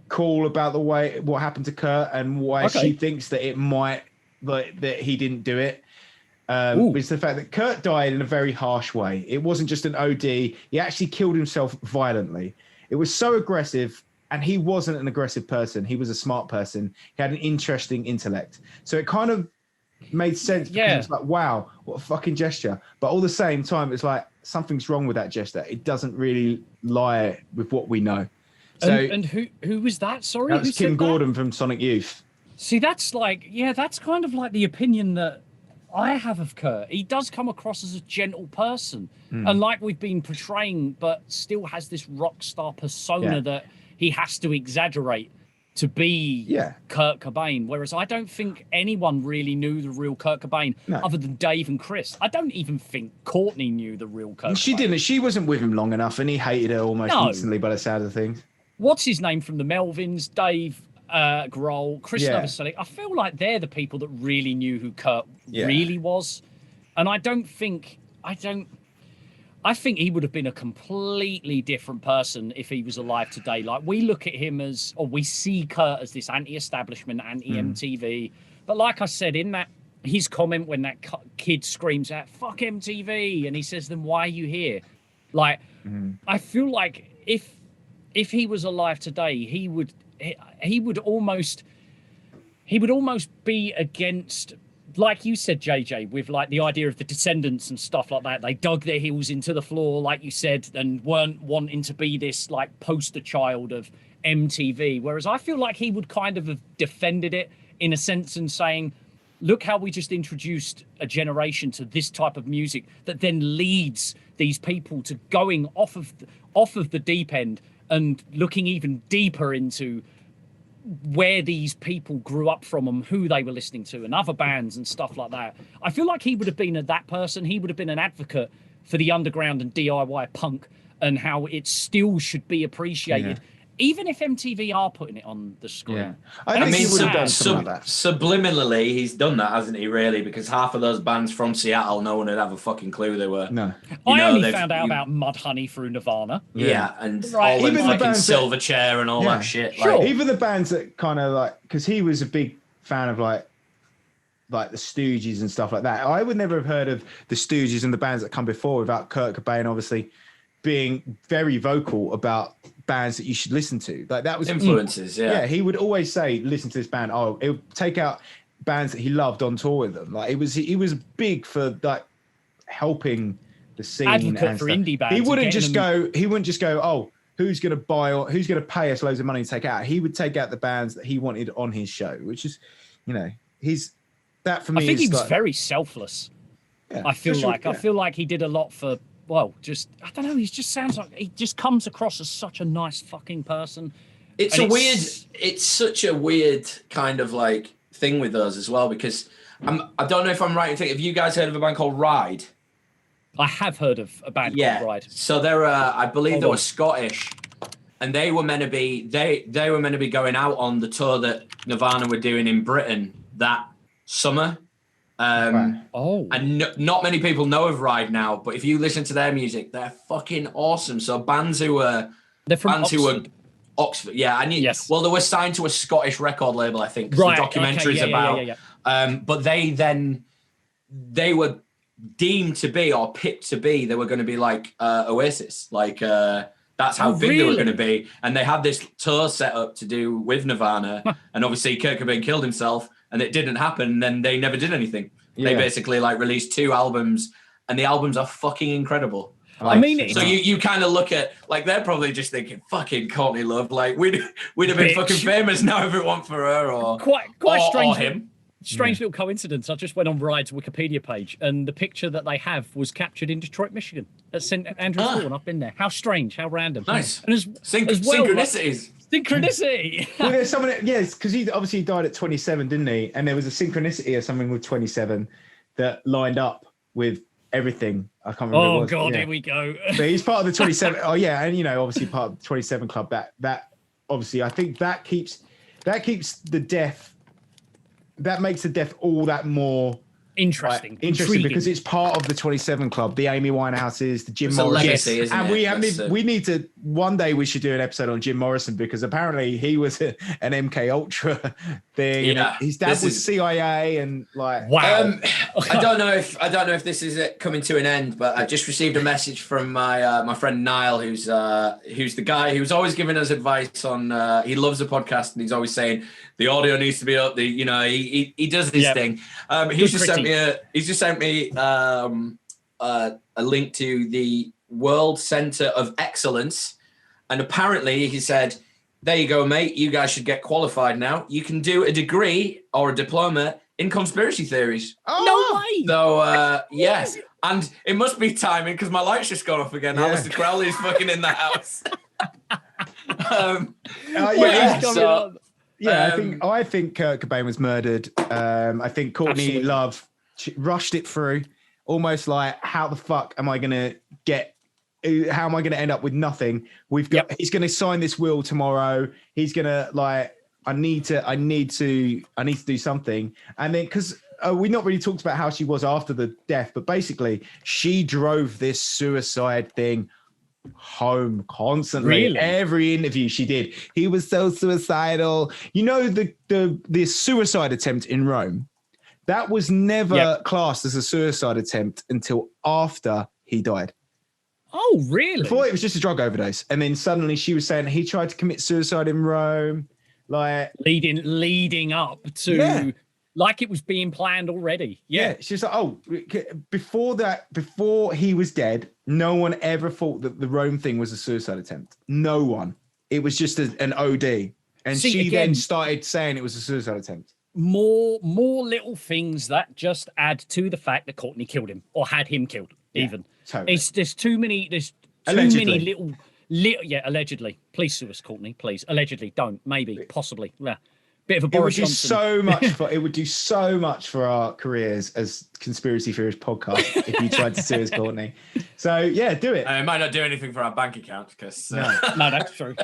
cool about what happened to Kurt and why she thinks that it might that he didn't do it. It's the fact that Kurt died in a very harsh way. It wasn't just an OD. He actually killed himself violently. It was so aggressive. And he wasn't an aggressive person. He was a smart person. He had an interesting intellect. So it kind of made sense because it's like, wow, what a fucking gesture. But all the same time, it's like something's wrong with that gesture. It doesn't really lie with what we know. So, and who was that? Sorry, that was Kim Gordon from Sonic Youth. See, that's like, that's kind of like the opinion that I have of Kurt. He does come across as a gentle person, and like we've been portraying, but still has this rock star persona that he has to exaggerate to be Kurt Cobain. Whereas I don't think anyone really knew the real Kurt Cobain other than Dave and Chris. I don't even think Courtney knew the real Kurt Cobain. She didn't. She wasn't with him long enough, and he hated her almost instantly by the sound of things. What's his name from the Melvins? Dave Grohl, Chris Novoselic. I feel like they're the people that really knew who Kurt really was. And I think he would have been a completely different person if he was alive today. Like, we look at him we see Kurt as this anti-establishment, anti-MTV. But like I said, in that his comment when that kid screams out, "Fuck MTV," and he says, "Then why are you here?" Like, I feel like if he was alive today, he would almost be against, like you said, JJ, with like the idea of the Descendants and stuff like that. They dug their heels into the floor, like you said, and weren't wanting to be this like poster child of MTV. Whereas I feel like he would kind of have defended it in a sense and saying, look how we just introduced a generation to this type of music that then leads these people to going off of the deep end and looking even deeper into where these people grew up from and who they were listening to and other bands and stuff like that. I feel like he would have been that person. He would have been an advocate for the underground and DIY punk and how it still should be appreciated, even if MTV are putting it on the screen. Yeah. I mean, he would have done something like that. Subliminally, he's done that, hasn't he, really? Because half of those bands from Seattle, no one would have a fucking clue they were. No. I only found out about Mudhoney through Nirvana. Yeah, and all them fucking Silverchair and all that shit. Sure. Like, even the bands that kind of like, because he was a big fan of like the Stooges and stuff like that. I would never have heard of the Stooges and the bands that come before without Kurt Cobain, obviously, being very vocal about bands that you should listen to. Like, that was influences. Yeah, he would always say, listen to this band. Oh, it would take out bands that he loved on tour with them. Like, he was big for like helping the scene. Advocate for indie bands. He wouldn't just go, oh, who's going to buy or who's going to pay us loads of money to take out. He would take out the bands that he wanted on his show, which is, that for me. I think he was very selfless. Yeah, I feel like he did a lot for. Well, I don't know. He just sounds like he just comes across as such a nice fucking person. It's such a weird kind of like thing with us as well, because I don't know if I'm right in thinking. Have you guys heard of a band called Ride? I have heard of a band called Ride. So they're, I believe they were Scottish, and they were meant to be they were meant to be going out on the tour that Nirvana were doing in Britain that summer. And not many people know of Ride now, but if you listen to their music, they're fucking awesome. So bands who were Oxford, yeah, and well, they were signed to a Scottish record label, I think. Right, the documentaries about. But they were deemed to be or picked to be. They were going to be like Oasis, like that's how big they were going to be. And they had this tour set up to do with Nirvana, and obviously Kurt Cobain killed himself. And it didn't happen, and then they never did anything. Yeah. They basically like released 2 albums, and the albums are fucking incredible. Like, I mean, so you kind of look at like they're probably just thinking, "Fucking Courtney Love, like we'd have been fucking famous now if it weren't for her or quite strange or him." Strange little coincidence. I just went on Ride's Wikipedia page, and the picture that they have was captured in Detroit, Michigan, at St. Andrews Hall, and I've been there. How strange! How random! Nice. And as well, synchronicities. Synchronicity. Well, there's someone. Yes, because he obviously died at 27, didn't he? And there was a synchronicity or something with 27 that lined up with everything. I can't remember. Oh God, here we go. But he's part of the 27. Oh yeah, and obviously part of the 27 club. That obviously, I think that keeps the death. That makes the death all that more interesting because it's part of the 27 club, the Amy Winehouses, the Jim Morrison, and we need to one day we should do an episode on Jim Morrison because apparently he was an MK Ultra thing. Yeah, his dad was CIA and like wow. I don't know if this is it coming to an end, but I just received a message from my friend Niall, who's the guy who's always giving us advice on. He loves the podcast and he's always saying the audio needs to be up. He does this thing. He's just sent me a link to the World Center of Excellence, and apparently he said, "There you go, mate. You guys should get qualified now. You can do a degree or a diploma in conspiracy theories." Oh, no way! So yes, and it must be timing because my light's just gone off again. Yeah. Alistair Crowley's fucking in the house. I think Kurt Cobain was murdered. I think Courtney Love rushed it through, almost like, how the fuck am I gonna how am I gonna end up with nothing? He's gonna sign this will tomorrow. He's gonna I need to do something. And then because we not really talked about how she was after the death, but basically she drove this suicide thing home constantly. Really? Every interview she did, he was so suicidal. The suicide attempt in Rome, that was never classed as a suicide attempt until after he died. Oh, really? Before it was just a drug overdose, and then suddenly she was saying he tried to commit suicide in Rome, like leading up to like it was being planned already. Yeah. She's like, before he was dead, no one ever thought that the Rome thing was a suicide attempt. No one. It was just an OD. And then started saying it was a suicide attempt. More little things that just add to the fact that Courtney killed him or had him killed. Even totally. There's too many little allegedly. Please sue us, Courtney. Please, allegedly, don't. Maybe, possibly. Yeah. Bit of a Boris Johnson. It would do so much for our careers as conspiracy theorist podcast if you tried to sue us, Courtney. So yeah, do it. It might not do anything for our bank account because no, that's true.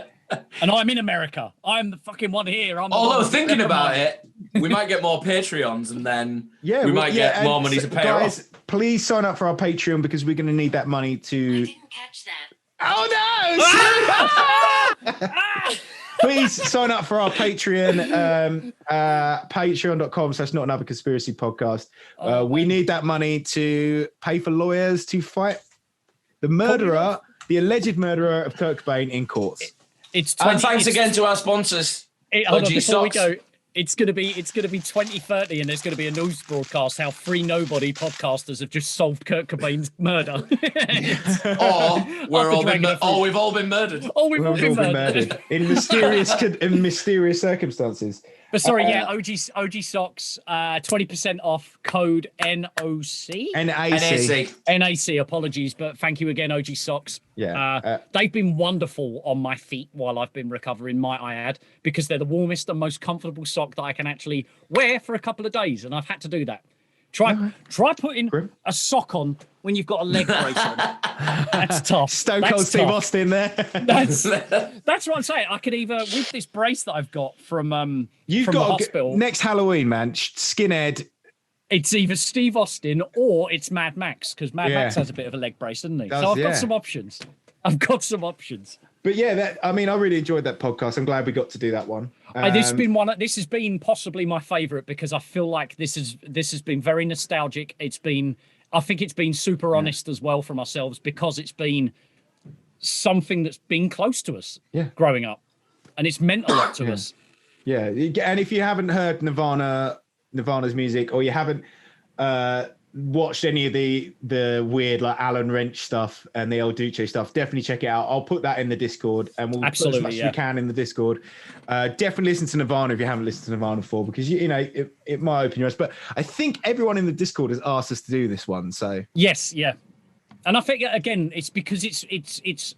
And I'm in America. I'm the fucking one here. Although thinking about it, we might get more Patreons, and then we might get more money to pay guys, off. Please sign up for our Patreon because we're going to need that money to. I didn't catch that. Oh no! Please sign up for our Patreon, patreon.com/notanotherconspiracy podcast. We need that money to pay for lawyers to fight the alleged murderer of Kurt Cobain in court. And thanks again to our sponsors. Before we go, it's gonna be 2030, and there's gonna be a news broadcast how Free Nobody podcasters have just solved Kurt Cobain's murder. We've all been murdered. We've all been murdered in mysterious circumstances. But sorry, OG Socks, 20% off, code NOC. NAC. Apologies, but thank you again, OG Socks. Yeah, they've been wonderful on my feet while I've been recovering, might I add, because they're the warmest and most comfortable sock that I can actually wear for a couple of days, and I've had to do that. Try putting a sock on when you've got a leg brace on. That's tough. Stone Cold Steve Austin there. That's what I'm saying. I could either, with this brace that I've got from the hospital. Next Halloween, man, skinhead, It's either Steve Austin or it's Mad Max, because Mad Max has a bit of a leg brace, doesn't he? So I've got some options. But yeah, I really enjoyed that podcast. I'm glad we got to do that one. This has been possibly my favorite, because I feel like this has been very nostalgic. I think it's been super honest as well from ourselves, because it's been something that's been close to us growing up, and it's meant a lot to us. Yeah, and if you haven't heard Nirvana's music, or you haven't watched any of the weird like Alan Wrench stuff and the El Duce stuff, definitely check it out. I'll put that in the Discord, and we'll put as much as we can in the Discord. Definitely listen to Nirvana if you haven't listened to Nirvana before, because you know it might open your eyes. But I think everyone in the Discord has asked us to do this one, so yes, and I think again it's because it's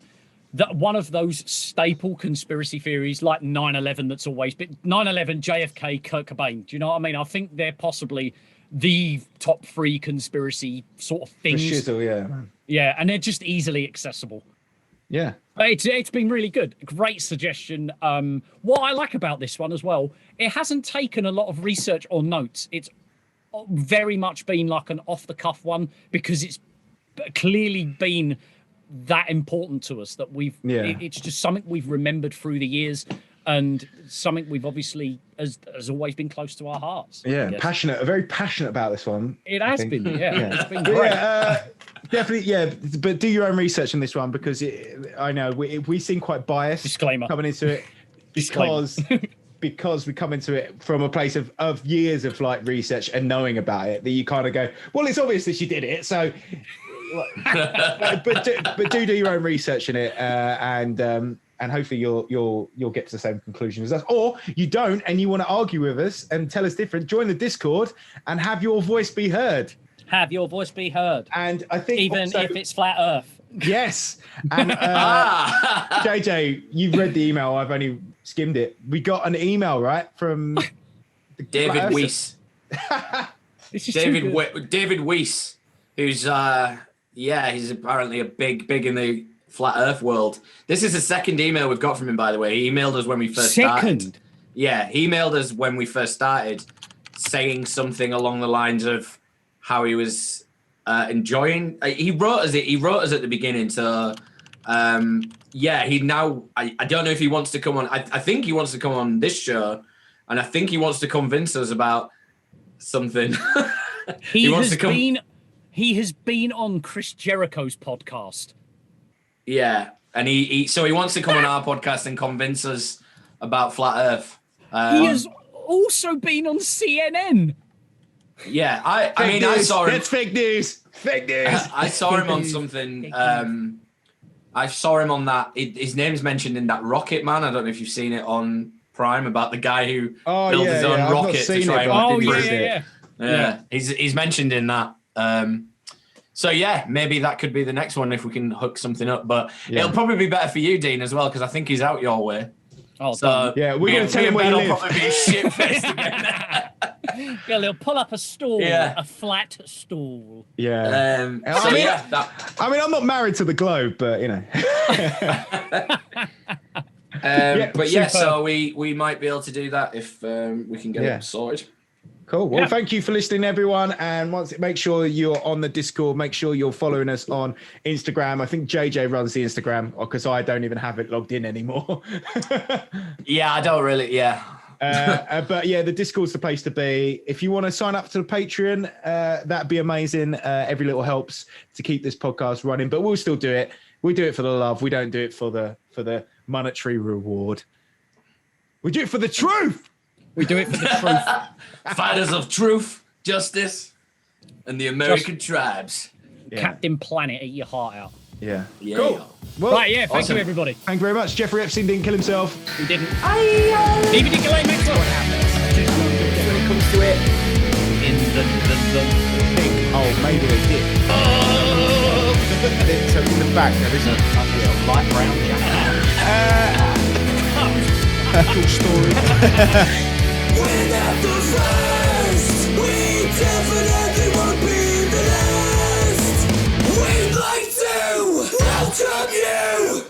that one of those staple conspiracy theories like 9/11 that's always been 9/11, JFK, Kurt Cobain. Do you know what I mean? I think they're possibly the top 3 conspiracy sort of things. For shizzle, yeah, and they're just easily accessible. Yeah, but it's been really good. Great suggestion. What I like about this one as well, it hasn't taken a lot of research or notes. It's very much been like an off the cuff one, because it's clearly been that important to us that it's just something we've remembered through the years, and something we've obviously has always been close to our hearts. Very passionate about this one. It has been. It's been great. Definitely, but do your own research on this one, because I know we seem quite biased. Disclaimer coming into it, because we come into it from a place of years of like research and knowing about it, that you kind of go, well, it's obvious that she did it, so but do your own research in it, and hopefully you'll get to the same conclusion as us. Or you don't, and you want to argue with us and tell us different, join the Discord and have your voice be heard. And I think even also, if it's flat Earth. Yes. And JJ, you've read the email. I've only skimmed it. We got an email, right, from David Weiss. David Weiss, who's he's apparently a big in the flat Earth world. This is the second email we've got from him, by the way. He emailed us when we first started. Yeah, he emailed us when we first started, saying something along the lines of how he was enjoying. He wrote us at the beginning. So he now. I don't know if he wants to come on. I think he wants to come on this show, and I think he wants to convince us about something. He has been on Chris Jericho's podcast. Yeah, and he wants to come on our podcast and convince us about flat Earth. He has also been on CNN. Yeah, I saw him. That's fake news. Fake news. I saw him on something. I saw him on that. His name's mentioned in that Rocket Man. I don't know if you've seen it on Prime, about the guy who built his own rocket to try and improve it. Yeah. He's mentioned in that. So maybe that could be the next one if we can hook something up. But it'll probably be better for you, Dean, as well, because I think he's out your way. Oh, so we're going to tell him where you live. Probably be shit-faced again. He'll pull up a stool, a flat stool. Yeah. I'm not married to the globe, but you know. So we might be able to do that if we can get it sorted. Cool. Well, thank you for listening, everyone. And make sure you're on the Discord. Make sure you're following us on Instagram. I think JJ runs the Instagram, because I don't even have it logged in anymore. I don't really. Yeah. But the Discord's the place to be. If you want to sign up to the Patreon, that'd be amazing. Every little helps to keep this podcast running. But we'll still do it. We do it for the love. We don't do it for the monetary reward. We do it for the truth. We do it for the truth. Fighters of truth, justice, and the American tribes. Yeah. Captain Planet, eat your heart out. Yeah. Cool. Well, thank you, everybody. Thank you very much. Jeffrey Epstein didn't kill himself. He didn't. DVD delay makes what happens. When it comes to it, in the thing. Oh, maybe they did. So in the back, there is a light brown jacket. cool story. We're not the first. We definitely won't be the last. We'd like to welcome you